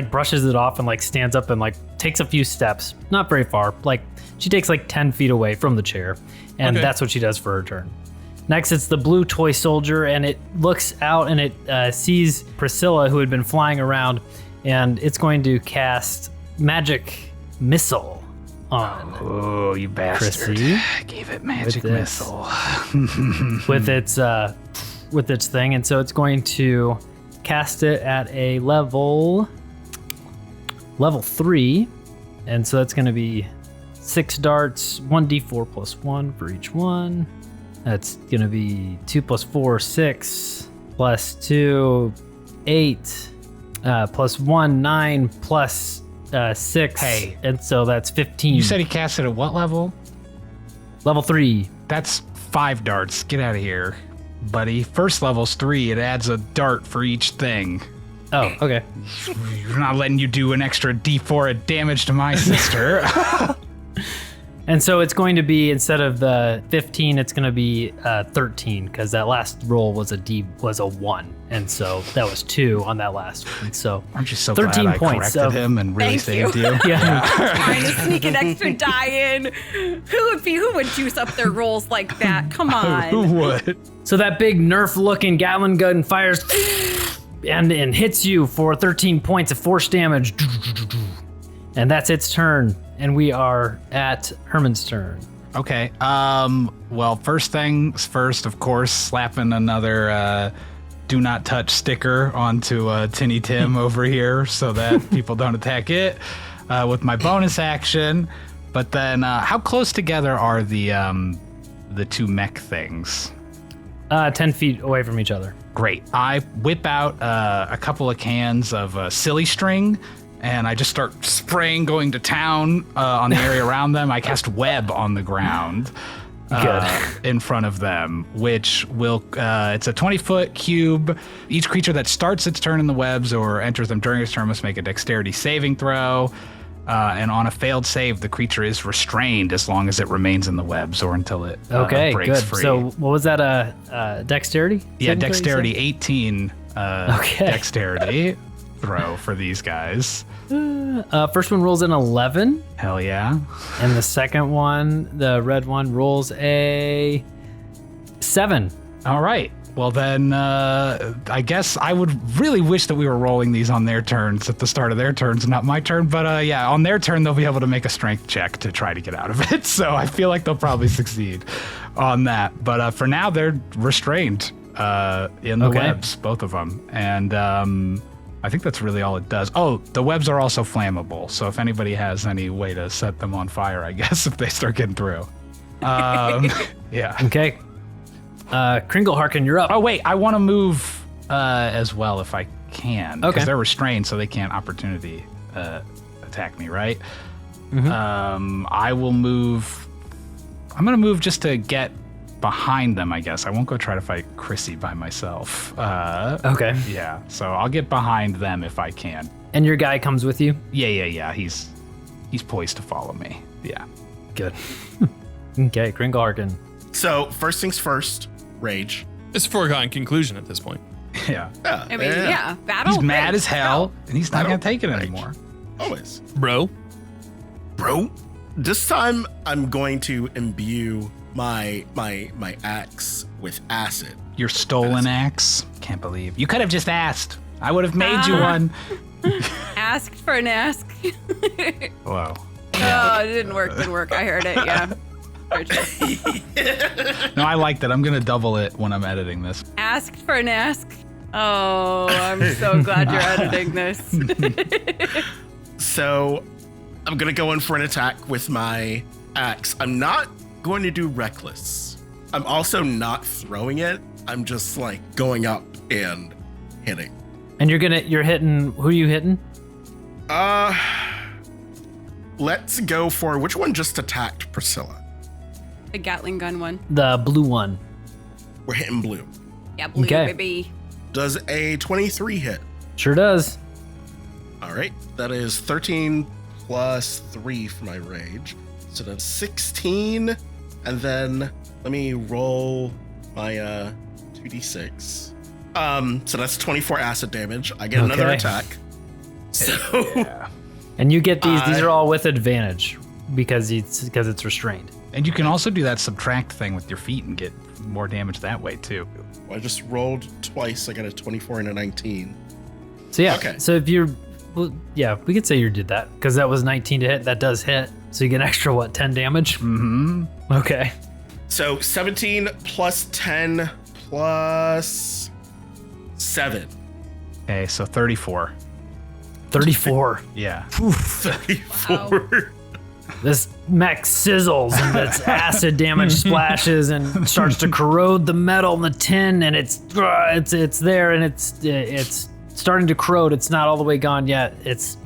brushes it off and like stands up and like takes a few steps. Not very far. Like she takes like 10 feet away from the chair. And that's what she does for her turn. Next, it's the blue toy soldier, and it looks out and it sees Priscilla, who had been flying around, and it's going to cast Magic Missile on. Oh, you bastard! Chrissy. Gave it Magic Missile with its thing, and so it's going to cast it at a level 3, and so that's going to be 6 darts, 1d4 plus 1 for each one. That's going to be 2 plus 4, 6, plus 2, 8, plus 1, 9, plus 6. Hey. And so that's 15. You said he cast it at what level? Level 3. That's 5 darts. Get out of here, buddy. First level's 3. It adds a dart for each thing. Oh, okay. You're not letting you do an extra d4 of damage to my sister. And so it's going to be, instead of the 15, it's going to be 13, because that last roll was a 1, and so that was 2 on that last one. So aren't you so 13 glad I points corrected him and really saved you? Yeah. Trying to sneak an extra die in. Who would juice up their rolls like that? Come on. Who would? So that big Nerf-looking Gatling gun fires and hits you for 13 points of force damage. And that's its turn. And we are at Herman's turn. Okay. Well, first things first, of course, slapping another do not touch sticker onto Tinny Tim over here so that people don't attack it with my bonus action. But then how close together are the two mech things? 10 feet away from each other. Great. I whip out a couple of cans of silly string and I just start spraying, going to town on the area around them. I cast web on the ground in front of them, which will, it's a 20-foot cube. Each creature that starts its turn in the webs or enters them during its turn must make a dexterity saving throw. And on a failed save, the creature is restrained as long as it remains in the webs or until it breaks good. free. So what was that, dexterity? Yeah, dexterity 18 dexterity throw for these guys. First one rolls an 11. Hell yeah. And the second one, the red one, rolls a 7. All right. Well, then I guess I would really wish that we were rolling these on their turns at the start of their turns, not my turn. But yeah, on their turn, they'll be able to make a strength check to try to get out of it. So I feel like they'll probably succeed on that. But for now, they're restrained in the webs, both of them. And I think that's really all it does. Oh, the webs are also flammable. So if anybody has any way to set them on fire, I guess, if they start getting through. Yeah. Okay. Kringle Harkin, you're up. Oh, wait. I want to move as well if I can. Okay. Because they're restrained, so they can't opportunity attack me, right? Mm-hmm. I will move. I'm going to move just to get behind them, I guess. I won't go try to fight Chrissy by myself. Okay. Yeah. So I'll get behind them if I can. And your guy comes with you? Yeah. He's poised to follow me. Yeah. Good. Okay, Kringle Harkin. So first things first, rage. It's a foregone conclusion at this point. Yeah. I mean, yeah, battle. He's mad rage, as hell, go. and he's not going to take it Rage. anymore. Always. Bro. This time I'm going to imbue my axe with acid. Your stolen axe? Can't believe. You could have just asked. I would have made you one. Asked for an ask. Whoa. Oh, it didn't work. I heard it. Yeah. Very true. No, I like that. I'm going to double it when I'm editing this. Asked for an ask. Oh, I'm so glad you're editing this. So I'm going to go in for an attack with my axe. I'm not going to do reckless. I'm also not throwing it. I'm just like going up and hitting. And you're hitting, who are you hitting? Let's go for which one just attacked Priscilla? The Gatling gun one. The blue one. We're hitting blue. Yeah, blue, Okay. baby. Does a 23 hit? Sure does. All right. That is 13 plus 3 for my rage. So that's 16. And then let me roll my 2d6. So that's 24 acid damage. I get another Okay. attack. So Yeah. And you get these are all with advantage because it's restrained. And you can also do that subtract thing with your feet and get more damage that way, too. I just rolled twice. I got a 24 and a 19. So yeah, Okay. so if you're, well, yeah, we could say you did that because that was 19 to hit. That does hit. So you get an extra, 10 damage? Mm-hmm. Okay. So 17 plus 10 plus 7. Okay, so 34. 34. Yeah. 34. This mech sizzles and its acid damage splashes and starts to corrode the metal and the tin, and it's there and it's starting to corrode. It's not all the way gone yet. It's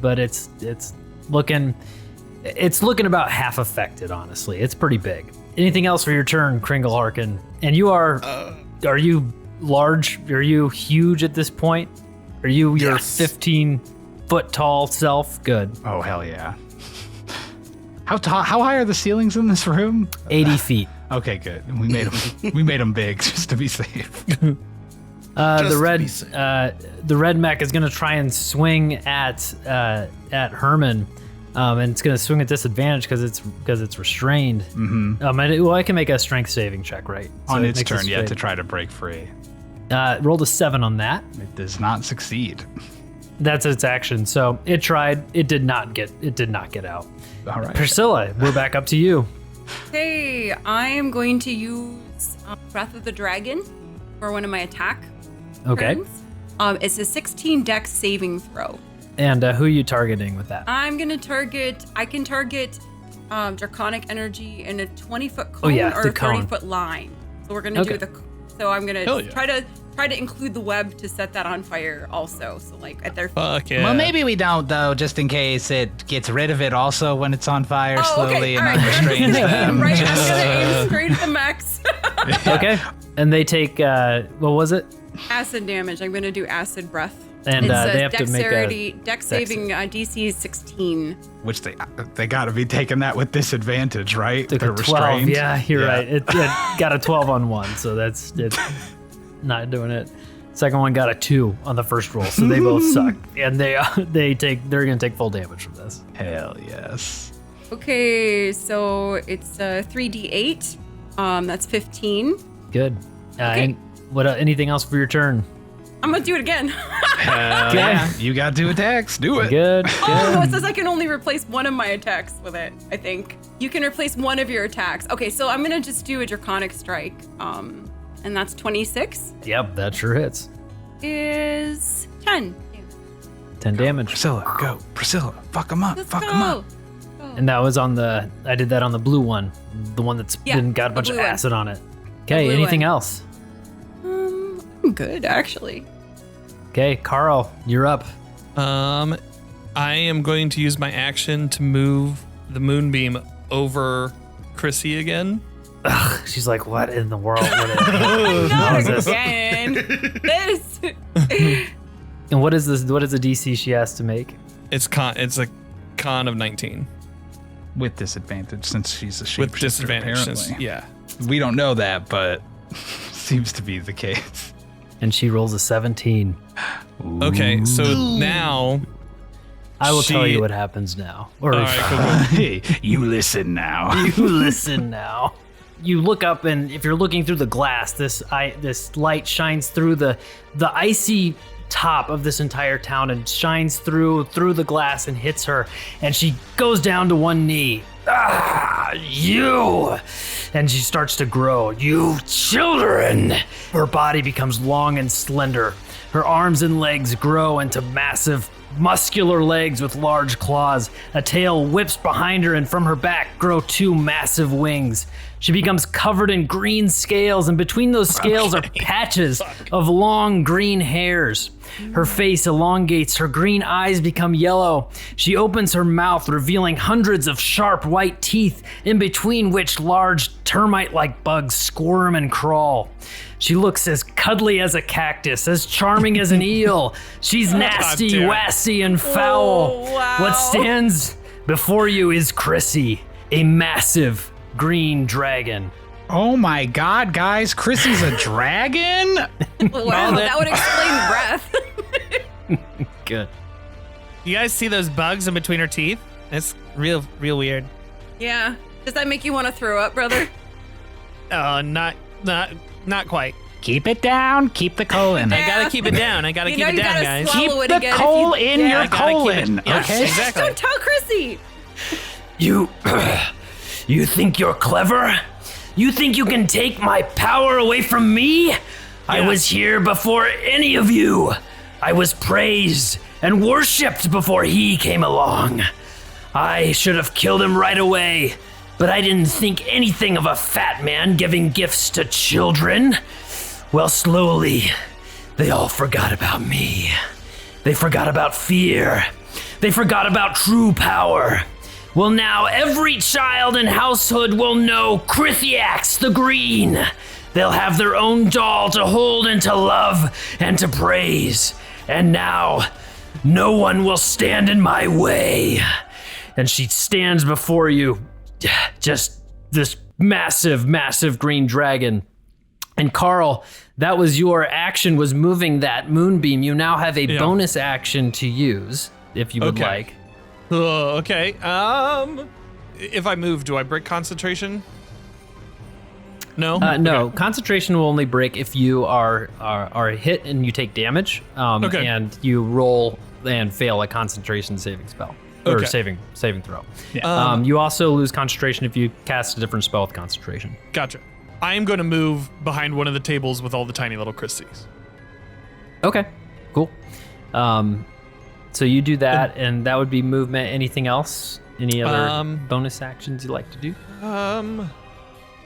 looking about half affected. Honestly, it's pretty big. Anything else for your turn, Kringle Harkin? And you are you large? Are you huge at this point? Are you your Yes. 15-foot tall self? Good. Oh, hell yeah. How high are the ceilings in this room? 80 feet. Okay, good. We made them big just to be safe. The to red be safe. the red mech is gonna try and swing at Herman, and it's gonna swing at disadvantage because it's restrained. Mm-hmm. I can make a strength saving check, right? On it its makes turn, it yeah, to straight. try to break free. Rolled a 7 on that. It does not succeed. That's its action. So it tried. It did not get out. All right. Priscilla, we're back up to you. Okay, I am going to use Breath of the Dragon for one of my attack Okay. turns. It's a 16 dex saving throw. And who are you targeting with that? I can target Draconic Energy in a 20-foot cone yeah, or the a cone. 30-foot line. So we're gonna Okay. so I'm gonna Hell yeah. try to try to include the web to set that on fire also. So like at their Fuck yeah. Well, maybe we don't though, just in case it gets rid of it also when it's on fire slowly and unrestrains them. Right, I'm gonna aim straight at the mechs. Okay. And they take, what was it? Acid damage. I'm gonna do acid breath. And It's they have to make dexterity, a dex saving DC 16. Which they got to be taking that with disadvantage, right? took They're a 12. restrained. Yeah, you're right. It got a 12 on one, so it's not doing it. Second one got a 2 on the first roll, so they both suck, and they're gonna take full damage from this. Hell yes. Okay, so it's 3d8. That's 15. Good. Okay. And what? Anything else for your turn? I'm gonna do it again. Hell Okay. yeah. You got 2 attacks. Do it. Good. Oh no, it says I can only replace one of my attacks with it, I think. You can replace one of your attacks. Okay, so I'm gonna just do a draconic strike. And that's 26 Yep, that sure hits. is 10. 10 damage. Priscilla, go. Priscilla, fuck him up. Let's Fuck go. him up. And that was on I did that on the blue one, the one that's Yeah, got a the bunch of blue one. acid on it. Okay, blue anything one. else? I'm good, actually. Okay, Karl, you're up. I am going to use my action to move the moonbeam over Chrissy again. She's like, what in the world? What Not is this? again. This. And what is this? What is the DC she has to make? It's a con of 19 With disadvantage since she's a shapeshifter, with disadvantage. apparently. Since, yeah. We don't know that, but seems to be the case. And she rolls a 17. Okay, so now I will tell She- you what happens now. Or all right, cool, cool. Hey, you listen now. you listen now. You look up, and if you're looking through the glass, this light shines through the icy top of this entire town and shines through the glass and hits her, and she goes down to one knee. You! And she starts to grow. You children! Her body becomes long and slender. Her arms and legs grow into massive, muscular legs with large claws. A tail whips behind her, and from her back grow 2 massive wings. She becomes covered in green scales, and between those scales are patches of long green hairs. Her face elongates, her green eyes become yellow. She opens her mouth, revealing hundreds of sharp white teeth, in between which large termite-like bugs squirm and crawl. She looks as cuddly as a cactus, as charming as an eel. She's nasty, damn it. wassy, and foul. Oh, wow. What stands before you is Chrissy, a massive green dragon. Oh my god, guys, Chrissy's a dragon? Wow, that would explain breath. Good. You guys see those bugs in between her teeth? It's real weird. Yeah. Does that make you want to throw up, brother? Oh, not quite. Keep it down, keep the colon. I gotta keep it down. I gotta You keep know it you down, gotta guys. swallow Keep it the again if coal you- in Yeah, your I gotta keep it- colon, Yes, okay? exactly. Don't tell Chrissy. You think you're clever? You think you can take my power away from me? I was here before any of you. I was praised and worshipped before he came along. I should have killed him right away, but I didn't think anything of a fat man giving gifts to children. Well, slowly, they all forgot about me. They forgot about fear. They forgot about true power. Well, now every child in household will know Krithiax the Green. They'll have their own doll to hold and to love and to praise. And now, no one will stand in my way. And she stands before you, just this massive, massive green dragon. And Karl, that was your action, was moving that moonbeam. You now have a bonus action to use, if you would like. Okay. If I move, do I break concentration? No. No, concentration will only break if you are hit and you take damage, Okay. and you roll and fail a concentration saving spell or Okay. saving throw. You also lose concentration if you cast a different spell with concentration. Gotcha. I am going to move behind one of the tables with all the tiny little Christies. Okay, cool. So you do that, and that would be movement. Anything else? Any other bonus actions you like to do?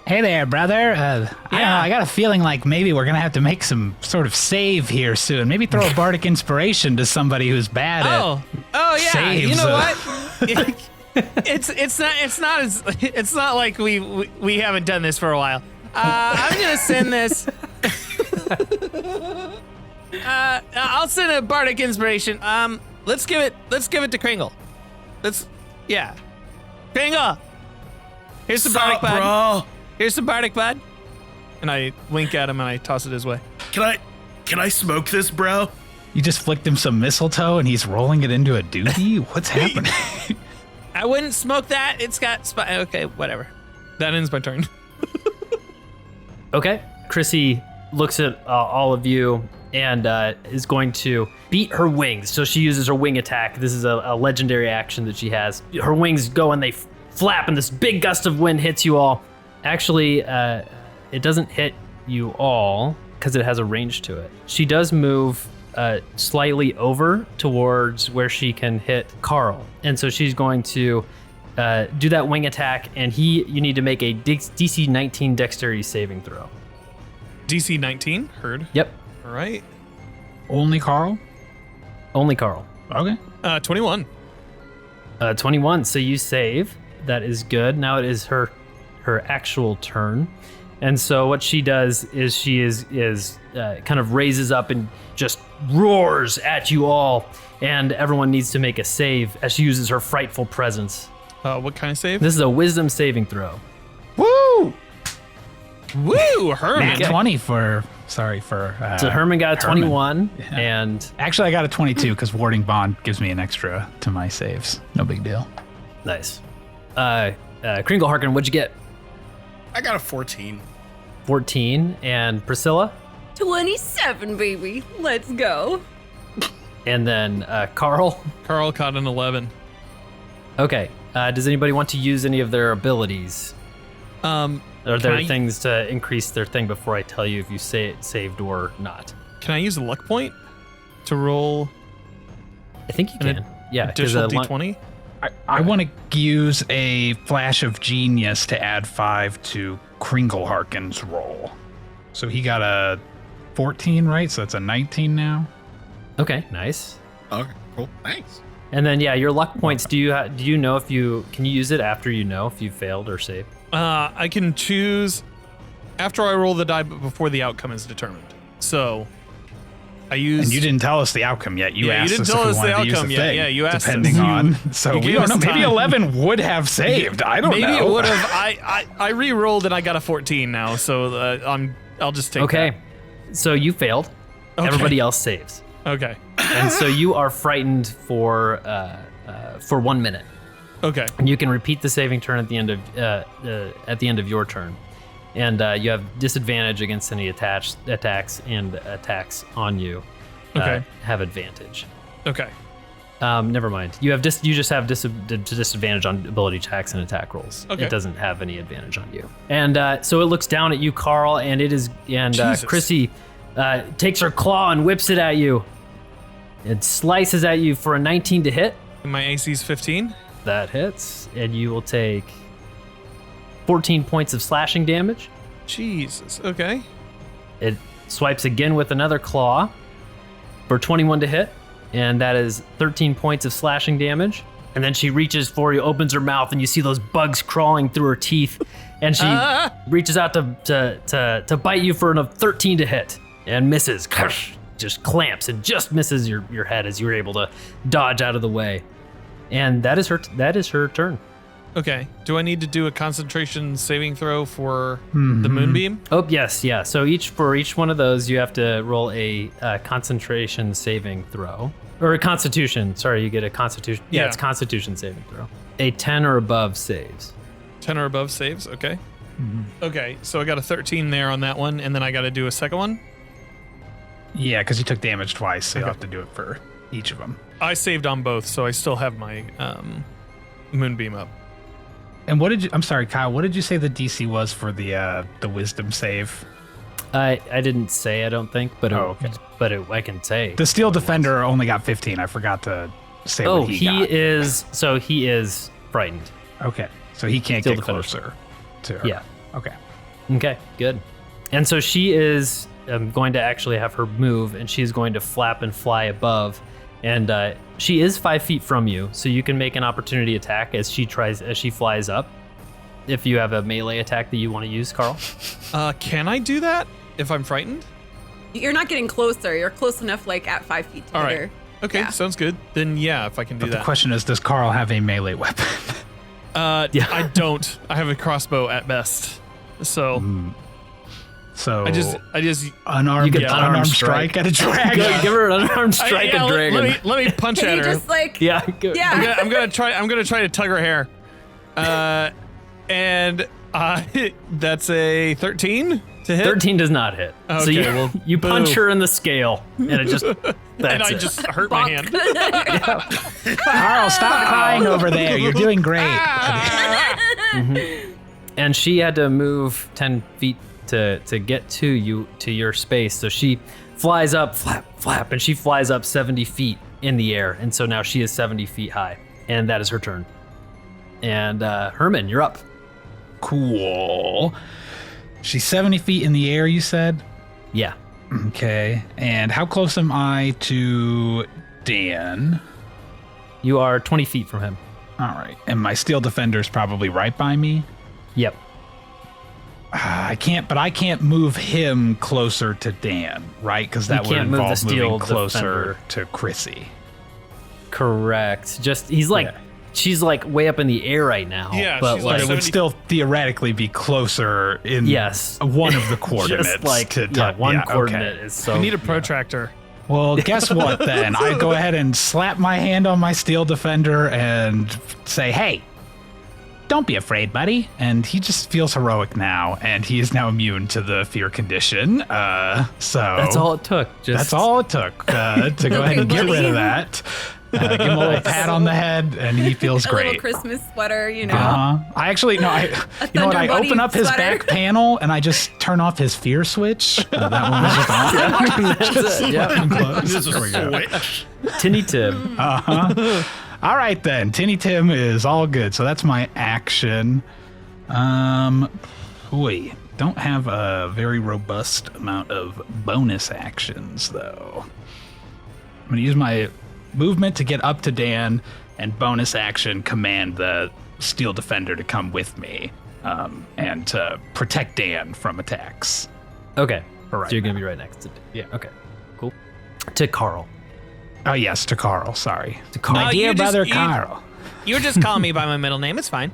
Hey there, brother. I don't know, I got a feeling like maybe we're going to have to make some sort of save here soon. Maybe throw a bardic inspiration to somebody who's bad at yeah. saves. You know what? It's not like we haven't done this for a while. I'm gonna send this. I'll send a bardic inspiration. Let's give it to Kringle. Kringle. Here's some bardic bud. Bro? Here's some bardic bud. And I wink at him and I toss it his way. Can I smoke this, bro? You just flicked him some mistletoe and he's rolling it into a doobie? What's happening? I wouldn't smoke that. It's got okay, whatever. That ends my turn. Okay. Chrissy looks at all of you and is going to beat her wings. So she uses her wing attack. This is a legendary action that she has. Her wings go and they flap, and this big gust of wind hits you all. Actually, it doesn't hit you all because it has a range to it. She does move slightly over towards where she can hit Karl. And so she's going to do that wing attack, and you need to make a DC 19 dexterity saving throw. DC 19, heard. Yep. All right. Only Karl? Only Karl. Okay. 21. 21, so you save. That is good. Now it is her actual turn. And so what she does is she is kind of raises up and just roars at you all, and everyone needs to make a save as she uses her frightful presence. What kind of save? This is a wisdom saving throw. Woo! Woo, Herman. Nat 20 for... So Herman got a 21, and... Actually, I got a 22 because Warding Bond gives me an extra to my saves. No big deal. Nice. Kringle Harkin, what'd you get? I got a 14. 14. And Priscilla? 27, baby. Let's go. And then Karl? Karl caught an 11. Okay. Does anybody want to use any of their abilities? Are there things to increase their thing before I tell you if you saved or not? Can I use a luck point to roll? I think you can. Yeah. Additional D20? I want to use a flash of genius to add 5 to Kringle Harkin's roll. So he got a 14, right? So that's a 19 now. Okay, nice. Okay, cool. Thanks. And then your luck points. Do you know if you can use it after you know if you failed or saved? I can choose after I roll the die, but before the outcome is determined. So I use. And you didn't tell us the outcome yet. You asked us if we wanted to use the thing. Yeah, you asked depending us. on. So we don't know. Maybe 11 would have saved. I don't know. Maybe it would have. I re-rolled and I got a 14 now. So I'll just take. Okay, so you failed. Okay. Everybody else saves. Okay. And so you are frightened for 1 minute. Okay. And you can repeat the saving turn at the end of your turn, and you have disadvantage against any attacks, and attacks on you. Okay. Have advantage. Okay. Never mind. You just have disadvantage on ability checks and attack rolls. Okay. It doesn't have any advantage on you. And so it looks down at you, Karl, and Jesus. Chrissy takes her claw and whips it at you. It slices at you for a 19 to hit. And my AC's 15. That hits, and you will take 14 points of slashing damage. Jesus. Okay. It swipes again with another claw for 21 to hit, and that is 13 points of slashing damage. And then she reaches for you, opens her mouth, and you see those bugs crawling through her teeth, and she reaches out to bite you for a 13 to hit, and misses. Just clamps and just misses your head as you're able to dodge out of the way. And that is her turn. Okay. Do I need to do a concentration saving throw for the moonbeam? Oh, yes, yeah. So for each one of those, you have to roll a concentration saving throw. Or a constitution. Sorry, you get a constitution. Yeah, it's constitution saving throw. A 10 or above saves. 10 or above saves? Okay. Mm-hmm. Okay, so I got a 13 there on that one, and then I got to do a second one? Yeah, because you took damage twice, so you'll have to do it for each of them. I saved on both, so I still have my moonbeam up. And I'm sorry, Kyle, what did you say the DC was for the wisdom save? I didn't say, I don't think, but I can say. The Steel Defender only got 15. I forgot to say what he got. He is frightened. Okay, so he can't Steel get Defender. closer to her. Yeah. Okay. Okay, good. And so she is going to actually have her move, and she's going to flap and fly above. And she is 5 feet from you, so you can make an opportunity attack as she flies up. If you have a melee attack that you want to use, Karl. Can I do that if I'm frightened? You're not getting closer. You're close enough, like at 5 feet to All hit right. her. Okay, Yeah. sounds good. Then yeah, if I can do But that. the question is, does Karl have a melee weapon? Yeah. I don't. I have a crossbow at best. So So I just unarmed, You get unarmed strike at a dragon. Give her an unarmed strike yeah, at dragon. let me punch Can at you her. just like? Yeah, go. Yeah. I'm gonna try to tug her hair. And that's a 13 to hit. 13 does not hit. So Okay, you, well, you punch boo. her in the scale, and it just, And that's I it. just hurt my hand. Karl, stop crying over there. You're doing great. And she had to move 10 feet to get to your space. So she flies up, flap, flap, and she flies up 70 feet in the air. And so now she is 70 feet high. And that is her turn. And Herman, you're up. Cool. She's 70 feet in the air, you said? Yeah. Okay. And how close am I to Dan? You are 20 feet from him. All right. And my steel defender's probably right by me? Yep. I can't move him closer to Dan, right? Because that would can't move the involve steel moving closer defender. to Chrissy. Correct. Just, he's like, she's like way up in the air right now. Yeah, but she's But like, it would still theoretically be closer in Yes. one of the coordinates. just like, to one okay. coordinate is so. I need a protractor. Well, guess what then? I go ahead and slap my hand on my steel defender and say, hey, don't be afraid, buddy. And he just feels heroic now, and he is now immune to the fear condition. So That's all it took. That's all it took to go ahead and get rid of that. Give him a little pat on the head, and he feels A great. little Christmas sweater, you know. I actually no. I you know what? I Thunder open up his Buddy back panel and I just turn off his fear switch. That one was just on. Yeah. Close. There we go. Tinny Tim. All right then, Tinny Tim is all good. So that's my action. We don't have a very robust amount of bonus actions though. I'm gonna use my movement to get up to Dan, and bonus action command the steel defender to come with me, and to protect Dan from attacks. Okay. All right So you're going now. to be right next to. Yeah. Okay. Cool. To Karl. Oh yes, to Karl. Sorry, To Karl. No, dear you just- brother you- Karl. You were just calling me by my middle name. It's fine.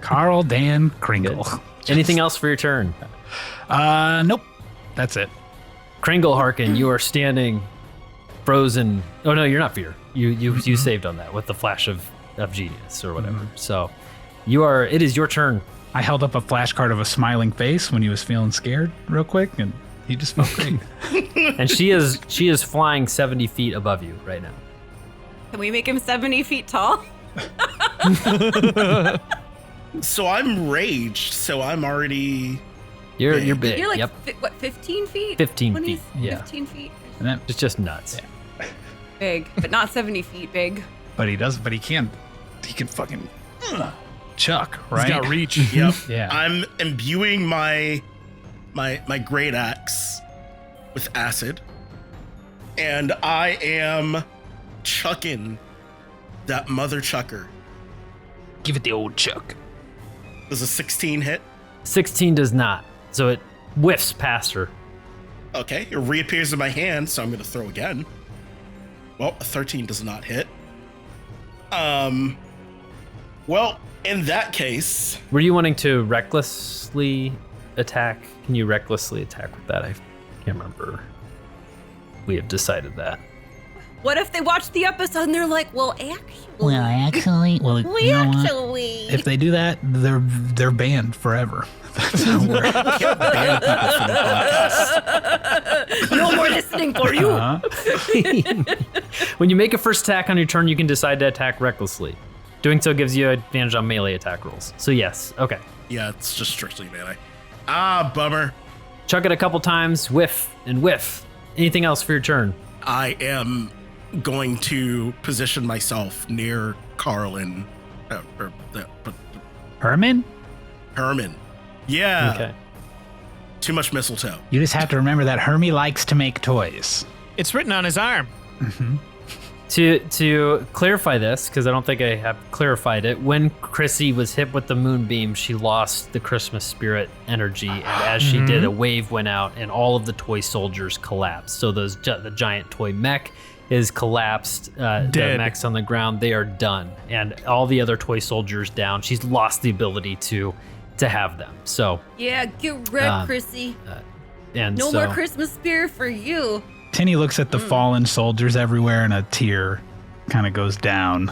Karl Dan Kringle. Anything else for your turn? Nope. That's it. Kringle Harkin, you are standing frozen. Oh no, you're not fear. You saved on that with the flash of genius or whatever. So it is your turn. I held up a flashcard of a smiling face when he was feeling scared real quick, and he just felt great. And she is flying 70 feet above you right now. Can we make him 70 feet tall? So I'm raged, so I'm already. You're big. You're like, Yep. 15 feet? 15 20 feet, yeah. 15 feet. And that, It's just nuts. Big, but not 70 feet big. but he can fucking chuck, right? He's got reach. Yep. Yeah. I'm imbuing my great axe with acid, and I am chucking that mother chucker. Give it the old chuck. Does a 16 hit? 16 does not. So it whiffs past her. Okay, it reappears in my hand, so I'm gonna throw again. Well, a 13 does not hit. Well, in that case, Were you wanting to recklessly attack? Can you recklessly attack with that? I can't remember. We have decided that. What if they watch the episode and they're like, well, actually, Well, you know what? actually. If they do that, they're banned forever. That's how it works. ban people from the podcast. No more listening for you. When you make a first attack on your turn, you can decide to attack recklessly. Doing so gives you advantage on melee attack rolls. So yes, okay. Yeah, it's just strictly melee. Ah, bummer. Chuck it a couple times, whiff and whiff. Anything else for your turn? I am going to position myself near Karl and Herman? Herman. Yeah. Okay. Too much mistletoe. You just have to remember that Hermie likes to make toys. It's written on his arm. To clarify this, because I don't think I have clarified it, when Chrissy was hit with the moonbeam, she lost the Christmas spirit energy, and as she did, a wave went out, and all of the toy soldiers collapsed. So the giant toy mech is collapsed. The mechs on the ground, they are done, and all the other toy soldiers down. She's lost the ability to have them. So Yeah, get wrecked, Chrissy. and No so, more Christmas spirit for you. Tinny looks at the fallen soldiers everywhere, and a tear kind of goes down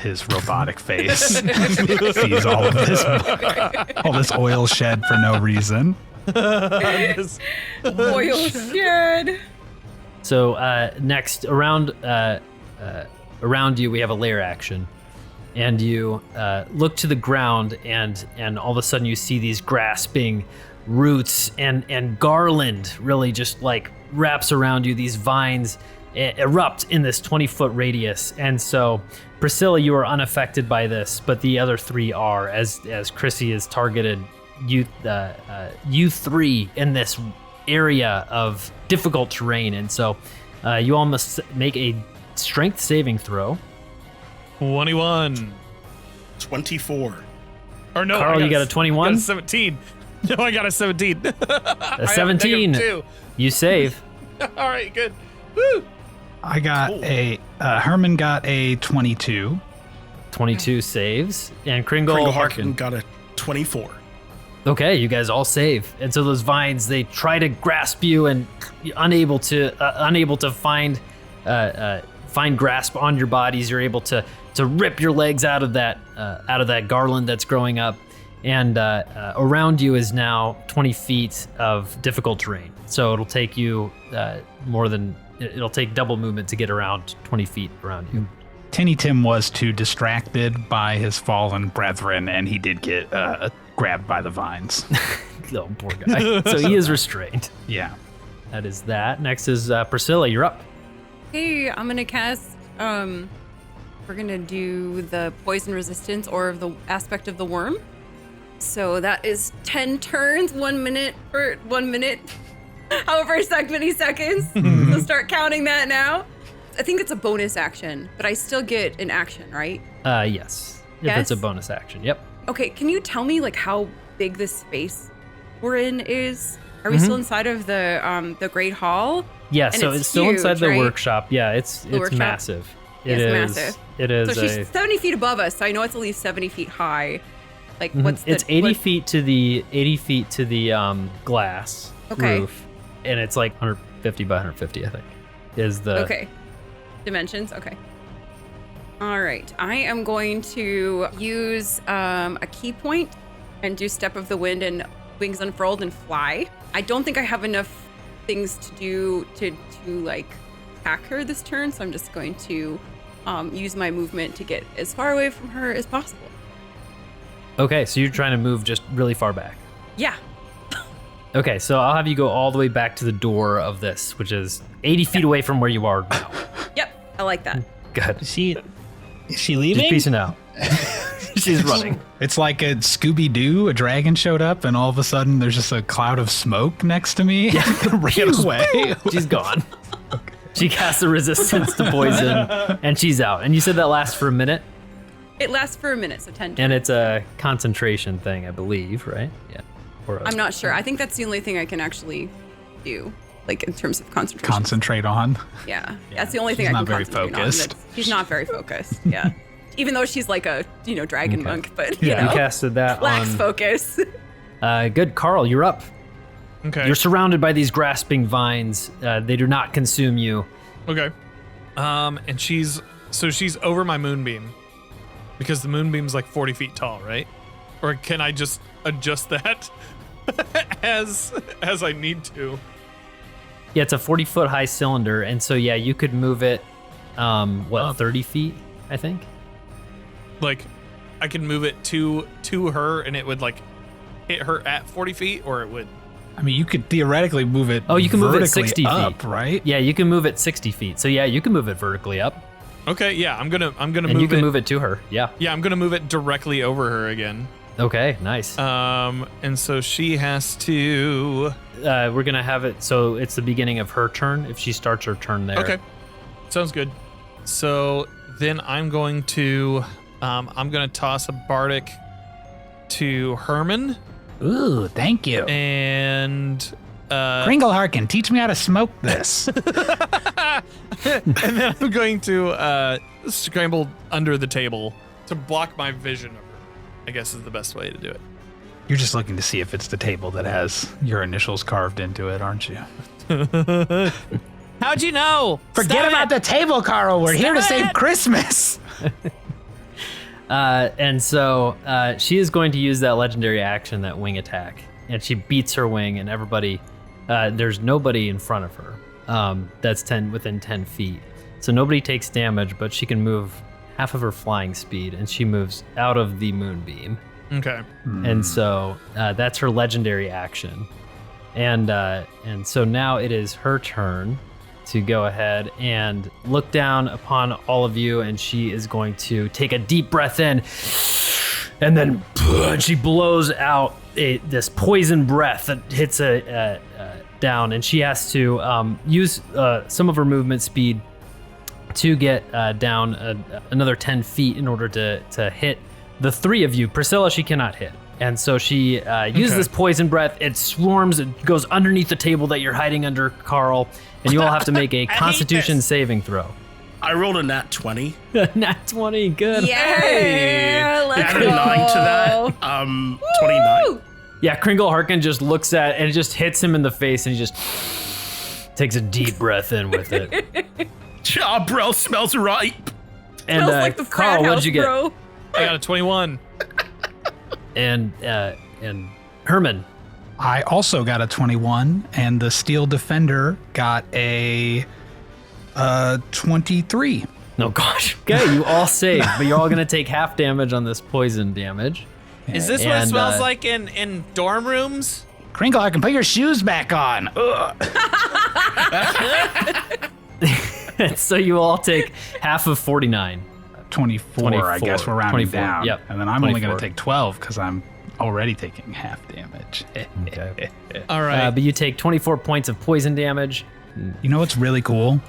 his robotic face. Sees all this oil shed for no reason. Oil shed. So next around you, we have a lair action, and you look to the ground, and all of a sudden you see these grasping roots and garland really just like wraps around you. These vines erupt in this 20-foot radius, and so Priscilla, you are unaffected by this, but the other three are, as Chrissy has targeted you three in this area of difficult terrain, and so you all must make a strength saving throw. 21. 24. Or no, Karl, you got a 21? I got a 17. No, I got a 17. A 17. You save. All right, good. Woo! I got Herman got a 22. 22 saves, and Kringle Kringle Harkin. Harkin got a 24. Okay, you guys all save, and so those vines, they try to grasp you, and you're unable to find grasp on your bodies. You're able to rip your legs out of that garland that's growing up, and around you is now 20 feet of difficult terrain. So it'll take you it'll take double movement to get around 20 feet around you. Tinny Tim was too distracted by his fallen brethren, and he did get grabbed by the vines. Oh, poor guy. So he is restrained. Yeah. That is that. Next is Priscilla. You're up. Hey, I'm gonna cast. We're gonna do the poison resistance or the aspect of the worm. So that is 10 turns, 1 minute for 1 minute. However many seconds. So start counting that now. I think it's a bonus action, but I still get an action, right? Yes. If Yes? it's a bonus action. Yep. Okay, can you tell me like how big this space we're in is? Are we still inside of the Great Hall? Yeah, And so it's it's still inside huge, the right? workshop. Yeah, it's workshop? massive. It's It is massive. It is So she's 70 feet above us, so I know it's at least 70 feet high. Like what's it's 80 feet to the glass Okay. roof, and it's like 150 by 150, I think. Is the Okay. Dimensions, okay. All right, I am going to use a key point and do Step of the Wind and Wings Unfurled and fly. I don't think I have enough things to do to like attack her this turn, so I'm just going to use my movement to get as far away from her as possible. Okay, so you're trying to move just really far back. Yeah. Okay, so I'll have you go all the way back to the door of this, which is 80 feet away from where you are now. Yep, I like that. Good. Is she She's leaving? peacing out. She's running. It's like a Scooby-Doo. A dragon showed up, and all of a sudden there's just a cloud of smoke next to me. Ran away. She's gone. She casts a resistance to poison, and she's out. And you said that lasts for a minute? It lasts for a minute, so 10 turns. And it's a concentration thing, I believe, right? Yeah. Or I'm not sure. I think that's the only thing I can actually do, like in terms of concentration. Concentrate on. Yeah, that's the only thing She's I not can very concentrate focused. on. She's not very focused. Yeah, even though she's like a dragon monk, but you You know, casted that lacks on. focus. Good, Karl, you're up. Okay. You're surrounded by these grasping vines. They do not consume you. Okay. And she's over my moonbeam because the moonbeam's like 40 feet tall, right? Or can I just adjust that as I need to? Yeah, it's a 40-foot high cylinder, and so yeah, you could move it. 30 feet, I think. Like, I can move it to her, and it would like hit her at 40 feet, or it would. I mean, you could theoretically move it. Oh, you can move it vertically 60 up, feet, right? Yeah, you can move it 60 feet. So yeah, you can move it vertically up, Okay, yeah, I'm gonna and move you can it. move it to her. Yeah. Yeah, I'm gonna move it directly over her again. Okay, nice. And so she has to. We're gonna have it so it's the beginning of her turn. If she starts her turn there. Okay, sounds good. So then I'm going to toss a bardic to Herman. Ooh, thank you. And Kringle Harkin, teach me how to smoke this. and then I'm going to scramble under the table to block my vision of her. I guess is the best way to do it. You're just looking to see if it's the table that has your initials carved into it, aren't you? How'd you know? Forget about the table, Karl. We're here to save Christmas. And so she is going to use that legendary action, that wing attack, and she beats her wing, and everybody, there's nobody in front of her that's within 10 feet. So nobody takes damage, but she can move half of her flying speed, and she moves out of the moonbeam. Okay. And so that's her legendary action. And so now it is her turn to go ahead and look down upon all of you, and she is going to take a deep breath in, and then she blows out this poison breath that hits down, and she has to use some of her movement speed to get down another 10 feet in order to hit the three of you. Priscilla, she cannot hit. And so she uses this poison breath. It swarms, it goes underneath the table that you're hiding under, Karl, and you all have to make a Constitution saving throw. I rolled a nat 20. Nat 20, good. Yeah, let's Added go. 9 to that. 29. Yeah, Kringle Harkin just looks at and it just hits him in the face, and he just takes a deep breath in with it. Job, bro, smells ripe. And Smells like the Karl, frat what house, did you get? bro. I got a 21. And Herman. I also got a 21, and the Steel Defender got a 23. Oh gosh. Okay, you all save, but you're all gonna take half damage on this poison damage. Is this what it And, smells like in dorm rooms? Kringle, I can put your shoes back on. Ugh. So you all take half of 49. 24, I guess we're rounding 24, down. yep. And then I'm only going 24. to take 12 because I'm already taking half damage. Okay. All right. But you take 24 points of poison damage. You know what's really cool?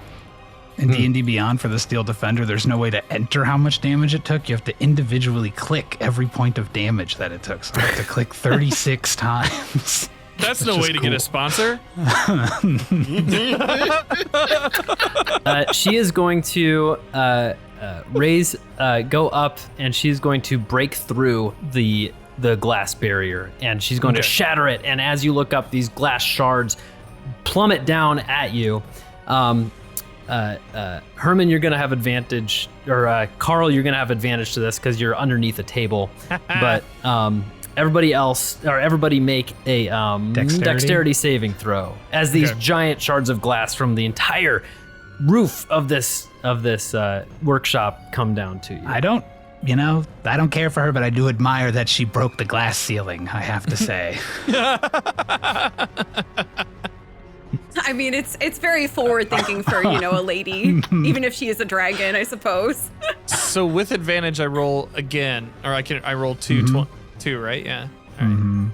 In D&D Beyond for the Steel Defender, there's no way to enter how much damage it took. You have to individually click every point of damage that it took. So I have to click 36 times. That's no way to get a sponsor. She is going to go up, and she's going to break through the glass barrier, and she's going to shatter it. And as you look up, these glass shards plummet down at you. Herman, you're going to have advantage, or Karl, you're going to have advantage to this because you're underneath a table. But everybody make a dexterity saving throw as these giant shards of glass from the entire roof of this workshop come down to you. I don't care for her, but I do admire that she broke the glass ceiling, I have to say. I mean, it's very forward thinking for, a lady, even if she is a dragon, I suppose. So with advantage, I roll again, or I roll two, right? Yeah. All right.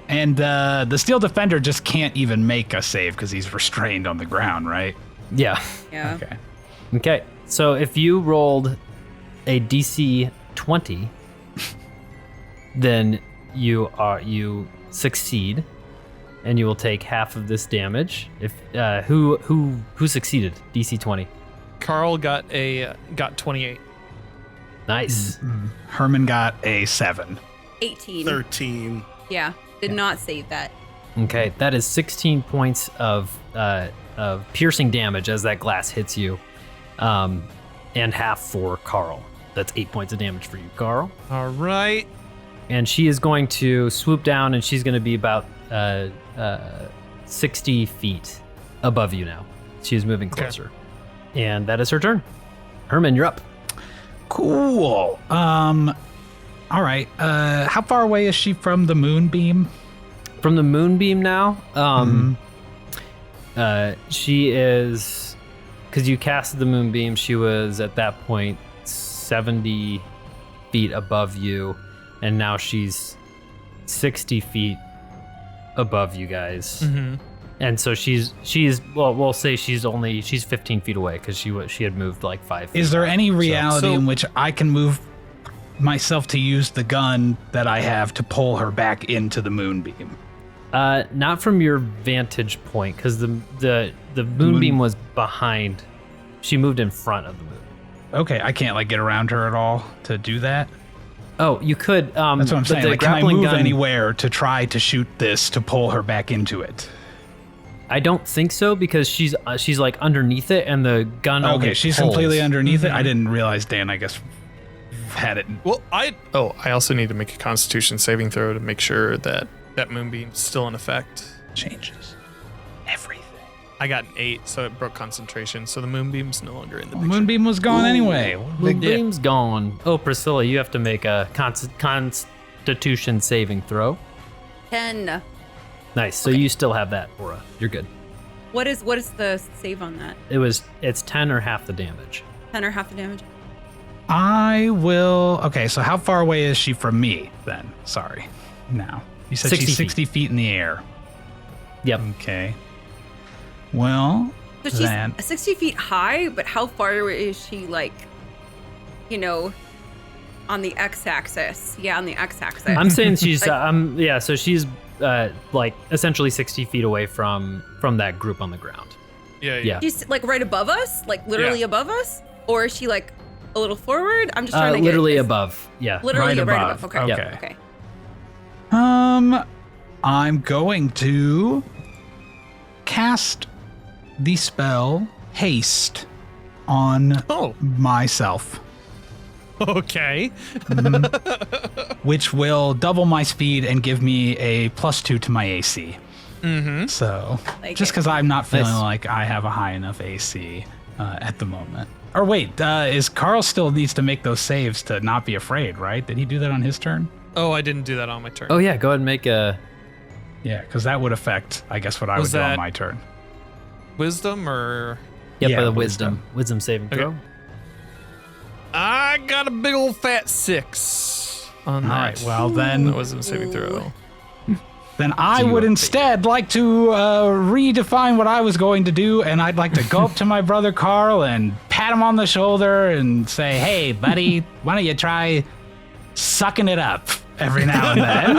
And the Steel Defender just can't even make a save because he's restrained on the ground, right? Yeah. Yeah. Okay. So if you rolled a DC 20, then you succeed, and you will take half of this damage. If who succeeded? DC 20. Karl got 28. Nice. Herman got a 7. 18. 13. Yeah. Did not save that. Okay, that is 16 points of piercing damage as that glass hits you, and half for Karl. That's 8 points of damage for you, Karl. All right. And she is going to swoop down, and she's going to be about 60 feet above you now. She is moving closer. And that is her turn. Herman, you're up. Cool. All right. How far away is she from the moonbeam? From the moonbeam now, she is, because you casted the moonbeam, she was at that point 70 feet above you. and now she's 60 feet above you guys. Mm-hmm. And so she's well, we'll say she's 15 feet away because she had moved like 5 feet. Is there any reality So- in which I can move myself to use the gun that I have to pull her back into the moonbeam? Not from your vantage point, because the moonbeam was behind. She moved in front of the moon. Okay, I can't like get around her at all to do that. Oh, you could. That's what I'm saying. The Like, can I grappling move gun, anywhere to try to shoot this to pull her back into it? I don't think so because she's like underneath it, and the gun. Okay, only she's pulls. completely underneath it. I didn't realize Dan, I guess, had it. Well, I also need to make a Constitution saving throw to make sure that moonbeam's still in effect. Changes everything. I got an 8, so it broke concentration. So the moonbeam's no longer in the The picture. moonbeam was gone anyway. Big deal. Moonbeam's gone. Oh, Priscilla, you have to make a Constitution saving throw. 10. Nice. So you still have that, Aura. You're good. What is the save on that? It's 10 or half the damage. 10 or half the damage? I will. Okay, so how far away is she from me then? Sorry. Now. You said 60 she's 60 feet in the air. Yep. Okay. Well, So she's then. 60 feet high, but how far is she, like, on the x-axis? Yeah, on the x-axis. I'm saying she's Like- so she's like essentially 60 feet away from that group on the ground. Yeah. She's, like, right above us? Like, literally Yeah. above us? Or is she, like, a little forward? I'm just trying to get Literally this- above. Yeah. Literally Right right above. above. Okay. Okay. Okay. I'm going to cast the spell Haste on Oh. myself, Okay. which will double my speed and give me a +2 to my AC. Mm-hmm. So, Like just it. because I'm not feeling Nice. like I have a high enough AC at the moment. Or wait, is Karl still needs to make those saves to not be afraid, right? Did he do that on his turn? Oh, I didn't do that on my turn. Oh yeah. Go ahead and make a. Yeah, because that would affect, I guess, what I Was would do on that- my turn. Wisdom or Yep. Yeah, By the wisdom. wisdom saving Okay. throw. I got a big old fat 6 on that. All right, well That then, wasn't a saving throw. I would instead like to redefine what I was going to do, and I'd like to go up to my brother Karl and pat him on the shoulder and say, "Hey, buddy, why don't you try sucking it up every now and then?"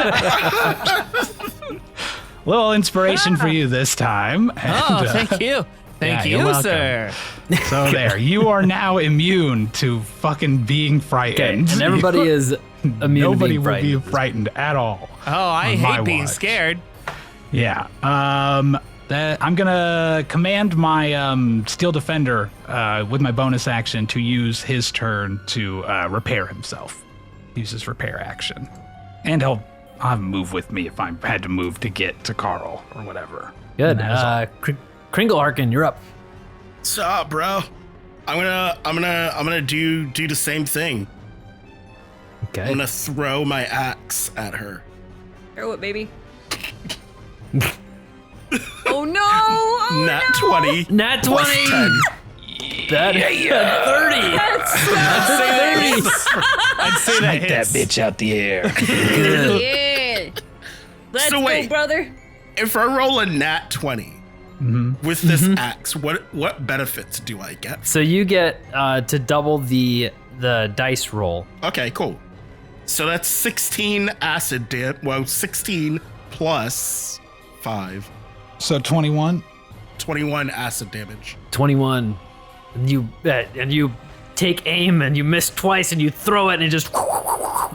Little inspiration for you this time. And, Oh, thank you. Thank yeah, you're you, welcome. sir. So there, you are now immune to fucking being Okay. frightened. And everybody is immune Nobody to being will be frightened. frightened at all. Oh, I On my hate being watch. scared. Yeah. I'm gonna command my Steel Defender with my bonus action to use his turn to repair himself. Use his repair action, and he'll move with me if I had to move to get to Karl or whatever. Good. And that is all. Kringle Harkin, you're up. What's up, bro? I'm gonna do the same thing. Okay. I'm gonna throw my axe at her. Throw it, baby. Oh no! Oh, Nat no! 20. Nat 20. plus 10. That 30. I'd say that hits. bitch out the air. Good. Yeah. Let's So go, wait. brother. If I roll a nat 20 with this axe, what benefits do I get? So you get to double the dice roll. Okay, cool. So that's 16 acid damage. Well, 16 plus 5. So 21. 21 acid damage. 21. And you take aim and you miss twice and you throw it and it just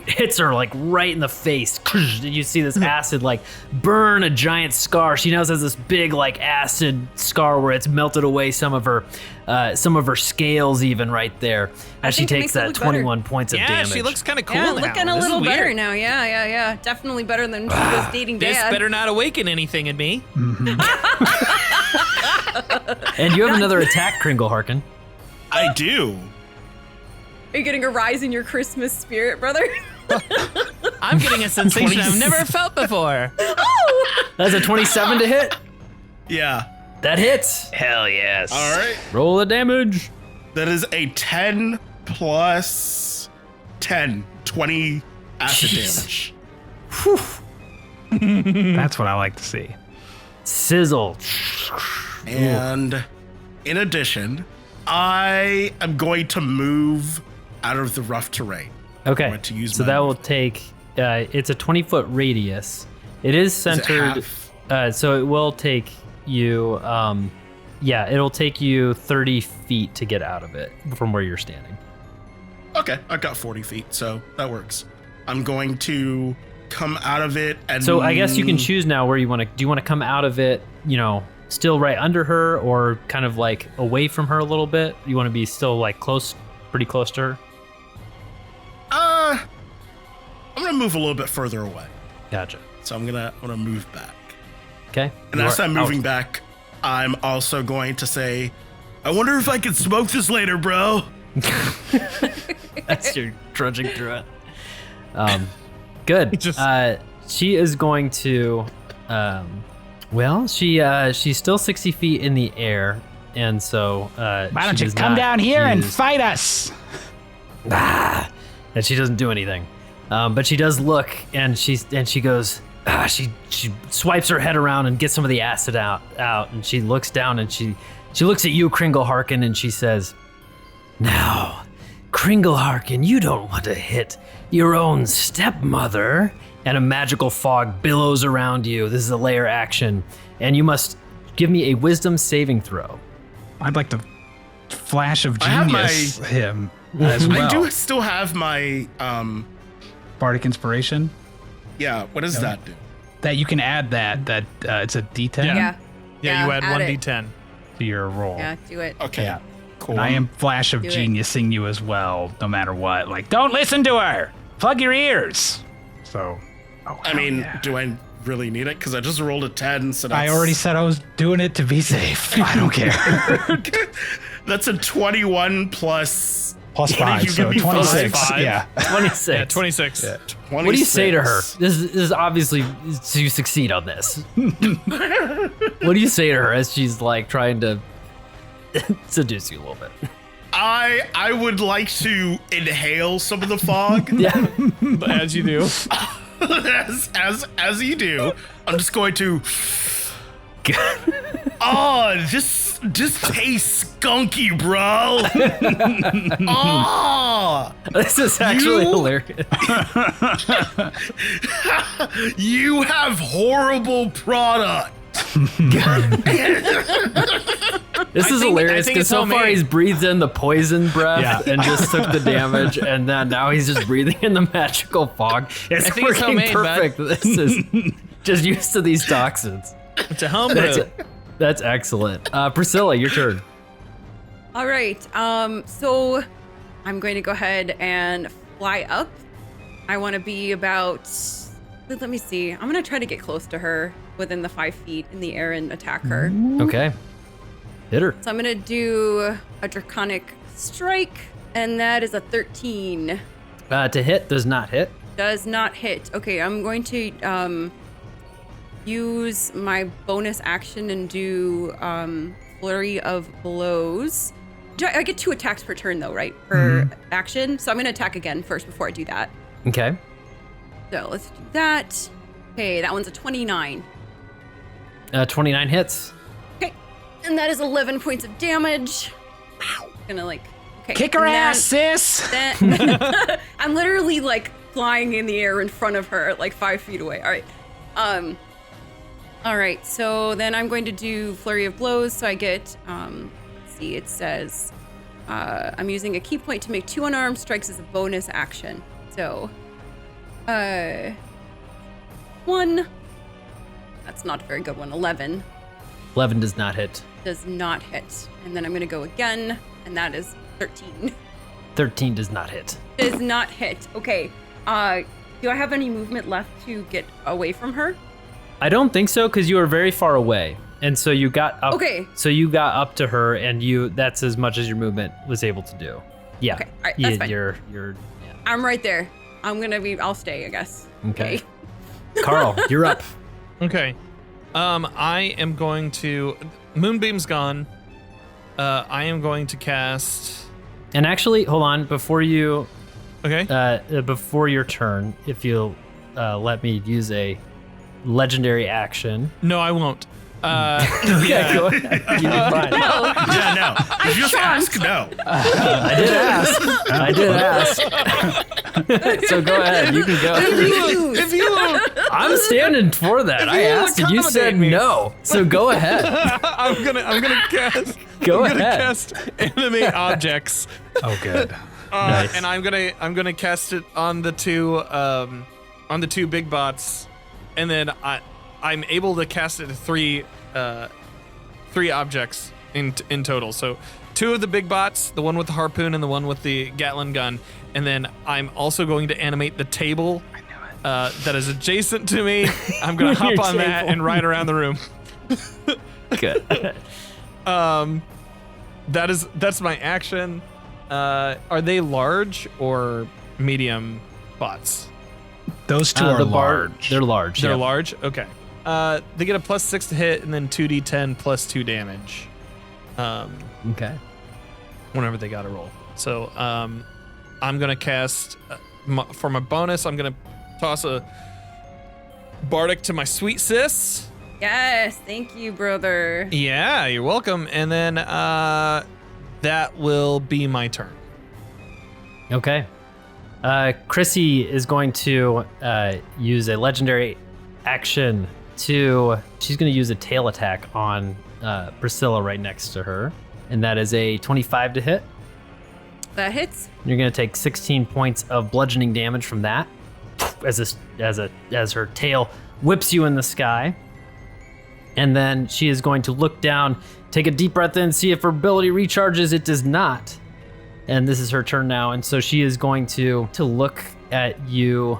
hits her like right in the face. You see this acid like burn a giant scar. She now has this big like acid scar where it's melted away some of her scales even right there as she think it takes makes it that look 21 points of Yeah, damage. she looks kind of cool Yeah, now. looking a This is little better weird. now. Yeah. Definitely better than she was dating This Dad. better not awaken anything in me. And you have another attack, Kringle Harkin. I do. Are you getting a rise in your Christmas spirit, brother? I'm getting a sensation I've never felt before. That's a 27 to hit. Yeah. That hits. Hell yes. All right. Roll the damage. That is a 10 plus 10. 20 acid Jeez. damage. That's what I like to see. Sizzle. And in addition, I am going to move out of the rough terrain. Okay. want to use So my that will movement. take. It's a 20-foot radius. It is Is it centered. So it will take you. It'll take you 30 feet to get out of it from where you're standing. Okay, I've got 40 feet, so that works. I'm going to come out of it and... So I guess you can choose now where you want to. Do you want to come out of it, still right under her, or kind of like away from her a little bit? You want to be still like pretty close to her? I'm gonna move a little bit further away. Gotcha. So I'm gonna move back. Okay. And You as are I'm moving out. back, I'm also going to say, I wonder if I can smoke this later, bro. As you're trudging through it. Good. She is going to. She's still 60 feet in the air, and so. Why don't you come down here and fight us? And she doesn't do anything, but she does look, and she goes. She swipes her head around and gets some of the acid out, and she looks down and she looks at you, Kringle Harkin, and she says, "Now, Kringle Harkin, you don't want to hit your own stepmother." And a magical fog billows around you. This is a layer action, and you must give me a wisdom saving throw. I'd like to flash of I have genius him as well. I do still have my, Bardic Inspiration. yeah, what does that do? That you can add that it's a D10 Yeah. Yeah, you add add it. 1d10. to your roll. Yeah, do it. Okay, Yeah. cool. And I am flash of Do it. geniusing you as well, no matter what. Like, don't listen to her. Plug your ears. So, I mean, do I really need it? Because I just rolled a 10, so I that's... already said I was doing it to be safe. I don't care. That's a 21 plus... Plus What did 5, you so give me? 26. 5? Yeah. 26. Yeah, 26. 26. What do you say to her? This is obviously to succeed on this. What do you say to her as she's like trying to seduce you a little bit? I would like to inhale some of the fog. Yeah. As you do. as you do. I'm just going to... Oh, this tastes skunky, bro. Oh, This is actually You- hilarious. you have horrible product. This is think- hilarious I think because it's so far homemade. he's breathed in the poison breath Yeah. and just took the damage, and then now he's just breathing in the magical fog. It's I think it's working homemade, bud. perfect. This is just used to these toxins. It's a homebrew. That's excellent. Priscilla, your turn. All right. So I'm going to go ahead and fly up. I want to be about. Let me see. I'm gonna try to get close to her within the 5 feet in the air and attack her. Okay. Hit her. So I'm gonna do a draconic strike, and that is a 13. To hit does not hit. Does not hit. Okay, I'm going to use my bonus action and do flurry of blows. I get 2 attacks per turn though, right? Per action. So I'm gonna attack again first before I do that. Okay. So let's do that. Okay, that one's a 29. 29 hits. Okay, and that is 11 points of damage. Gonna okay. Kick her and then- ass, sis. Then I'm literally flying in the air in front of her, 5 feet away. All right. All right. So then I'm going to do flurry of blows. So I get. Let's see. It says I'm using a key point to make 2 unarmed strikes as a bonus action. So, 1. That's not a very good one. 11 11 does not hit. does not hit. And then I'm gonna go again, and that is 13. 13 does not hit. Does not hit. Okay. Do I have any movement left to get away from her? I don't think so, because you were very far away. And so you got up. Okay. So you got up to her, and that's as much as your movement was able to do. Yeah. Okay, all right, that's fine. You're I'm right there. I'll stay, I guess. Okay. Karl, you're up. Okay. I am going to. Moonbeam's gone. I am going to cast. And actually, hold on, before you Okay. Before your turn, if you'll let me use a legendary action. No, I won't. Yeah, go ahead. You did fine. Yeah, no. If you just ask, no. I did ask. So go ahead. You can go. If you I'm standing for that. I asked and you said accommodate me. no. So go ahead. I'm gonna cast. Go I'm gonna ahead. cast animate objects. Oh, good. Nice. And I'm gonna cast it on the two big bots, and then I'm able to cast it to three objects in total. So 2 of the big bots, the one with the harpoon and the one with the Gatling gun, and then I'm also going to animate the table that is adjacent to me. I'm gonna hop Your on that table. and ride around the room. Good. That's my action. Are they large or medium bots? Those two are large. They're large. They're yeah. large? Okay. They get a +6 to hit and then 2d10 plus 2 damage. Okay. Whenever they got to roll. So I'm going to cast, for my bonus, I'm going to toss a Bardic to my sweet sis. Yes, thank you, brother. Yeah, you're welcome. And then that will be my turn. Okay. Chrissy is going to use a legendary action she's going to use a tail attack on Priscilla right next to her. And that is a 25 to hit. That hits. You're going to take 16 points of bludgeoning damage from that as her tail whips you in the sky. And then she is going to look down, take a deep breath in, see if her ability recharges. It does not. And this is her turn now. And so she is going to look at you,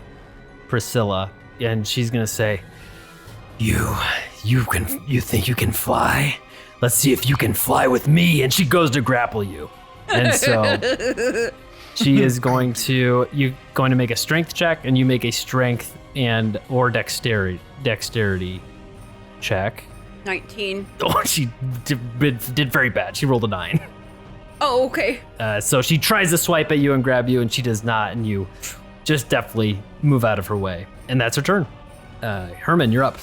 Priscilla, and she's going to say, You think you can fly? Let's see if you can fly with me. And she goes to grapple you. And so she is going to make a strength check, and you make a strength or dexterity check. 19. Oh, she did very bad. She rolled a 9. Oh, okay. So she tries to swipe at you and grab you, and she does not, and you just deftly move out of her way. And that's her turn. Herman, you're up.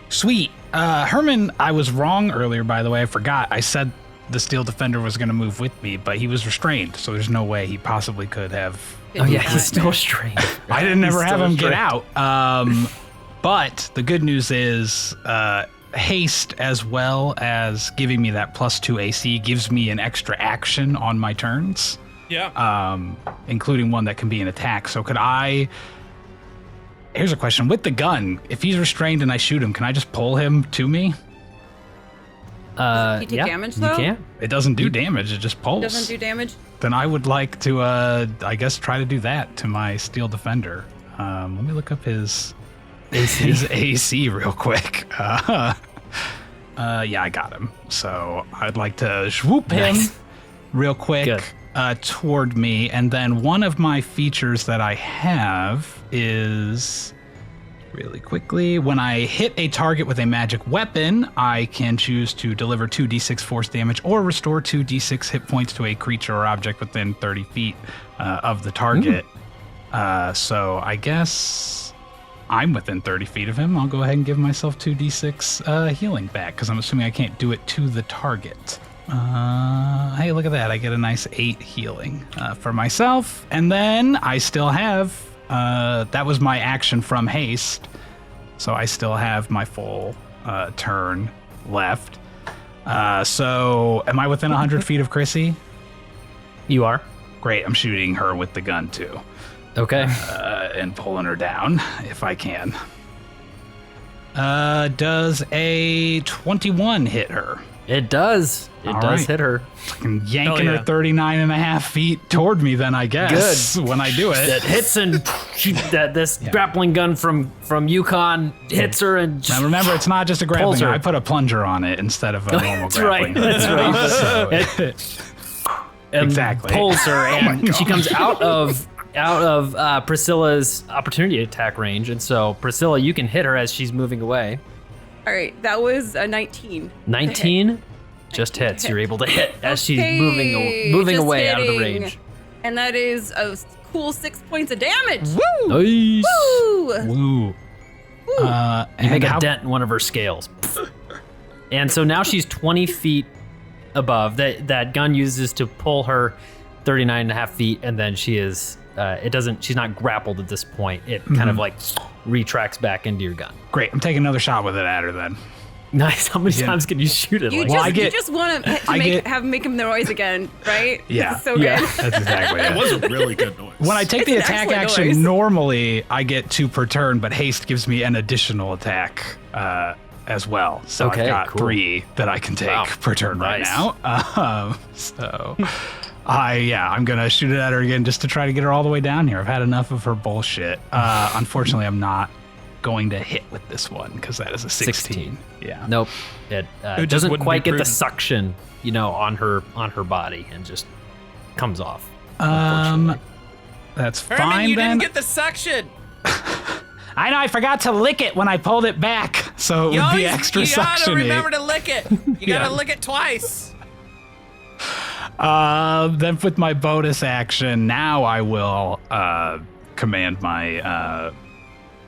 Sweet. Herman, I was wrong earlier, by the way. I forgot. I said the Steel Defender was going to move with me, but he was restrained, so there's no way he possibly could have. Oh, yeah, he's still restrained. I didn't ever He's have still him get restrained. out. But the good news is haste, as well as giving me that +2 AC, gives me an extra action on my turns. Yeah. Including one that can be an attack. So could I... Here's a question. With the gun, if he's restrained and I shoot him, can I just pull him to me? You take damage, though? You can. It doesn't do damage, it just pulls. Doesn't do damage? Then I would like to, I guess, try to do that to my Steel Defender. Let me look up his AC real quick. Yeah, I got him. So I'd like to swoop him real quick. Good. Toward me, and then one of my features that I have is really quickly when I hit a target with a magic weapon, I can choose to deliver 2d6 force damage or restore 2d6 hit points to a creature or object within 30 feet of the target. So I guess I'm within 30 feet of him. I'll go ahead and give myself 2d6 healing back because I'm assuming I can't do it to the target. Hey, look at that. I get a nice 8 healing for myself. And then I still have, that was my action from haste. So I still have my full turn left. So am I within 100 feet of Chrissy? You are. Great. I'm shooting her with the gun too. Okay. And pulling her down if I can. Does a 21 hit her? It does. It All does right. hit her. I'm yanking yeah. her 39 and a half feet toward me then, I guess. Good. When I do That it. hits and this grappling gun from Yukon hits her and Now remember, it's not just a grappling Pulls her. gun. I put a plunger on it instead of a normal That's right. grappling gun. That's right. And Exactly. pulls her, and she comes out of Priscilla's opportunity attack range, and so Priscilla, you can hit her as she's moving away. All right, that was a 19. 19 just hits. You're able to hit as she's moving Just away out of the hitting. range. And that is a cool 6 points of damage. Nice. Woo! Woo. You make a dent in one of her scales. And so now she's 20 feet above. That gun uses to pull her 39 and a half feet, and then she is, she's not grappled at this point. It kind of like retracts back into your gun. Great. I'm taking another shot with it at her then. Nice. How many times can you shoot it? You just want to have him make him the noise again, right? Yeah. It's so good. That's exactly it. It was a really good noise. When I take the attack action, noise. normally I get 2 per turn, but haste gives me an additional attack as well. So Okay, I've got cool. 3 that I can take per turn right Nice. now. I'm gonna shoot it at her again just to try to get her all the way down here. I've had enough of her bullshit. Unfortunately, I'm not going to hit with this one because that is a 16. Yeah. Nope. It just doesn't wouldn't quite be get the prudent. suction, on her body and just comes off. Unfortunately. That's Herman, fine you then. didn't get the suction. I know I forgot to lick it when I pulled it back, so it would be extra you gotta suction. remember to lick it. You Yeah. gotta lick it twice. Then with my bonus action, now I will command my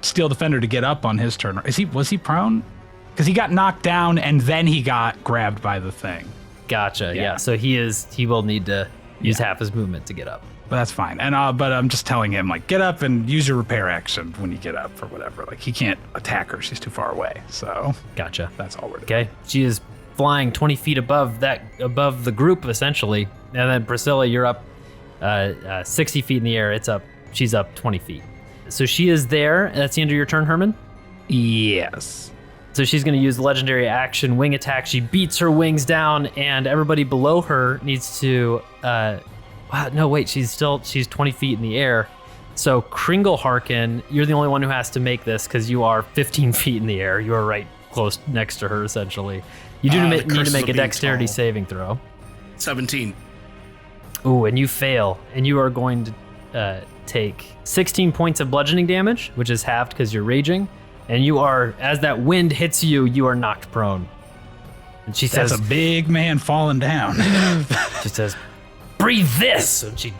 Steel Defender to get up on his turn. Was he prone? Because he got knocked down and then he got grabbed by the thing. Gotcha. Yeah. Yeah. So he will need to use half his movement to get up. But that's fine. And but I'm just telling him, like, get up and use your repair action when you get up or whatever. Like, he can't attack her. She's too far away. So Gotcha. that's all we're doing. Okay. She is flying 20 feet above the group essentially, and then Priscilla, you're up 60 feet in the air. She's up 20 feet. So she is there. That's the end of your turn, Herman. Yes. So she's going to use the legendary action wing attack. She beats her wings down, and everybody below her needs to. She's 20 feet in the air. So Kringle Harkin, you're the only one who has to make this because you are 15 feet in the air. You are right close next to her, essentially. You do need curse to of make a being dexterity tall. saving throw. 17. Ooh, and you fail, and you are going to take 16 points of bludgeoning damage, which is halved because you're raging. And you are, as that wind hits you, you are knocked prone. And she That's says, a big man falling down. she says, breathe this, and she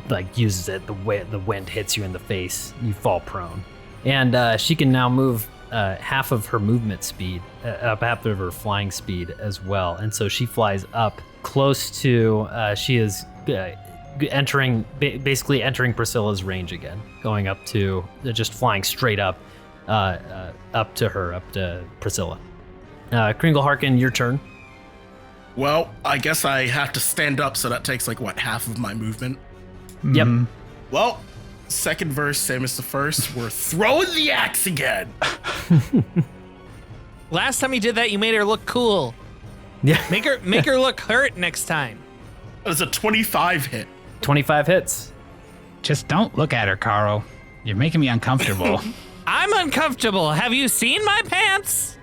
like uses it. The wind hits you in the face. You fall prone, and she can now move half of her movement speed, up half of her flying speed as well. And so she flies up close to. She is basically entering Priscilla's range again, going up to just flying straight up to Priscilla. Kringle Harkin, your turn. Well, I guess I have to stand up, so that takes half of my movement. Yep. Well, second verse, same as the first. We're throwing the axe again. Last time you did that, you made her look cool. Yeah. Make her look hurt next time. It was a 25 hit. 25 hits. Just don't look at her, Karl. You're making me uncomfortable. I'm uncomfortable. Have you seen my pants?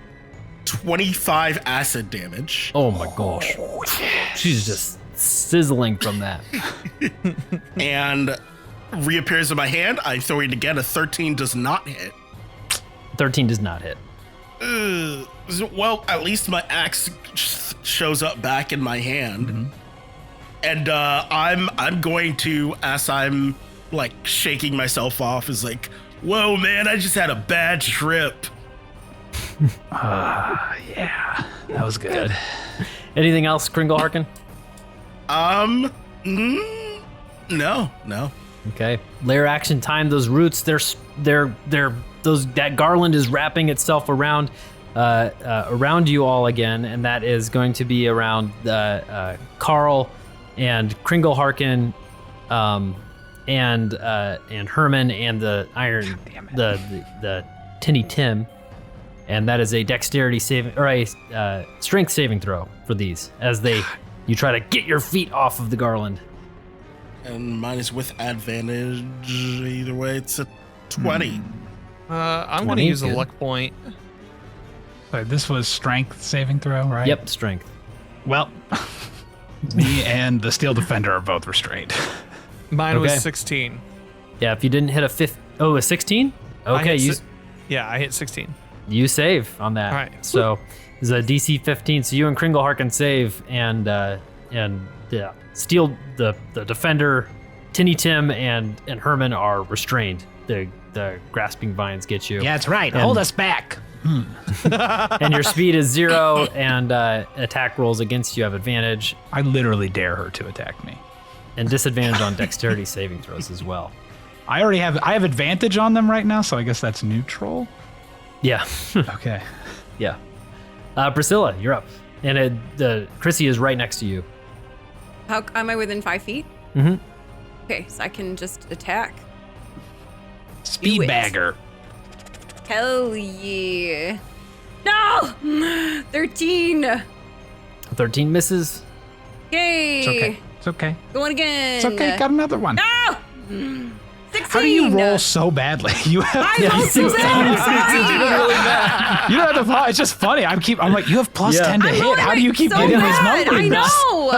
25 acid damage. Oh my gosh. She's just sizzling from that. And reappears in my hand. I throw it again. A 13 does not hit. 13 does not hit. Well, at least my axe shows up back in my hand. And I'm going to, as I'm shaking myself off, is whoa, man, I just had a bad trip. Yeah, that was good. Anything else, Kringle Harkin? No. Okay. Layer action time. Those roots. That garland is wrapping itself around you all again, and that is going to be around Karl and Kringle Harkin, and Herman and the Iron, the Tinny Tim, and that is a dexterity saving or a strength saving throw for these as you try to get your feet off of the garland. And mine is with advantage. Either way, it's a 20. I'm 20, going to use a good. luck point. So this was strength saving throw, right? Yep, strength. Well, me and the Steel Defender are both restrained. Mine Okay. was 16. Yeah, if you didn't hit a 16? Okay, I hit 16. you save on that. All right. So it's a DC 15. So you and Kringle Harkin save, and Steel the defender Tinny Tim and Herman are restrained. The grasping vines get you. Yeah, that's right. Hold us back. And your speed is 0, and attack rolls against you have advantage, I literally dare her to attack me. and disadvantage on dexterity saving throws as well. I have advantage on them right now, so I guess that's neutral. Yeah. Okay. Yeah. Priscilla, you're up. And Chrissy is right next to you. How am I within 5 feet? Mm-hmm. Okay, so I can just attack. Speed it. bagger. Hell yeah. No! 13. 13 misses. Yay. It's okay. It's okay. Going again. It's okay. Got another one. No! 16. How do you roll so badly? You have I rolled so bad. you don't have to. It's just funny. I'm like, you have plus 10 to I'm hit. rolling How do you keep so getting these bad. numbers? I know.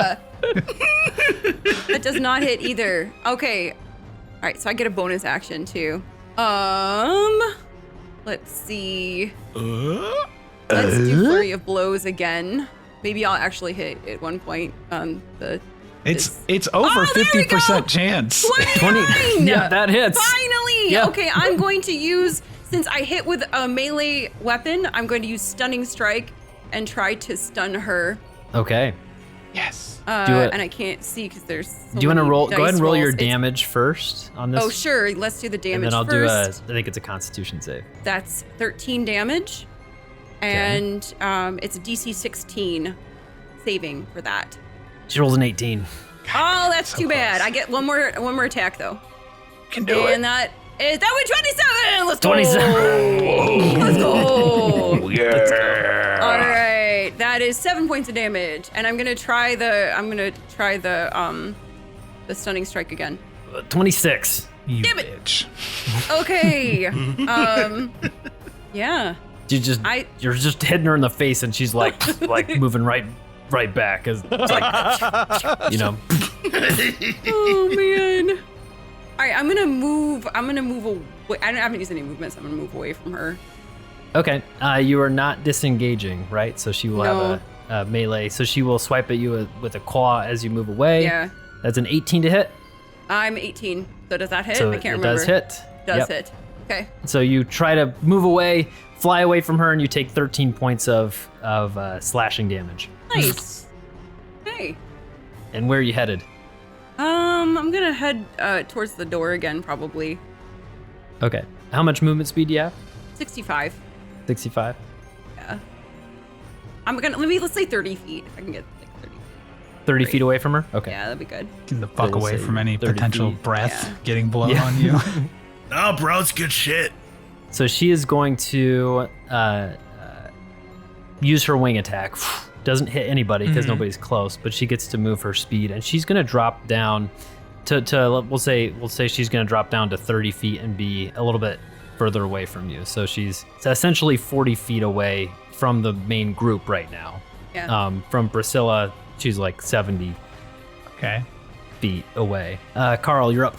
That does not hit either. Okay. All right, so I get a bonus action too. Let's see. Let's do Flurry of Blows again. Maybe I'll actually hit at one point. It's over there we 50% go. chance. 29. Yeah, that hits. Finally. Yeah. Okay, I'm going to use, since I hit with a melee weapon, I'm going to use Stunning Strike and try to stun her. Okay. Yes. Do it. And I can't see because there's. So Do you want to many roll? Go dice ahead and roll your rolls. It's- damage first on this. Oh, sure. Let's do the damage And then I'll first. do I think it's a Constitution save. That's 13 damage. And it's a DC 16 saving for that. She rolls an 18. Oh, that's too bad. I get one more attack though. Can do And that was 27. Let's go. 27. Let's go. Yeah. All right. That is 7 points of damage, and I'm gonna try the stunning strike again. 26. You Damn it. bitch. Okay. Yeah. You're just hitting her in the face, and she's like moving right back. It's like, you know. Oh man. All right. I'm gonna move away. I haven't used any movements. I'm gonna move away from her. Okay. You are not disengaging, right? So she will have a melee. So she will swipe at you with a claw as you move away. Yeah. That's an 18 to hit. I'm 18. So does that hit? So I can't it remember. does hit. Does Yep. hit. Okay. So you try to move away, fly away from her, and you take 13 points of slashing damage. Nice. Hey. And where are you headed? I'm gonna head towards the door again, probably. Okay. How much movement speed do you have? 65. 65. Yeah. Let's say 30 feet. If I can get like 30. 30 feet away from her? Okay. Yeah, that'd be good. Get the fuck We'll away say from any 30 potential feet. breath Yeah. getting blown Yeah. on you. No, bro, it's good shit. So she is going to use her wing attack. Doesn't hit anybody because nobody's close, but she gets to move her speed, and she's going to drop down to we'll say she's going to drop down to 30 feet and be a little bit further away from you. So she's essentially 40 feet away from the main group right now. Yeah. From Priscilla, she's like 70 Okay. feet away. Karl, you're up.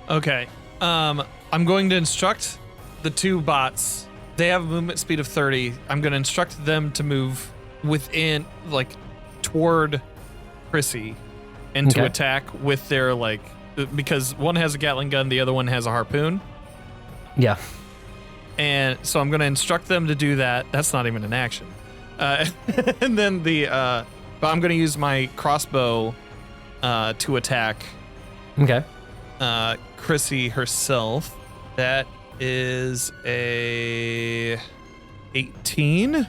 Okay. I'm going to instruct the two bots. They have a movement speed of 30. I'm going to instruct them to move within, like, toward Chrissy and to Okay. attack with their, like, because one has a Gatling gun, the other one has a harpoon. Yeah. And so I'm going to instruct them to do that. That's not even an action. And then but I'm going to use my crossbow to attack Okay. Chrissy herself. That is a 18.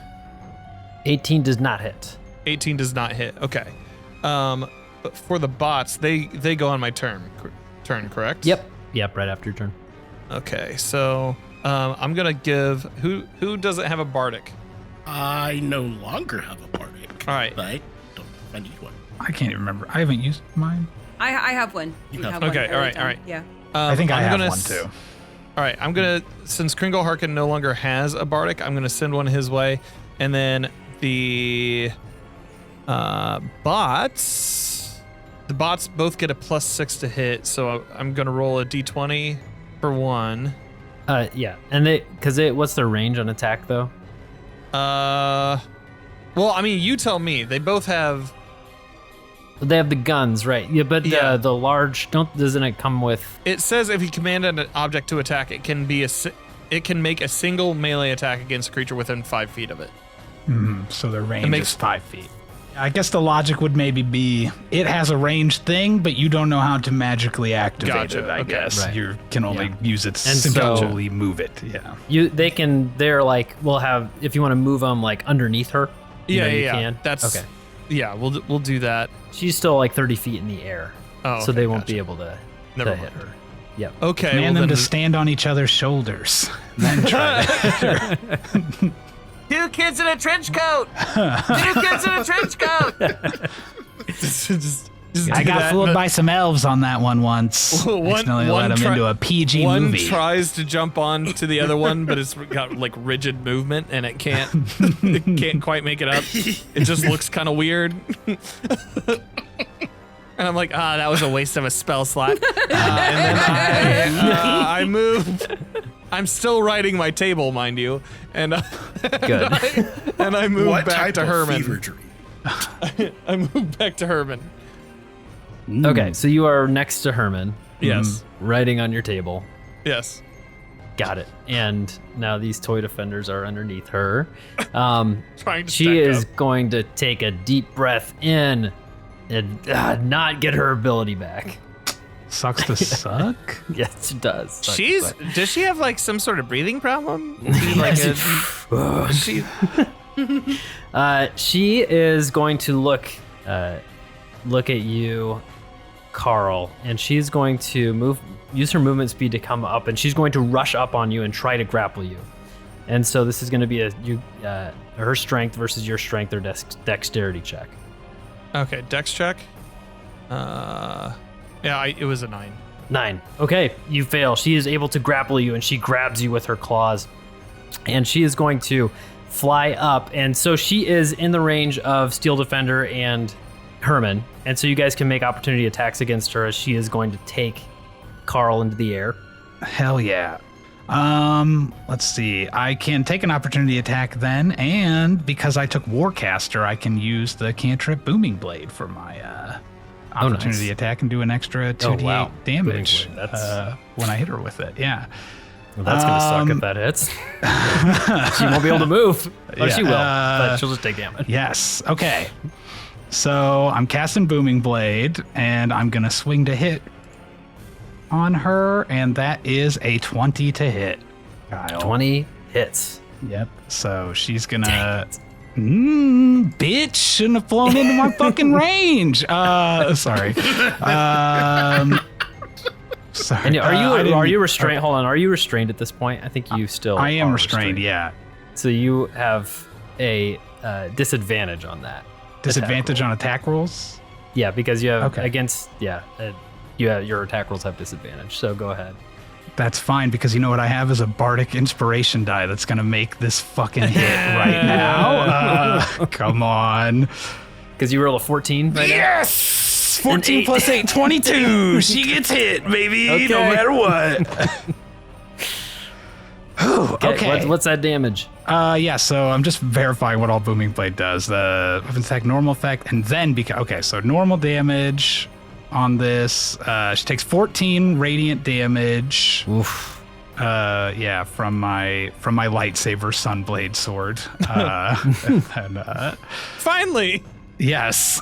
18 does not hit. 18 does not hit. Okay. But for the bots, they go on my turn, correct? Yep, right after your turn. Okay. So I'm gonna give who doesn't have a bardic. I no longer have a bardic. All right. But I don't know if I need one. I can't even remember. I haven't used mine. I have one. You We have have one. one Okay, every all right, time. all right. Yeah. I think I I'm have gonna one too. All right, I'm gonna, since Kringle Harkin no longer has a bardic, I'm gonna send one his way, and then the bots both get a +6 to hit, so I'm gonna roll a d20 for one. Yeah, and what's their range on attack though? Well, I mean, you tell me. They both have They have the guns, right? Yeah, but Yeah. the large doesn't it come with? It says if you command an object to attack, it can make a single melee attack against a creature within 5 feet of it. So the range makes- is 5 feet. I guess the logic would maybe be it has a ranged thing, but you don't know how to magically activate Gotcha, it, I okay. guess. Right. You can only use it And so- simply move it. Yeah. They're like, we'll have, if you want to move them like underneath her. you know, you Yeah. can. That's okay. Yeah, we'll do that. She's still like 30 feet in the air. Oh, so okay, they won't gotcha. be able to Never hit mind. her. Yep. Okay. Command well, them then to stand on each other's shoulders. Then try to. 2 kids in a trench coat. 2 kids in a trench coat. just I do got that, fooled but by some elves on that one once. Accidentally let them into a PG one movie. tries to jump on to the other one, but it's got like rigid movement and it can't quite make it up. It just looks kind of weird. And I'm like, that was a waste of a spell slot. And then I moved. I'm still riding my table, mind you, and Good. and I moved What back type to of Herman. fever dream? I moved back to Herman. Okay, so you are next to Herman, Yes. riding on your table. Yes. Got it. And now these toy defenders are underneath her. Trying to She stack is up. going to take a deep breath in and not get her ability back. Sucks to suck. Yes, it does. Does she have like some sort of breathing problem? Like she, she is going to look at you, Karl, and she's going to use her movement speed to come up, and she's going to rush up on you and try to grapple you. And so this is going to be her strength versus your strength or dexterity check. okay, dex check. It was a 9. 9. Okay, you fail. She is able to grapple you, and she grabs you with her claws, and she is going to fly up. And so she is in the range of Steel Defender and Herman, and so you guys can make opportunity attacks against her as she is going to take Karl into the air. Hell yeah. Let's see. I can take an opportunity attack then, and because I took Warcaster, I can use the cantrip Booming Blade for my opportunity nice. attack and do an extra 2d8 wow. damage Booming Blade, that's- when I hit her with it. Yeah. Well, that's going to suck if that hits. She won't be able to move. Oh, she will, but she'll just take damage. Yes. Okay. So I'm casting Booming Blade, and I'm gonna swing to hit on her, and that is a 20 to hit. Kyle. 20 hits. Yep. So she's gonna. Bitch, shouldn't have flown into my fucking range. Sorry. Sorry. And I didn't- are you restrained? Hold on. Are you restrained at this point? I think you still. I am are restrained. Yeah. So you have a disadvantage on that. Disadvantage on attack rolls. Yeah, because you have Okay. your attack rolls have disadvantage. So go ahead. That's fine because you know what I have is a bardic inspiration die that's gonna make this fucking hit right now. Come on. Because you roll a 14 right now. Yes! 14 plus 8, 22. She gets hit, baby, no matter what. Okay. What's that damage? Yeah, so I'm just verifying what all Booming Blade does. The weapon attack, normal effect, and then so normal damage on this. She takes 14 radiant damage. Oof. Yeah, from my lightsaber Sunblade sword. And, Finally. yes.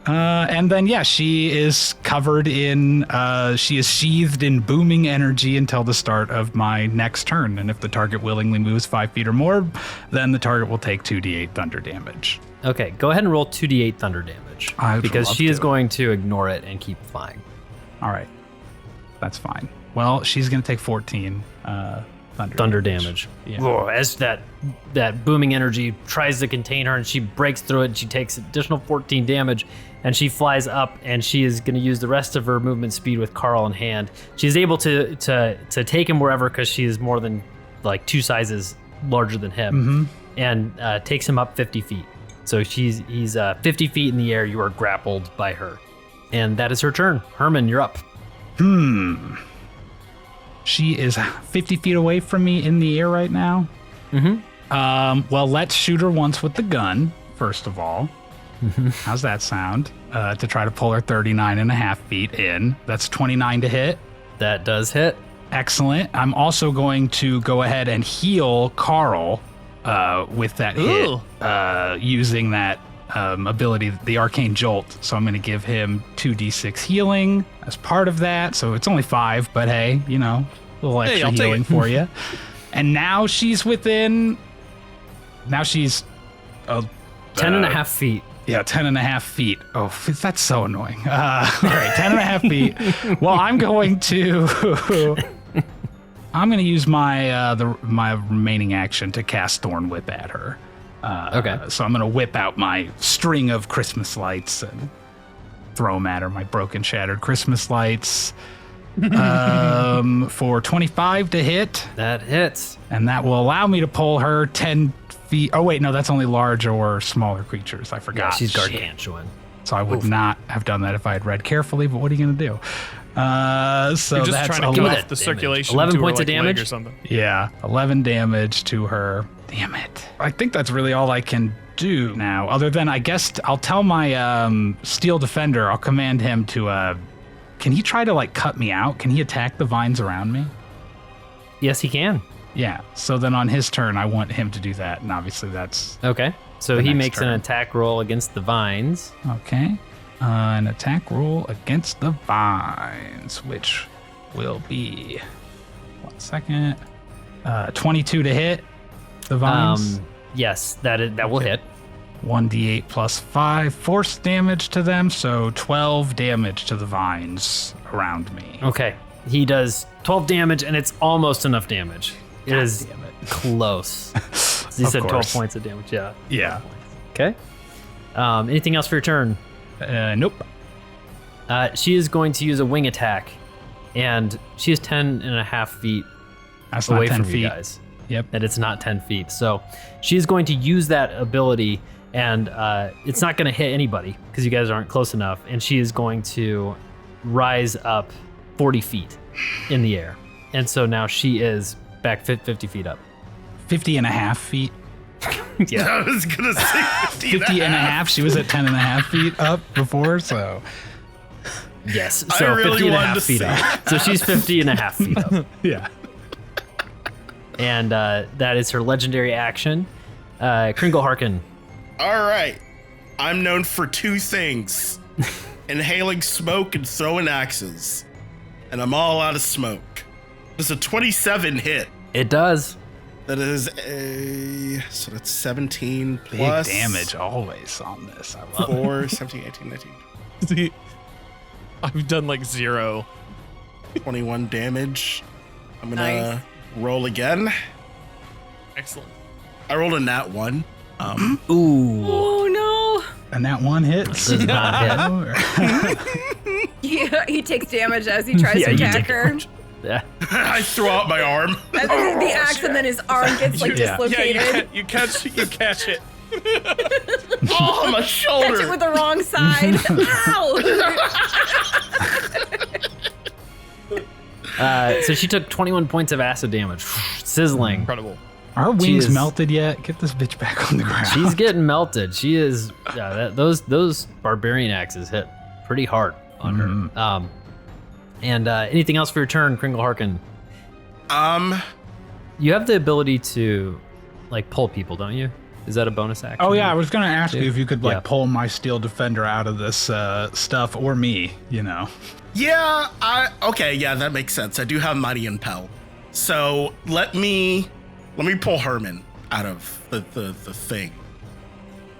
And then, yeah, she is covered in, she is sheathed in booming energy until the start of my next turn. And if the target willingly moves 5 feet or more, then the target will take 2d8 thunder damage. Okay, go ahead and roll 2d8 thunder damage. I'd because love she is to. going to ignore it and keep flying. All right. That's fine. Well, she's going to take 14 thunder damage. Yeah. Whoa, as that booming energy tries to contain her and she breaks through it and she takes additional 14 damage and she flies up and she is going to use the rest of her movement speed with Karl in hand. She's able to take him wherever because she is more than like 2 sizes larger than him and takes him up 50 feet. So he's 50 feet in the air. You are grappled by her. And that is her turn. Herman, you're up. She is 50 feet away from me in the air right now. Well, let's shoot her once with the gun, first of all. How's that sound? To try to pull her 39 and a half feet in. That's 29 to hit. That does hit. Excellent. I'm also going to go ahead and heal Karl with that hit using that ability, the Arcane Jolt. So I'm going to give him 2d6 healing as part of that. So it's only 5, but hey, a little extra healing for you. And now she's within... Now she's... 10 and a half feet. Yeah, 10 and a half feet. Oh, that's so annoying. All right, 10 and a half feet. Well, I'm going to use my remaining action to cast Thorn Whip at her. Okay. So I'm going to whip out my string of Christmas lights and throw them at her, my broken, shattered Christmas lights. For 25 to hit. That hits. And that will allow me to pull her 10 feet. Oh, wait, no, that's only large or smaller creatures. I forgot. Yeah, she's gargantuan. So I would not have done that if I had read carefully, but what are you going to do? So You're just that's trying to 11, get off the circulation. 11 to her, points of leg damage? or something. yeah, 11 damage to her. Damn it. I think that's really all I can do now, other than I guess I'll tell my Steel Defender, I'll command him to... Can he try to, cut me out? Can he attack the vines around me? Yes, he can. Yeah, so then on his turn, I want him to do that, and obviously that's... Okay. So The he next makes turn. an attack roll against the vines. Okay. An attack roll against the vines, which will be... 1 second. 22 to hit the vines. Yes, that will hit. 1d8 plus 5 force damage to them, so 12 damage to the vines around me. Okay. He does 12 damage, and it's almost enough damage. It is damn it. close. He Of said 12 course. points of damage, yeah. Yeah. Okay. Anything else for your turn? Nope. She is going to use a wing attack, and she is 10 and a half feet That's not away 10 from feet. you guys. Yep. And it's not 10 feet. So she's going to use that ability, and it's not going to hit anybody because you guys aren't close enough. And she is going to rise up 40 feet in the air. And so now she is back 50 feet up. 50 and a half feet. Yeah. I was gonna say 50 and a half. She was at 10 and a half feet up before, so... Yes. I So really 50 and a wanted half to feet say up. So she's 50 and a half feet up. Yeah. And that is her legendary action. Kringle Harkin. All right. I'm known for 2 things. Inhaling smoke and throwing axes. And I'm all out of smoke. Does a 27 hit? It does. That is so that's 17 Big plus damage always on this. I love it. 4, 17, 18, 19, See, I've done 0. 21 damage. I'm gonna Nice. roll again. Excellent. I rolled a nat 1. Ooh. Oh no. And that one hits. Does not hit. He takes damage as he tries Yeah, to you attack take her. damage. Yeah. I throw out my arm. And then the axe, and then his arm gets Yeah. dislocated. you catch it. Oh, my Catch shoulder. it with the wrong side. Ow! So she took 21 points of acid damage. Sizzling. Incredible. Our wings She is- melted yet? Get this bitch back on the ground. She's getting melted. She is. Yeah, those barbarian axes hit pretty hard on her. And anything else for your turn, Kringle Harkin? You have the ability to pull people, don't you? Is that a bonus action? Oh yeah, I was gonna ask you if you could Yeah. pull my Steel Defender out of this stuff, or me, Yeah, okay, yeah, that makes sense. I do have Mighty Impel. So let me pull Herman out of the thing.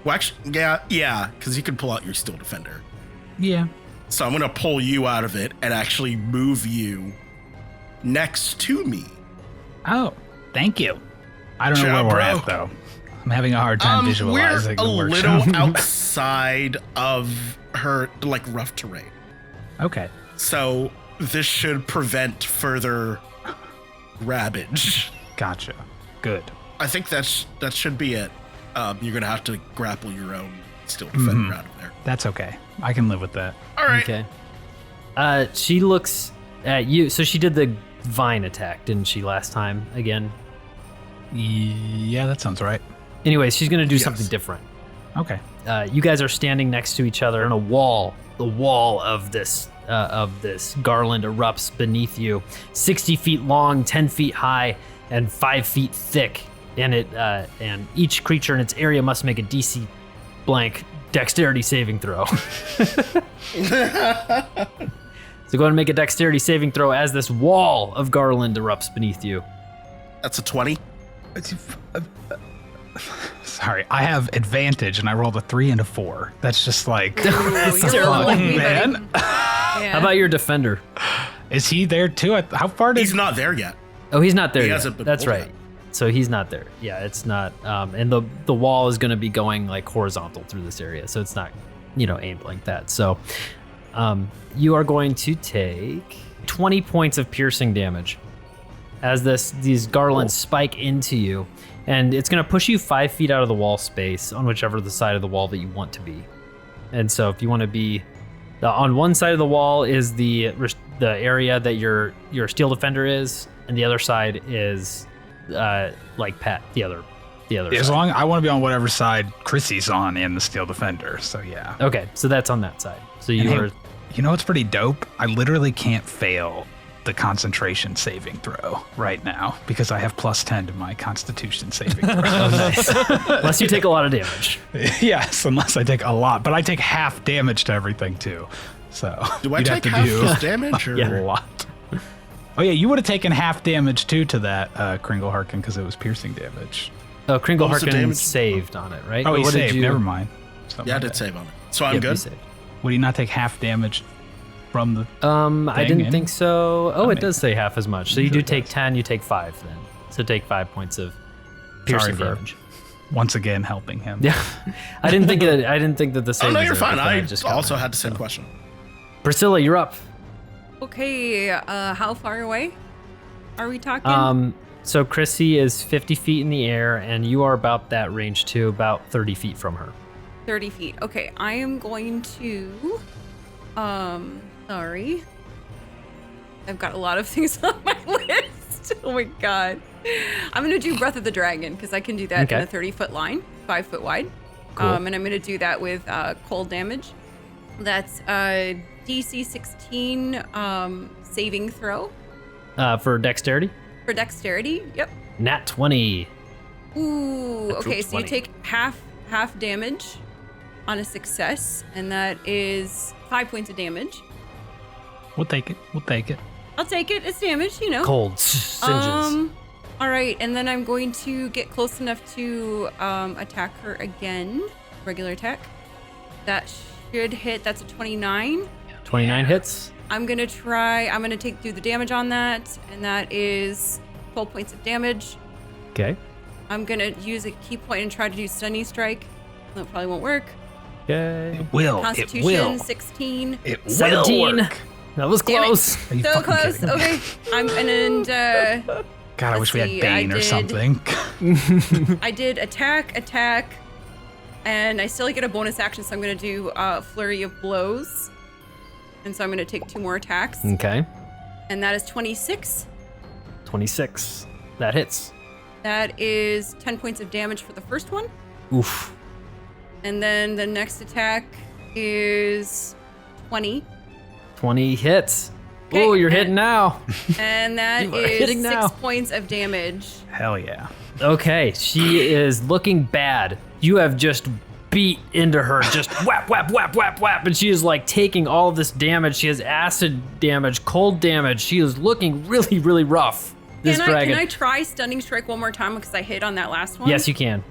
Well, actually, yeah, because you can pull out your Steel Defender. Yeah. So I'm gonna pull you out of it and actually move you next to me. Oh, thank you. I don't know Ciao, where we're bro. at though. I'm having a hard time visualizing We're a the workshop. little outside of her rough terrain. Okay. So this should prevent further ravage. Gotcha. Good. I think that should be it. You're gonna have to grapple your own Steel Defender out of there. That's okay. I can live with that. All right. Okay. She looks at you. So she did the vine attack, didn't she, last time again? Yeah, that sounds right. Anyways, she's gonna do Yes. something different. Okay. you guys are standing next to each other, and the wall of this garland erupts beneath you, 60 feet long, 10 feet high, and 5 feet thick. And and each creature in its area must make a DC blank dexterity saving throw. So go ahead and make a dexterity saving throw as this wall of garland erupts beneath you. That's a 20. Sorry, I have advantage and I rolled a 3 and a 4. That's just like, You're lucky, man. How about your defender? Is he there too? How far does He's not there yet. Oh, he's not there He yet. hasn't been That's pulled right. yet. So he's not there. Yeah, it's not. And the wall is going to be going like horizontal through this area, so it's not, aimed like that. So you are going to take 20 points of piercing damage as these garlands spike into you, and it's going to push you 5 feet out of the wall space on whichever the side of the wall that you want to be. And so if you want to be on one side of the wall is the area that your steel defender is, and the other side is like Pat, the other as side. long I want to be on whatever side Chrissy's on in the Steel Defender. So yeah. Okay, so that's on that side. So And you hey, are you know what's pretty dope? I literally can't fail the concentration saving throw right now because I have +10 to my Constitution saving throw. nice. Unless you take a lot of damage. Yes, unless I take a lot, but I take half damage to everything too. So Do I you'd take have half to do his damage? Or? a lot. Oh yeah, you would have taken half damage too to that Kringle Harkin because it was piercing damage. Oh, Kringle What was the Harkin damage? saved on it, right? Oh, Or he what saved. did you? Never mind. Something Yeah, I like did that. save on it. So I'm Yep, you good. saved. Would he not take half damage from the? I didn't Dang think so. Oh, I it mean, does say half as much. So you usually do take does. 10, you take 5 then. So take 5 points of piercing for- damage. Once again, helping him. Yeah, I didn't think that the Oh, savings no, you're are fine. like I that. Just also had the same question. Priscilla, you're up. Okay, how far away are we talking? So Chrissy is 50 feet in the air, and you are about that range too, about 30 feet from her. 30 feet. Okay, I am going to, sorry. I've got a lot of things on my list. Oh my God. I'm going to do Breath of the Dragon because I can do that in Okay. a 30-foot line, 5 foot wide. Cool. And I'm going to do that with cold damage. That's DC 16 saving throw For dexterity, for dexterity. Yep. nat 20. Ooh, Natural okay, so you 20. take half damage on a success, and that is 5 points of damage. We'll take it. We'll take it. I'll take it. It's damage, Cold singes. All right, and then I'm going to get close enough to attack her again. Regular attack. That should hit. That's a 29. 29 hits. I'm gonna do the damage on that, and that is 12 points of damage. Okay. I'm gonna use a key point and try to do stunning strike. That probably won't work. Okay. Will. Constitution It will. 16. It will 17. work. That was Damn it. close. Are you So fucking close. kidding me? Okay. God, I let's wish we had see, I Bane or did- something. I did attack, and I still get a bonus action, so I'm gonna do flurry of blows. And so I'm gonna take 2 more attacks, Okay. and that is 26. 26. That hits. That is 10 points of damage for the first one, Oof. and then the next attack is 20, 20 hits. Okay, Oh, you're and- hitting now. and that You are is hitting 6 now. points of damage. Hell yeah. Okay, she is looking bad. You have just beat into her, just whap, whap, whap, whap, whap, and she is like taking all of this damage. She has acid damage, cold damage. She is looking really, really rough. This dragon. Can I try stunning strike one more time because I hit on that last one? Yes, you can.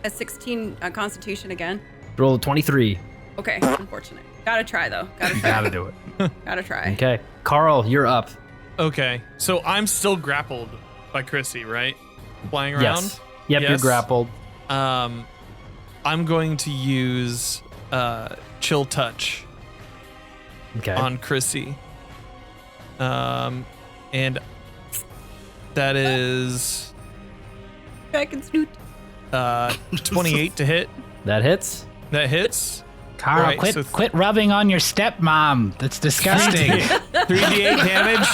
A 16 Constitution again. Roll a 23. Okay, unfortunate. Gotta try though. Gotta try. Gotta do it. Gotta try. Okay, Karl, you're up. Okay, so I'm still grappled by Chrissy, right? Flying around. Yes. Yep, you're Yes. grappled. I'm going to use Chill Touch Okay. on Chrissy. And that is Back and snoot. 28 to hit. That hits. That hits. Carl, Right, quit so- quit rubbing on your stepmom. That's disgusting. 3d8 damage.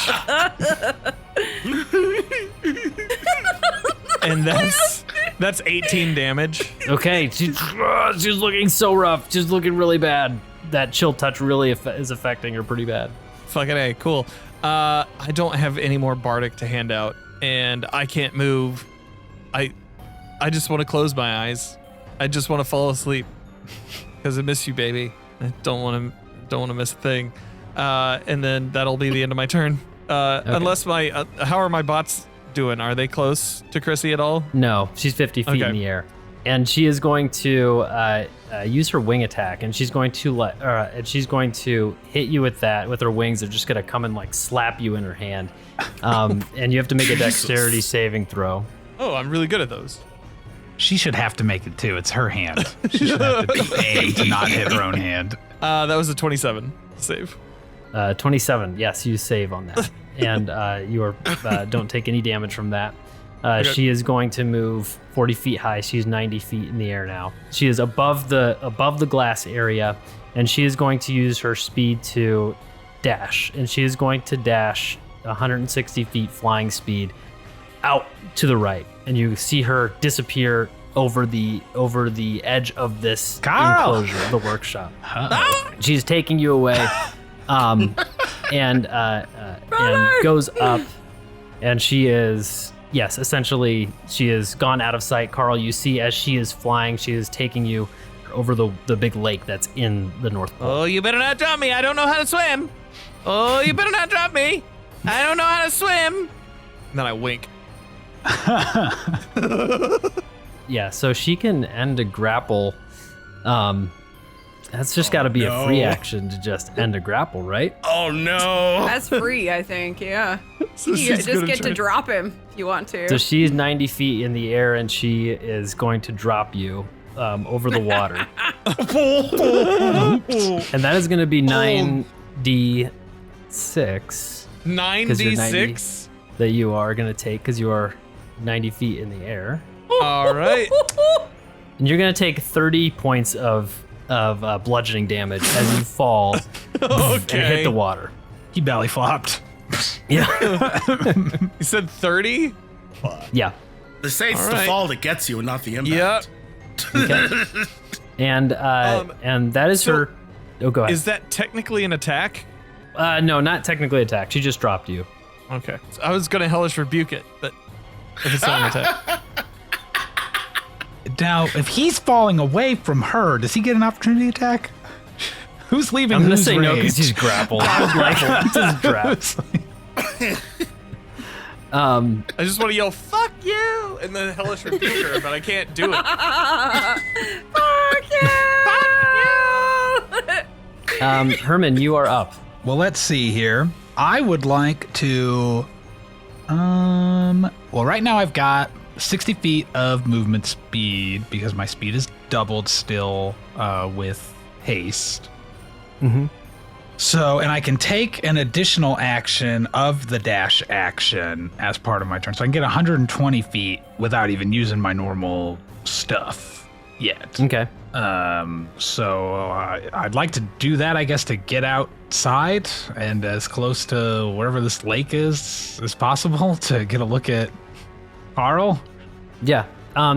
And That's 18 damage. Okay, she's looking so rough. She's looking really bad. That chill touch really is affecting her pretty bad. Fucking A, cool. I don't have any more bardic to hand out, and I can't move. I just want to close my eyes. I just want to fall asleep because I miss you, baby. I don't want to miss a thing. And then that'll be the end of my turn. Okay. Unless how are my bots doing? Are they close to Chrissy at all? No, she's 50 feet in the air, and she is going to use her wing attack, and she's going to hit you with that with her wings. They're just gonna come and like slap you in her hand, and you have to make a dexterity saving throw. Oh, I'm really good at those. She should have to make it too. It's her hand. She should have to be paying to not hit her own hand. That was a 27 save. 27. Yes, you save on that, and you are don't take any damage from that. Okay. She is going to move 40 feet high. She's 90 feet in the air now. She is above the glass area, and she is going to use her speed to dash, and she is going to dash 160 feet flying speed out to the right, and you see her disappear over the edge of this Karl! enclosure, the workshop. She's taking you away, and goes up, and she is essentially she is gone out of sight. Karl, you see as she is flying, she is taking you over the big lake that's in the North Pole. Oh, you better not drop me. I don't know how to swim. Oh, you better not drop me. I don't know how to swim. And then I wink. Yeah, so she can end a grapple. That's just got to be a free action to just end a grapple, right? Oh no! That's free, I think. Yeah. So You she's just gonna get try- to drop him if you want to. So she's 90 feet in the air, and she is going to drop you over the water. And that is going to be 9d6 96. that you are going to take because you are 90 feet in the air. All right. And you're going to take 30 points of bludgeoning damage as you fall and hit the water. He belly flopped. Yeah. You said 30? Yeah. They say it's All the right. fall that gets you and not the Yep. impact. Okay. And that is so her. Oh, go ahead. Is that technically an attack? No, not technically attack. She just dropped you. Okay. So I was going to hellish rebuke it, but if it's not an attack. Now, if he's falling away from her, does he get an opportunity attack? Who's leaving? I'm gonna whose say no range? because he's grappled. Like, just grab. I just want to yell, fuck you, and then hellish rebuke her, but I can't do it. Fuck you! Herman, you are up. Well, let's see here. I would like to. Well, right now I've got 60 feet of movement speed because my speed is doubled still with haste. Mm-hmm. So, and I can take an additional action of the dash action as part of my turn. So I can get 120 feet without even using my normal stuff yet. Okay. So I'd like to do that, I guess, to get outside and as close to wherever this lake is as possible to get a look at Karl. Yeah.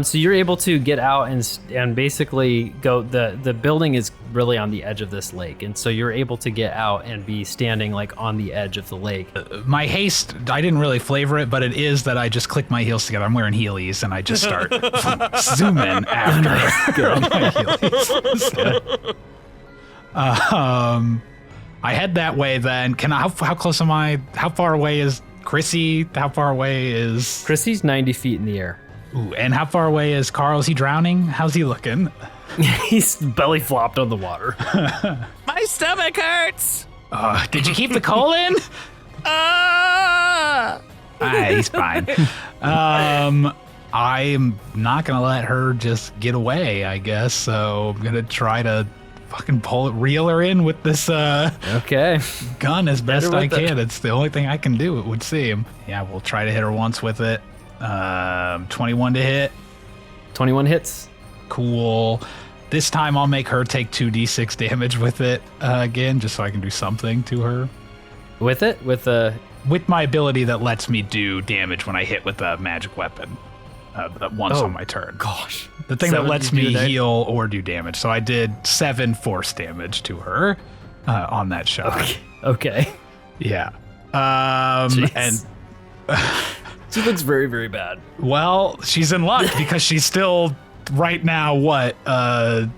So you're able to get out and basically go. The building is really on the edge of this lake, and so you're able to get out and be standing like on the edge of the lake. My haste, I didn't really flavor it, but it is that I just click my heels together. I'm wearing heelys and I just start zooming after my heelys. I head that way then. How close am I? How far away is Chrissy? How far away is... Chrissy's 90 feet in the air. Ooh, and how far away is Karl? Is he drowning? How's he looking? He's belly flopped on the water. My stomach hurts. Did you keep the coal in? He's fine. I'm not gonna let her just get away, I guess. So I'm gonna try to fucking reel her in with this Okay. gun as best Better I with it. can. It's the only thing I can do, it would seem. Yeah, we'll try to hit her once with it. 21 to hit. 21 hits. Cool. This time I'll make her take 2d6 damage with it again, just so I can do something to her. With it? With a... With my ability that lets me do damage when I hit with a magic weapon. once on my turn. Gosh. The thing that 7 lets you do me that? heal or do damage. So I did 7 force damage to her on that shot. Okay. Yeah. Jeez. And She looks very, very bad. well, she's in luck because she's still right now what? I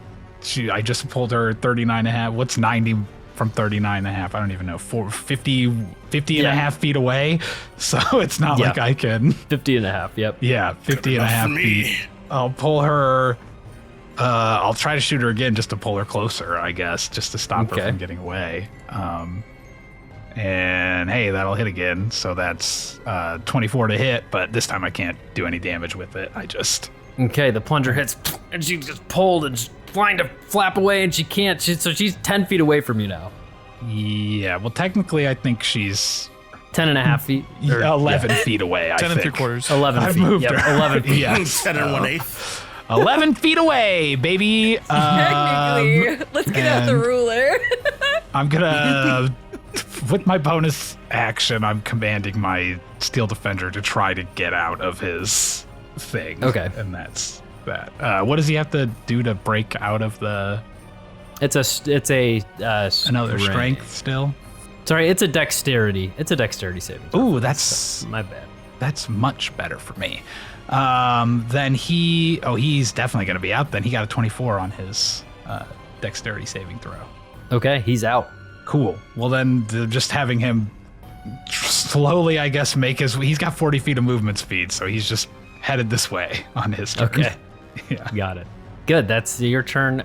just pulled her 39.5. What's 90 from 39.5? I don't even know. 50 and a half feet away. So it's not like I can. 50 and a half. Yep. Yeah, 50 and a half feet. I'll pull her. I'll try to shoot her again just to pull her closer, I guess, just to stop her from getting away. And hey, that'll hit again. So that's 24 to hit, but this time I can't do any damage with it. I just. Okay, the plunger hits, and she just pulled and she's trying to flap away, and she can't. So she's 10 feet away from you now. Yeah, well, technically, I think she's 10 and a half feet. Or, 11 feet away. 10 I and think. 3/4. 11 I've feet. moved Yep, her. 11 feet. Yeah, 10 and 1/8. 11 feet away, baby. Technically, let's get out the and- ruler. I'm gonna, with my bonus action, I'm commanding my Steel Defender to try to get out of his thing. Okay. And that's that. What does he have to do to break out of the It's a another strength still? Sorry, it's a dexterity. It's a dexterity saving. Ooh, that's My bad. that's much better for me. Then he's definitely gonna be out. Then he got a 24 on his dexterity saving throw. Okay, he's out. Cool. Well, then just having him slowly, I guess, he's got 40 feet of movement speed, so he's just headed this way on his turn. Okay. Yeah. Got it. Good. That's your turn.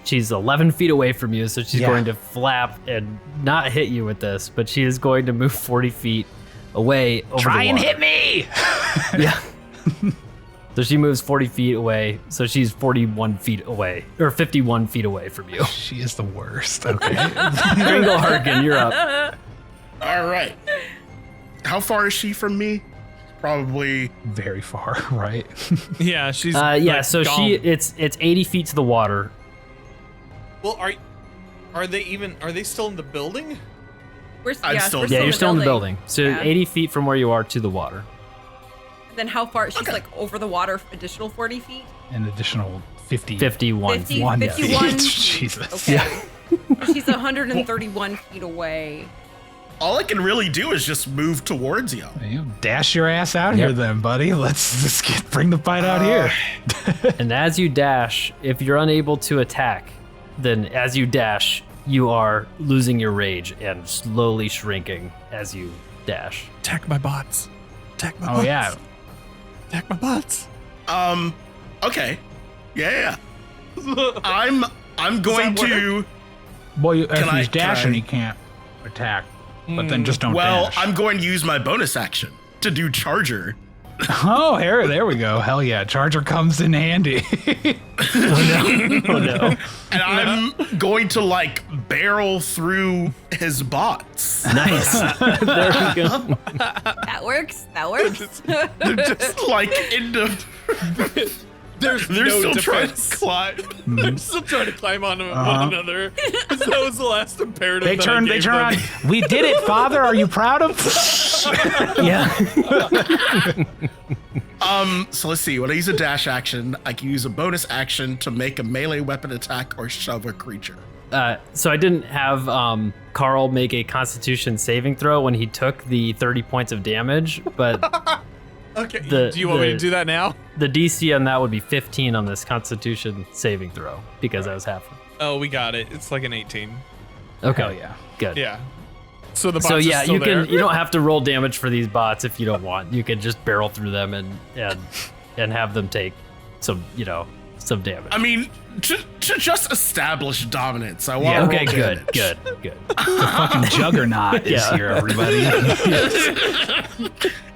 She's 11 feet away from you, so she's going to flap and not hit you with this, but she is going to move 40 feet away over Try the and water. hit me! Yeah. So she moves 40 feet away, so she's 41 feet away, or 51 feet away from you. She is the worst. Okay. Kringle Harkin, you're up. All right. How far is she from me? Probably. Very far, right? Yeah, she's. So gone. it's 80 feet to the water. Well, are they still in the building? We're I'm yeah, still- we're Yeah, you're still in the building. So Yeah. 80 feet from where you are to the water. Then how far? She's like over the water, additional 40 feet. An additional 50. 51 50. feet. 51 feet. Jesus. Okay. She's 131 feet away. All I can really do is just move towards you. You dash your ass out here then, buddy. Let's bring the fight out here. And as you dash, if you're unable to attack, then as you dash, you are losing your rage and slowly shrinking as you dash. Attack my bots. Attack my Oh, bots. yeah. Attack my bots. Okay. Yeah. I'm going to. Well, if Can he's I- dashing, he can't attack. But then just don't Well, dash. I'm going to use my bonus action to do Charger. Oh, there we go. Hell yeah. Charger comes in handy. Oh no. And I'm going to barrel through his bots. Nice. There we go. That works. That works. They're just into. There's They're no still trying defense. to climb. They're still trying to climb on one another. That was the last imperative. They that I turn gave around. them. We did it, Father. Are you proud of? Yeah. So let's see. When I use a dash action, I can use a bonus action to make a melee weapon attack or shove a creature. So I didn't have Karl make a Constitution saving throw when he took the 30 points of damage, but Okay. The- do you want me the- to do that now? the DC on that would be 15 on this Constitution saving throw because I was half. Oh, we got it. It's like an 18. Okay. Hell yeah. Good. Yeah. So the bots So are yeah, still you there. can. You don't have to roll damage for these bots if you don't want. You can just barrel through them and have them take some damage. I mean, to just establish dominance, I want to Okay. roll Good. damage. Good. Fucking juggernaut is Yeah. here, everybody.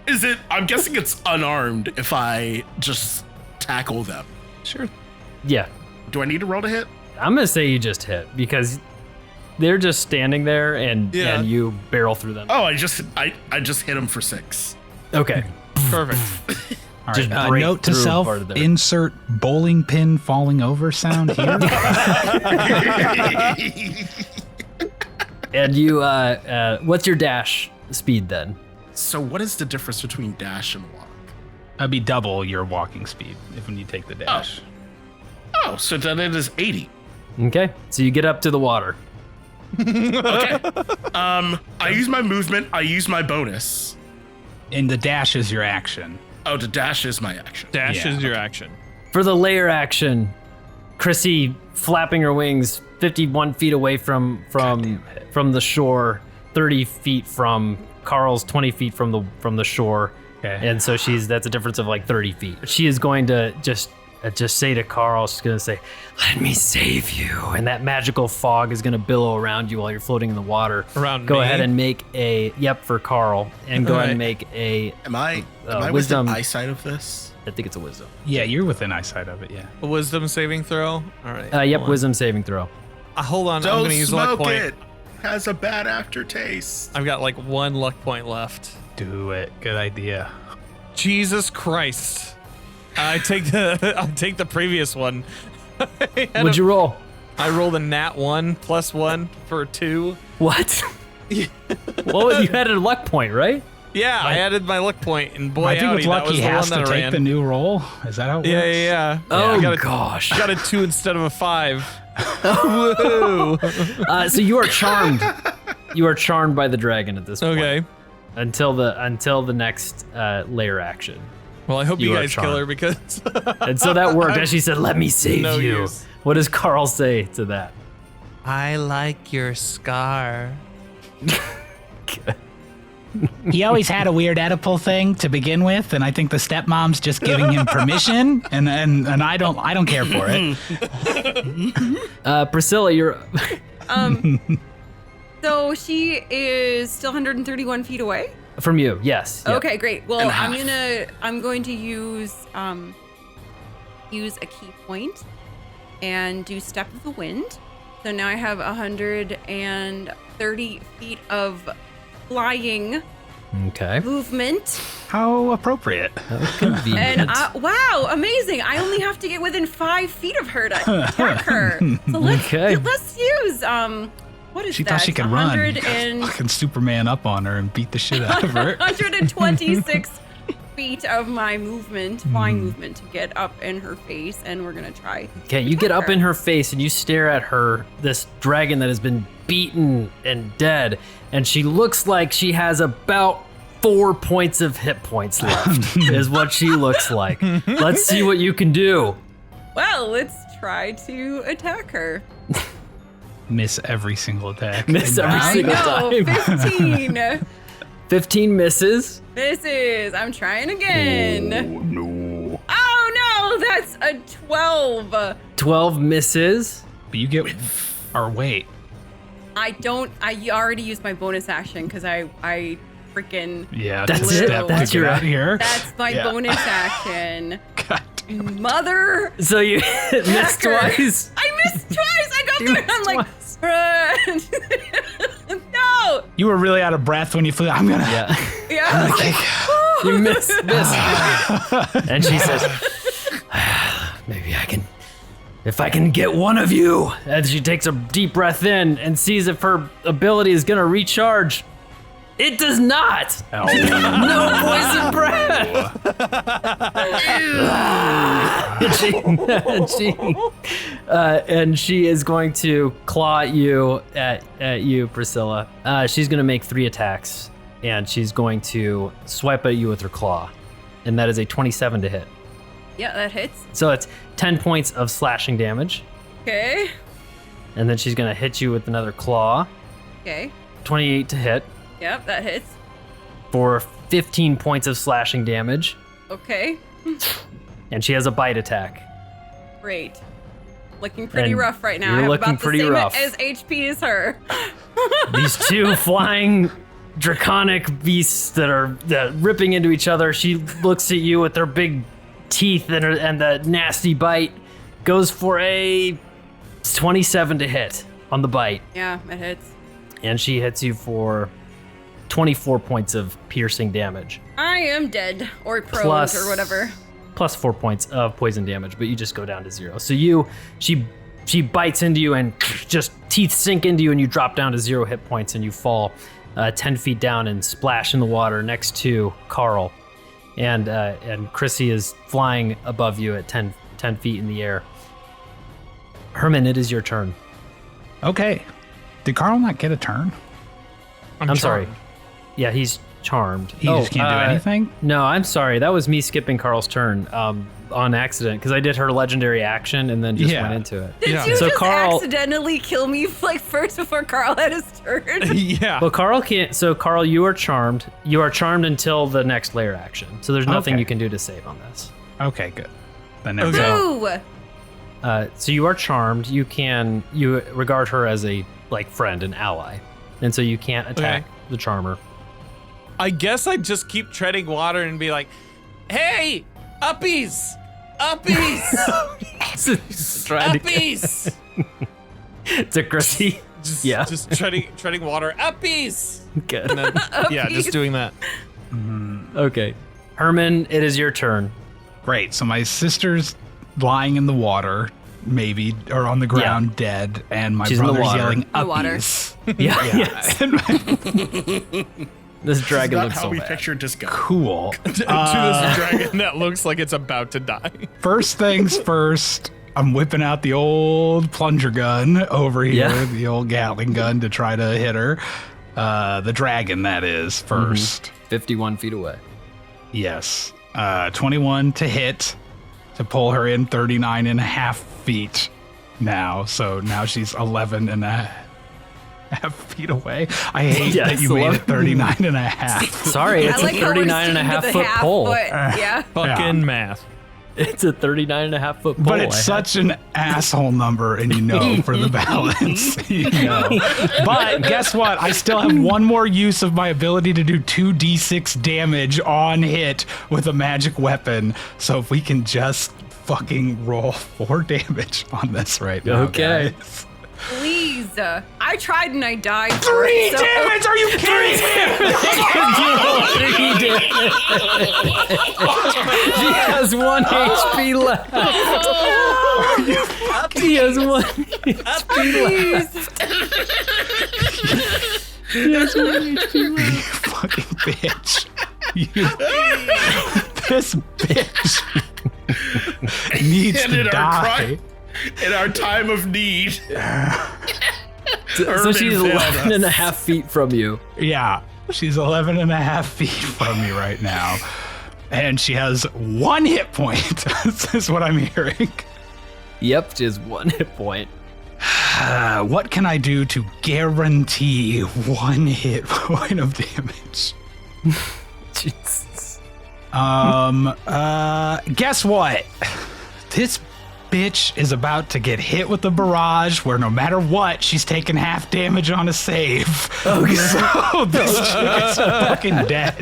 Is it? I'm guessing it's unarmed if I just tackle them. Sure. Yeah. Do I need to roll to hit? I'm gonna say you just hit because they're just standing there and you barrel through them. Oh, I just hit them for 6. Okay. Perfect. All Just right. break Note to through self: part of their- insert bowling pin falling over sound here. And you, what's your dash speed then? So what is the difference between dash and walk? That'd be double your walking speed when you take the dash. Oh, so then it is 80. Okay, so you get up to the water. Okay. I use my movement. I use my bonus. And the dash is your action. Oh, the dash is my action. Dash Yeah. is your action. For the layer action, Chrissy flapping her wings 51 feet away from the shore, 30 feet from Karl's, 20 feet from the shore. Okay. And so that's a difference of like 30 feet. She is going to just say to Karl, she's going to say, "Let me save you." And that magical fog is going to billow around you while you're floating in the water. Around Go me? ahead and make for Karl. And go ahead and make a, Am I wisdom. within eyesight of this? I think it's a wisdom. Yeah, you're within eyesight of it, yeah. A wisdom saving throw. All right. Yep, hold on. wisdom saving throw. Hold on. I'm Don't gonna use a luck smoke point. it. Has a bad aftertaste. I've got like 1 luck point left. Do it. Good idea. Jesus Christ. I take the previous one. What'd you roll? I rolled a nat 1 plus 1 for 2. What? Well, you had a luck point, right? Yeah, I added my luck point, and boy, I think howdy, with that luck was he the has one to that I take ran. the new roll. Is that how it Yeah, works? yeah. Oh, I got a, gosh. I got a 2 instead of a 5. Woohoo! So you are charmed. You are charmed by the dragon at this point. Okay. Until the next layer action. Well, I hope you You are guys kill charmed. her because And so that worked. As she said, "Let me save No you." use. What does Karl say to that? I like your scar. He always had a weird Oedipal thing to begin with, and I think the stepmom's just giving him permission, and I don't care for it. Priscilla, you're. So she is still 131 feet away. From you, yes. Yep. Okay, great. Well, And I'm going to use a key point and do Step of the Wind. So now I have 130 feet of flying Okay. movement. How appropriate. Convenient. And wow, amazing! I only have to get within 5 feet of her to attack her. So let's use what is She that? thought she could run. 100 and Fucking Superman up on her and beat the shit out of her. 126 feet of my movement, flying movement, to get up in her face, and we're gonna try. Okay, you get up in her face and you stare at her, this dragon that has been beaten and dead, and she looks like she has about 4 points of hit points left, is what she looks like. Let's see what you can do. Well, let's try to attack her. Miss every single attack. Miss every I single know, time. 15 15 misses. misses. I'm trying again. No. Oh no, that's a 12. 12 misses. But you get, or wait. I already used my bonus action because I freaking. Yeah, That's just it. step That's to get your- out of here. That's my Yeah. bonus action. God damn it. Mother. So you missed Hacker. twice. I missed twice. I got You there. missed I'm like, no. You were really out of breath when you flew. I'm gonna. Yeah. Yeah. You missed. And she says, maybe if I can get one of you. And she takes a deep breath in and sees if her ability is going to recharge. It does not. Oh. No poison breath. And she is going to claw at you, Priscilla. She's going to make 3 attacks, and she's going to swipe at you with her claw, and that is a 27 to hit. Yeah, that hits. So it's 10 points of slashing damage, Okay. and then she's going to hit you with another claw, Okay. 28 to hit Yep, that hits. for 15 points of slashing damage, Okay. and she has a bite attack. Great. Looking pretty And rough right now. you're I have looking about pretty the same rough. as HP as her. These two flying draconic beasts that are ripping into each other. She looks at you with their big teeth and the nasty bite. Goes for a 27 to hit on the bite. Yeah, it hits. And she hits you for 24 points of piercing damage. I am dead or prone Plus- or whatever. Plus 4 points of poison damage, but you just go down to 0. So she bites into you and just teeth sink into you and you drop down to 0 hit points and you fall. 10 feet down and splash in the water next to Karl. And Chrissy is flying above you at 10 feet in the air. Herman, it is your turn. Okay. Did Karl not get a turn? I'm sorry. Yeah, he's charmed. He just can't do anything? No, I'm sorry. That was me skipping Karl's turn on accident because I did her legendary action and then just went into it. Did you So just Karl, accidentally kill me like first before Karl had his turn? Yeah. well, Karl can't. So Karl, you are charmed. You are charmed until the next layer action. So there's nothing Okay. you can do to save on this. Okay, good. Then never Okay. Boo! So you are charmed. You regard her as a friend, an ally, and so you can't attack the charmer. I guess I'd just keep treading water and be like, "Hey, uppies, uppies, uppies!" To Chrissy. Just treading water, uppies. Good. And then, yeah, just doing that. Okay, Herman, it is your turn. Great. So my sister's lying in the water, maybe, or on the ground dead, and my She's in the brother's water. yelling The water. uppies. Yeah. Yes. This dragon Not looks how so we bad. pictured this guy. Cool. To this dragon that looks like it's about to die. First things first, I'm whipping out the old plunger gun over here, the old Gatling gun to try to hit her. The dragon, that is, first. 51 feet away. Yes. 21 to hit to pull her in 39 and a half feet now. So now she's 11 and a half feet away. I hate that you made it 39 and a half. Sorry, it's I like a how we're 39 and a sticking half to the foot half pole. foot. Yeah. Fucking math. It's a 39 and a half foot pole. But it's such an asshole number, and you know for the balance. You know. But guess what? I still have one more use of my ability to do 2d6 damage on hit with a magic weapon. So if we can just fucking roll 4 damage on this right now. Okay. Guys. Please. I tried and I died. 3 damage? Are you kidding She has 1 HP left. He has 1 HP left. He has 1 HP You left. fucking bitch. This bitch needs to die. In our time of need. So she's 11 and a half feet from you. Yeah, she's 11 and a half feet from me right now. And she has 1 hit point. This is what I'm hearing. Yep, she has 1 hit point. What can I do to guarantee 1 hit point of damage? Jesus. Guess what? This bitch is about to get hit with a barrage where no matter what, she's taking half damage on a save. Okay. So this chick is fucking dead.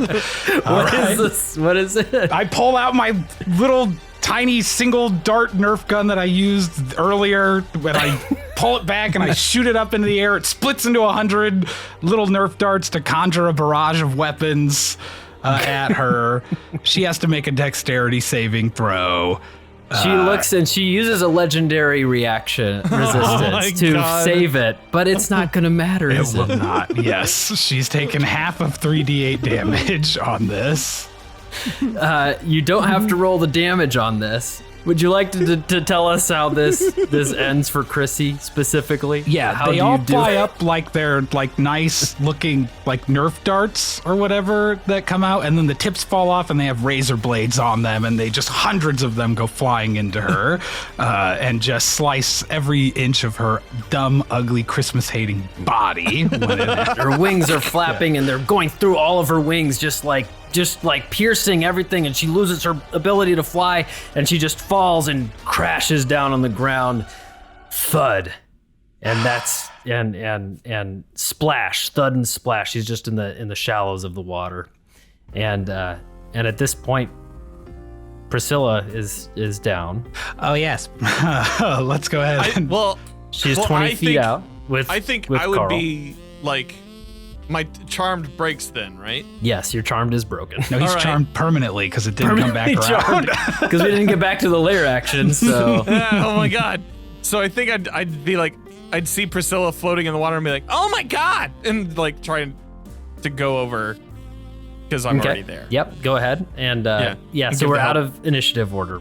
What is this? What is it? I pull out my little tiny single dart Nerf gun that I used earlier, and I pull it back and I shoot it up into the air. It splits into 100 little Nerf darts to conjure a barrage of weapons at her. She has to make a dexterity saving throw. She looks and she uses a legendary reaction resistance to God. save it, but it's not going to matter, It is will it? not. Yes, she's taken half of 3d8 damage on this. You don't have to roll the damage on this. Would you like to tell us how this ends for Chrissy specifically? Yeah, how they do you all do fly it? up like they're like nice looking like Nerf darts or whatever that come out, and then the tips fall off and they have razor blades on them, and they just hundreds of them go flying into her and just slice every inch of her dumb, ugly, Christmas hating body. When it Her wings are flapping and they're going through all of her wings, just like piercing everything, and she loses her ability to fly, and she just falls and crashes down on the ground. Thud. And that's and splash, thud and splash. She's just in the shallows of the water. And at this point, Priscilla is down. Oh yes, let's go ahead. She's 20 feet out with I think with I would Karl. be like, my charmed breaks then, right? Yes, your charmed is broken. No, he's all right. charmed permanently because it didn't come back around. Because we didn't get back to the layer action, so Oh my god. So I think I'd be like, I'd see Priscilla floating in the water and be like, oh my god, and like try and to go over because I'm already there. Yep, go ahead. And so Give we're the out help. of initiative order.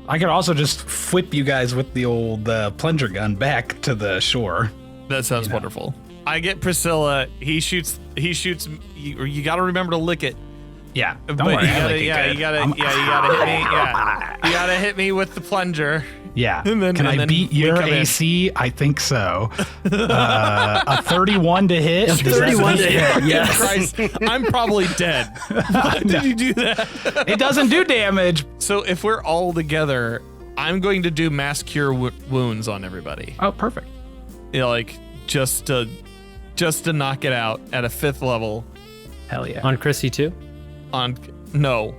I could also just whip you guys with the old plunger gun back to the shore. That sounds wonderful. I get Priscilla. He shoots. You got to remember to lick it. Yeah, don't But worry. you I gotta, like it yeah, good. you gotta hit me. Yeah, you gotta hit me with the plunger. Yeah. And then- Can and I then beat we your come in. AC? I think so. A 31 to hit. Does that 31 to hit? hit. Yes. Christ, I'm probably dead. Why did you do that? It doesn't do damage. So if we're all together, I'm going to do mass cure wounds on everybody. Oh, perfect. Like just to knock it out at a 5th level. Hell yeah. On Chrissy too? No.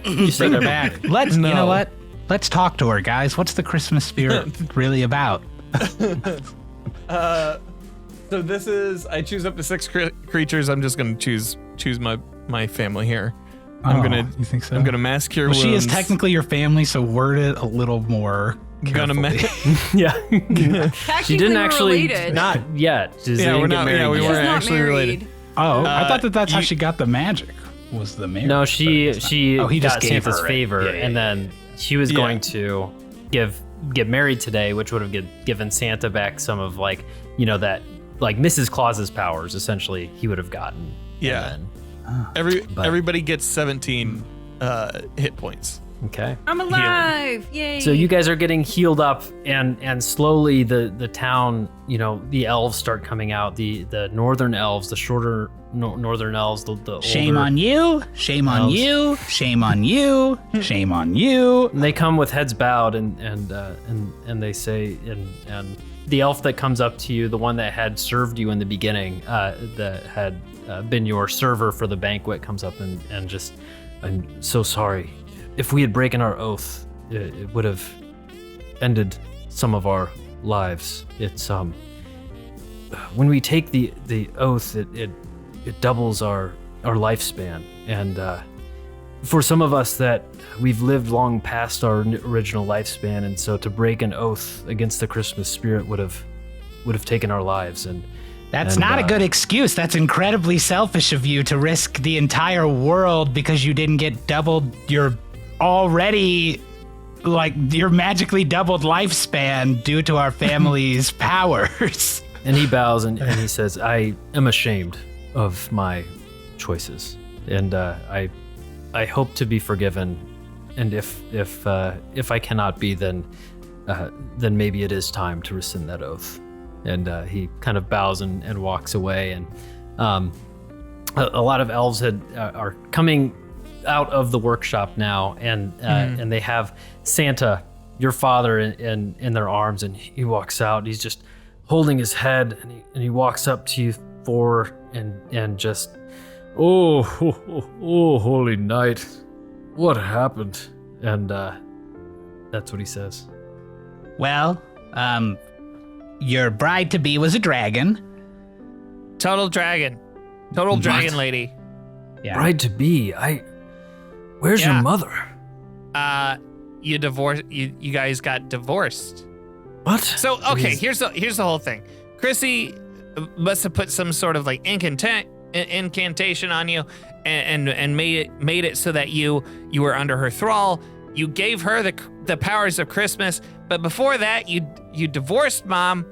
You said Bring her back. You No. know what? Let's talk to her, guys. What's the Christmas spirit really about? So this is I choose up to 6 creatures. I'm just gonna choose my family here. I'm gonna. You think so? I'm gonna mass cure Well, wounds. she is technically your family, so word it a little more Gonna carefully. Yeah. Technically, She didn't we're actually, related. not yet. She Yeah, didn't we're get not- married yeah, we yet. weren't She's not actually married. related. Oh, I thought that's how you- she got the magic. Was the marriage? No, she Oh, he just got gave Santa's her it. favor, Yeah, yeah, and yeah. then she was Yeah. going to get married today, which would have given Santa back some of that Mrs. Claus's powers. Essentially, he would have gotten. Yeah. And then- Everybody gets 17 hit points. okay. I'm alive! Yay! So you guys are getting healed up, and slowly the town, the elves start coming out. The northern elves, the shorter northern elves, the Shame older, on you. Shame on elves. you. Shame on you. Shame on you. And they come with heads bowed, and they say, and the elf that comes up to you, the one that had served you in the beginning, that had been your server for the banquet, comes up and just, I'm so sorry. If we had broken our oath, it would have ended some of our lives. It's when we take the oath, it doubles our lifespan, and for some of us that we've lived long past our original lifespan, and so to break an oath against the Christmas spirit would have taken our lives. And That's And, not a good excuse. That's incredibly selfish of you to risk the entire world because you didn't get doubled your already, your magically doubled lifespan due to our family's powers. And he bows and he says, I am ashamed of my choices, and I hope to be forgiven. And if I cannot be, then maybe it is time to rescind that oath. And he kind of bows and walks away. And a lot of elves are coming out of the workshop now, and they have Santa, your father, in their arms, and he walks out. He's just holding his head, and he walks up to you four and just, oh, holy night, what happened? And that's what he says. Well, your bride-to-be was a dragon. Total dragon lady. Yeah. Bride to be, where's Yeah. your mother? You divorced. You guys got divorced. What? So okay, here's the whole thing. Chrissy must have put some sort of incantation on you, and made it so that you were under her thrall. You gave her the powers of Christmas, but before that, you divorced Mom.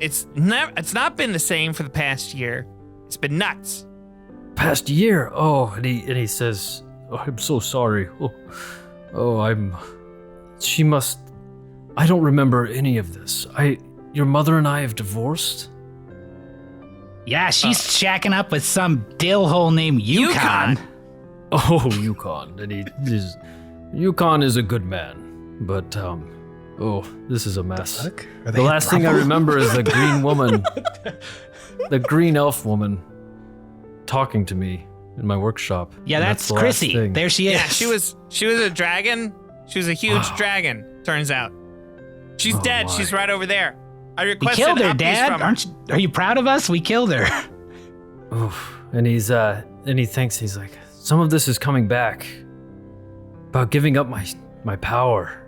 It's not been the same for the past year. It's been nuts. Past year. Oh, and he says, oh, I'm so sorry. She must. I don't remember any of this. Your mother and I have divorced? Yeah, she's shacking up with some dillhole named Yukon. Oh, Yukon. And Yukon is a good man, but this is a mess. The last thing I remember is the green woman, the green elf woman, talking to me in my workshop. Yeah, And that's the last Chrissy. thing. There she is. Yeah, she was a dragon. She was a huge dragon. Turns out, she's dead. my. She's right over there. I We requested killed her, uppies Dad. from her. Are you proud of us? We killed her. Oof. And he thinks, he's like, some of this is coming back about giving up my power,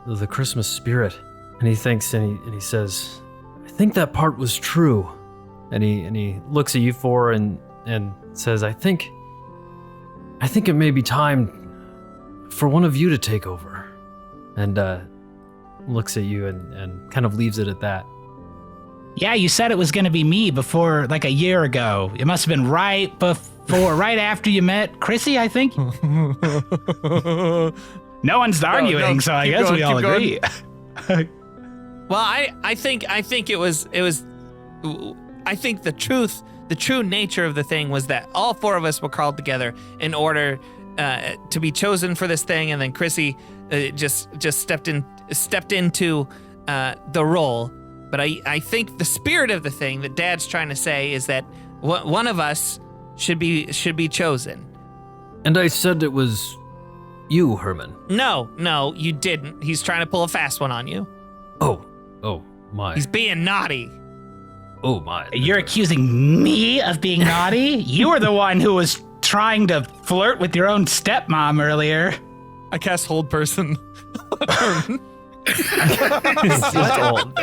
the Christmas spirit. And he thinks, and he says, I think that part was true. And he looks at you four, and and says, I think it may be time for one of you to take over. And looks at you and kind of leaves it at that. Yeah, you said it was going to be me before, like a year ago. It must have been right after you met Chrissy, I think. No one's arguing, so I guess we all agree. Well, I think the true nature of the thing was that all four of us were called together in order to be chosen for this thing, and then Chrissy just stepped into the role. But I think the spirit of the thing that Dad's trying to say is that one of us should be chosen. And I said it was you, Herman. No, you didn't. He's trying to pull a fast one on you. Oh, my. He's being naughty. Oh, my. You're accusing me of being naughty? You were the one who was trying to flirt with your own stepmom earlier. I cast Hold Person. It's just old.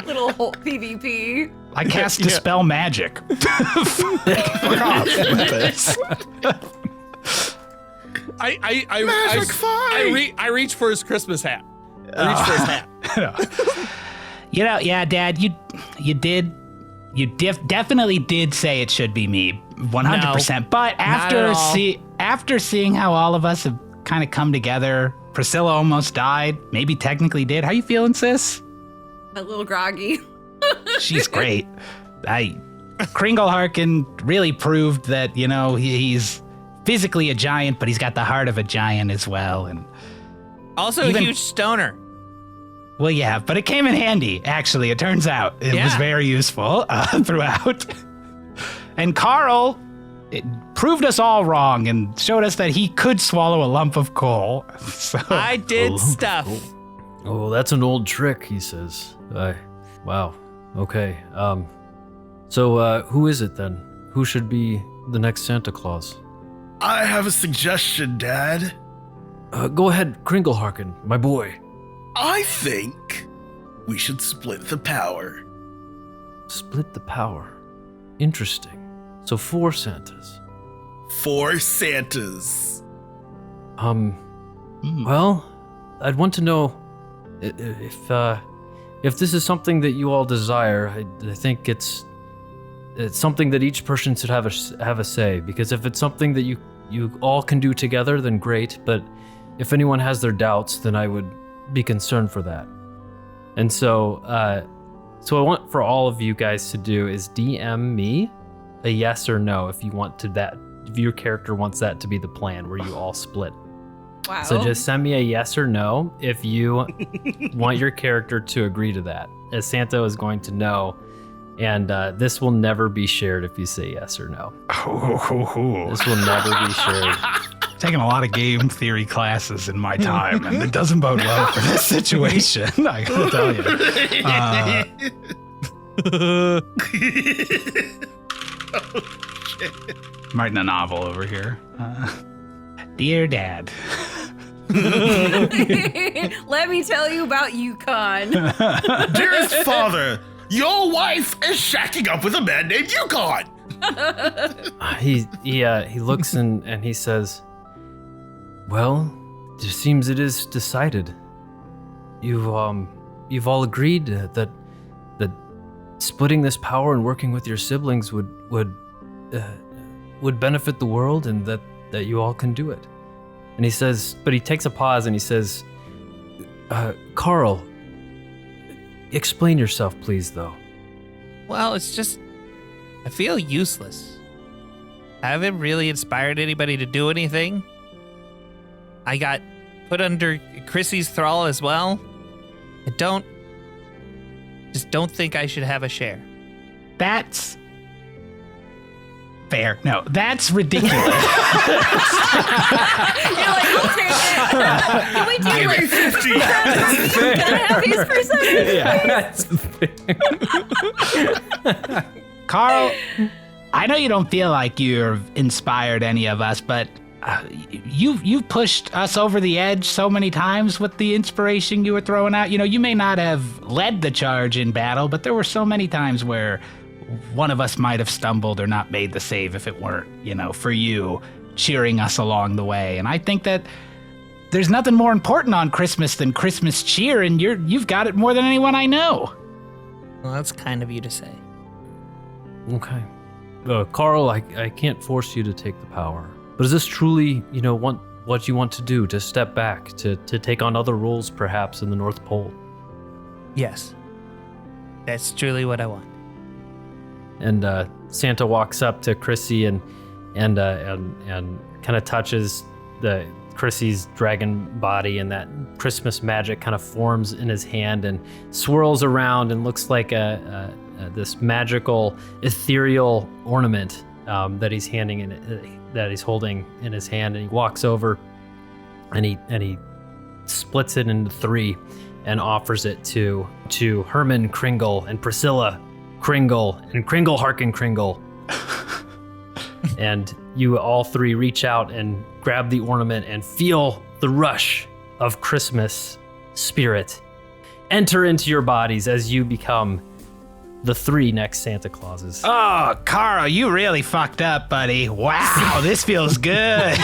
Little whole PvP. I cast Dispel Magic. Fuck off with this. I reach for his Christmas hat. I reach for his hat. Yeah, Dad, you definitely did say it should be me, 100%. No, but after seeing how all of us have kind of come together, Priscilla almost died, maybe technically did. How you feeling, sis? A little groggy. She's great. Kringle Harkin really proved that, he's physically a giant, but he's got the heart of a giant as well. And also a huge stoner. Well, yeah, but it came in handy, actually. It turns out it was very useful throughout. And Karl proved us all wrong and showed us that he could swallow a lump of coal. So, I did stuff. Oh, that's an old trick, he says. Wow. Okay. So who is it then? Who should be the next Santa Claus? I have a suggestion, Dad. Go ahead, Kringle Harkin, my boy. I think we should split the power. Split the power. Interesting. So 4 Santas. 4 Santas. Well, I'd want to know if this is something that you all desire. I think it's something that each person should have a say, because if it's something that you all can do together, then great. But if anyone has their doubts, then I would be concerned for that. And so I want for all of you guys to do is DM me a yes or no if you want if your character wants that to be the plan where you all split. Wow. So just send me a yes or no if you want your character to agree to that, as Santa is going to know. And this will never be shared if you say yes or no. This will never be shared. Taken a lot of game theory classes in my time, and it doesn't bode well for this situation, I gotta tell you. I'm writing a novel over here. Dear Dad. Let me tell you about Yukon. Dearest father, your wife is shacking up with a man named Yukon. He looks and he says, well, it seems it is decided. You've all agreed that splitting this power and working with your siblings would benefit the world, and that you all can do it. And he says, but he takes a pause and he says, Karl, explain yourself, please, though. Well, it's just, I feel useless. I haven't really inspired anybody to do anything. I got put under Chrissy's thrall as well. I don't think I should have a share. That's fair. No, that's ridiculous. You're like, I'll take it. Can we do like 50? Can I have his percentage? Yeah, that's Karl, I know you don't feel like you've inspired any of us, but you've pushed us over the edge so many times with the inspiration you were throwing out. You may not have led the charge in battle, but there were so many times where one of us might have stumbled or not made the save if it weren't, for you cheering us along the way. And I think that there's nothing more important on Christmas than Christmas cheer, and you've got it more than anyone I know. Well, that's kind of you to say. Okay. Karl, I can't force you to take the power. But is this truly, what you want to do, to step back, to take on other roles perhaps in the North Pole? Yes. That's truly what I want. And Santa walks up to Chrissy and kind of touches Chrissy's dragon body, and that Christmas magic kind of forms in his hand and swirls around and looks like this magical ethereal ornament that he's holding in his hand. And he walks over and he splits it into 3 and offers it to Herman Kringle and Priscilla Kringle and Kringle Harkin Kringle. And you all 3 reach out and grab the ornament and feel the rush of Christmas spirit enter into your bodies as you become the 3 next Santa Clauses. Oh, Karl, you really fucked up, buddy. Wow, this feels good.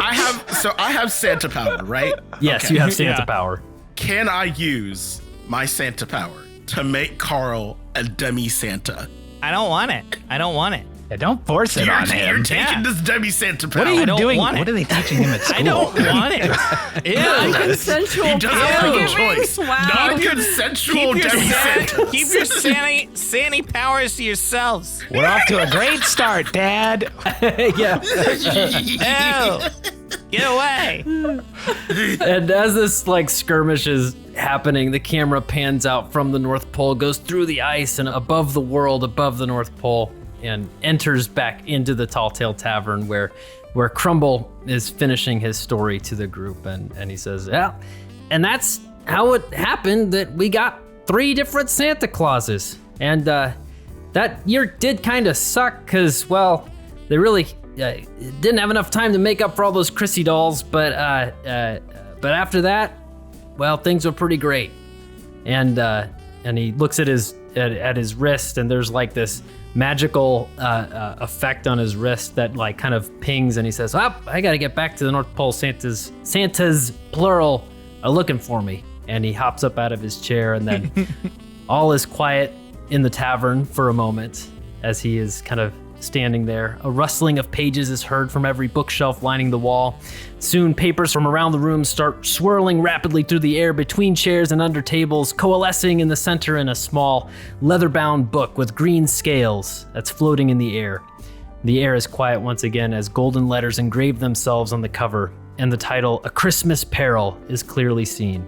I have Santa power, right? Yes, Okay. you have Santa power. Can I use my Santa power to make Karl a demi-Santa? I don't want it. Yeah, don't force it on him. You're taking this demi-Santa power. What are you don't doing? want it. What are they teaching him at school? I don't want it. Ew. Non-consensual He doesn't have a power. choice. Wow. Non-consensual demi-Santa. Keep your Santa powers to yourselves. We're off to a great start, Dad. Yeah. Ew. Get away. And as this skirmish is happening, the camera pans out from the North Pole, goes through the ice and above the world, above the North Pole, and enters back into the Talltale Tavern where Crumble is finishing his story to the group. And he says, yeah, and that's how it happened that we got 3 different Santa Clauses. And that year did kind of suck because, well, they really didn't have enough time to make up for all those Chrissy dolls. But after that, well, things were pretty great. And he looks at his wrist, and there's this magical effect on his wrist that kind of pings, and he says, "Oh, I got to get back to the North Pole. Santa's plural are looking for me." And he hops up out of his chair, and then all is quiet in the tavern for a moment as he is kind of standing there. A rustling of pages is heard from every bookshelf lining the wall. Soon, papers from around the room start swirling rapidly through the air between chairs and under tables, coalescing in the center in a small, leather-bound book with green scales that's floating in the air. The air is quiet once again as golden letters engrave themselves on the cover, and the title, A Christmas Peril, is clearly seen.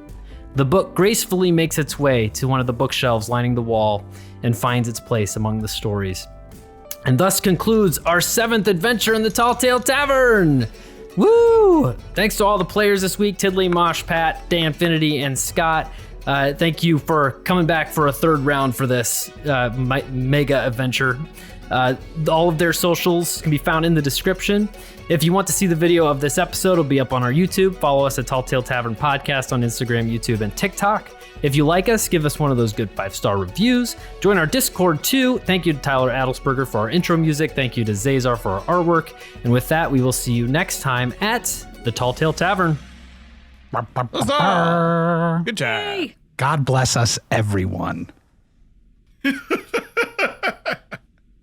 The book gracefully makes its way to one of the bookshelves lining the wall and finds its place among the stories. And thus concludes our 7th adventure in the Talltale Tavern. Woo! Thanks to all the players this week, Tiddly, Mosh, Pat, Danfinity, and Scott. Thank you for coming back for a 3rd round for this mega adventure. All of their socials can be found in the description. If you want to see the video of this episode, it'll be up on our YouTube. Follow us at Talltale Tavern Podcast on Instagram, YouTube, and TikTok. If you like us, give us one of those good 5-star reviews. Join our Discord too. Thank you to Tyler Adelsperger for our intro music. Thank you to Zaezar for our artwork. And with that, we will see you next time at the Talltale Tavern. Good job. God bless us, everyone.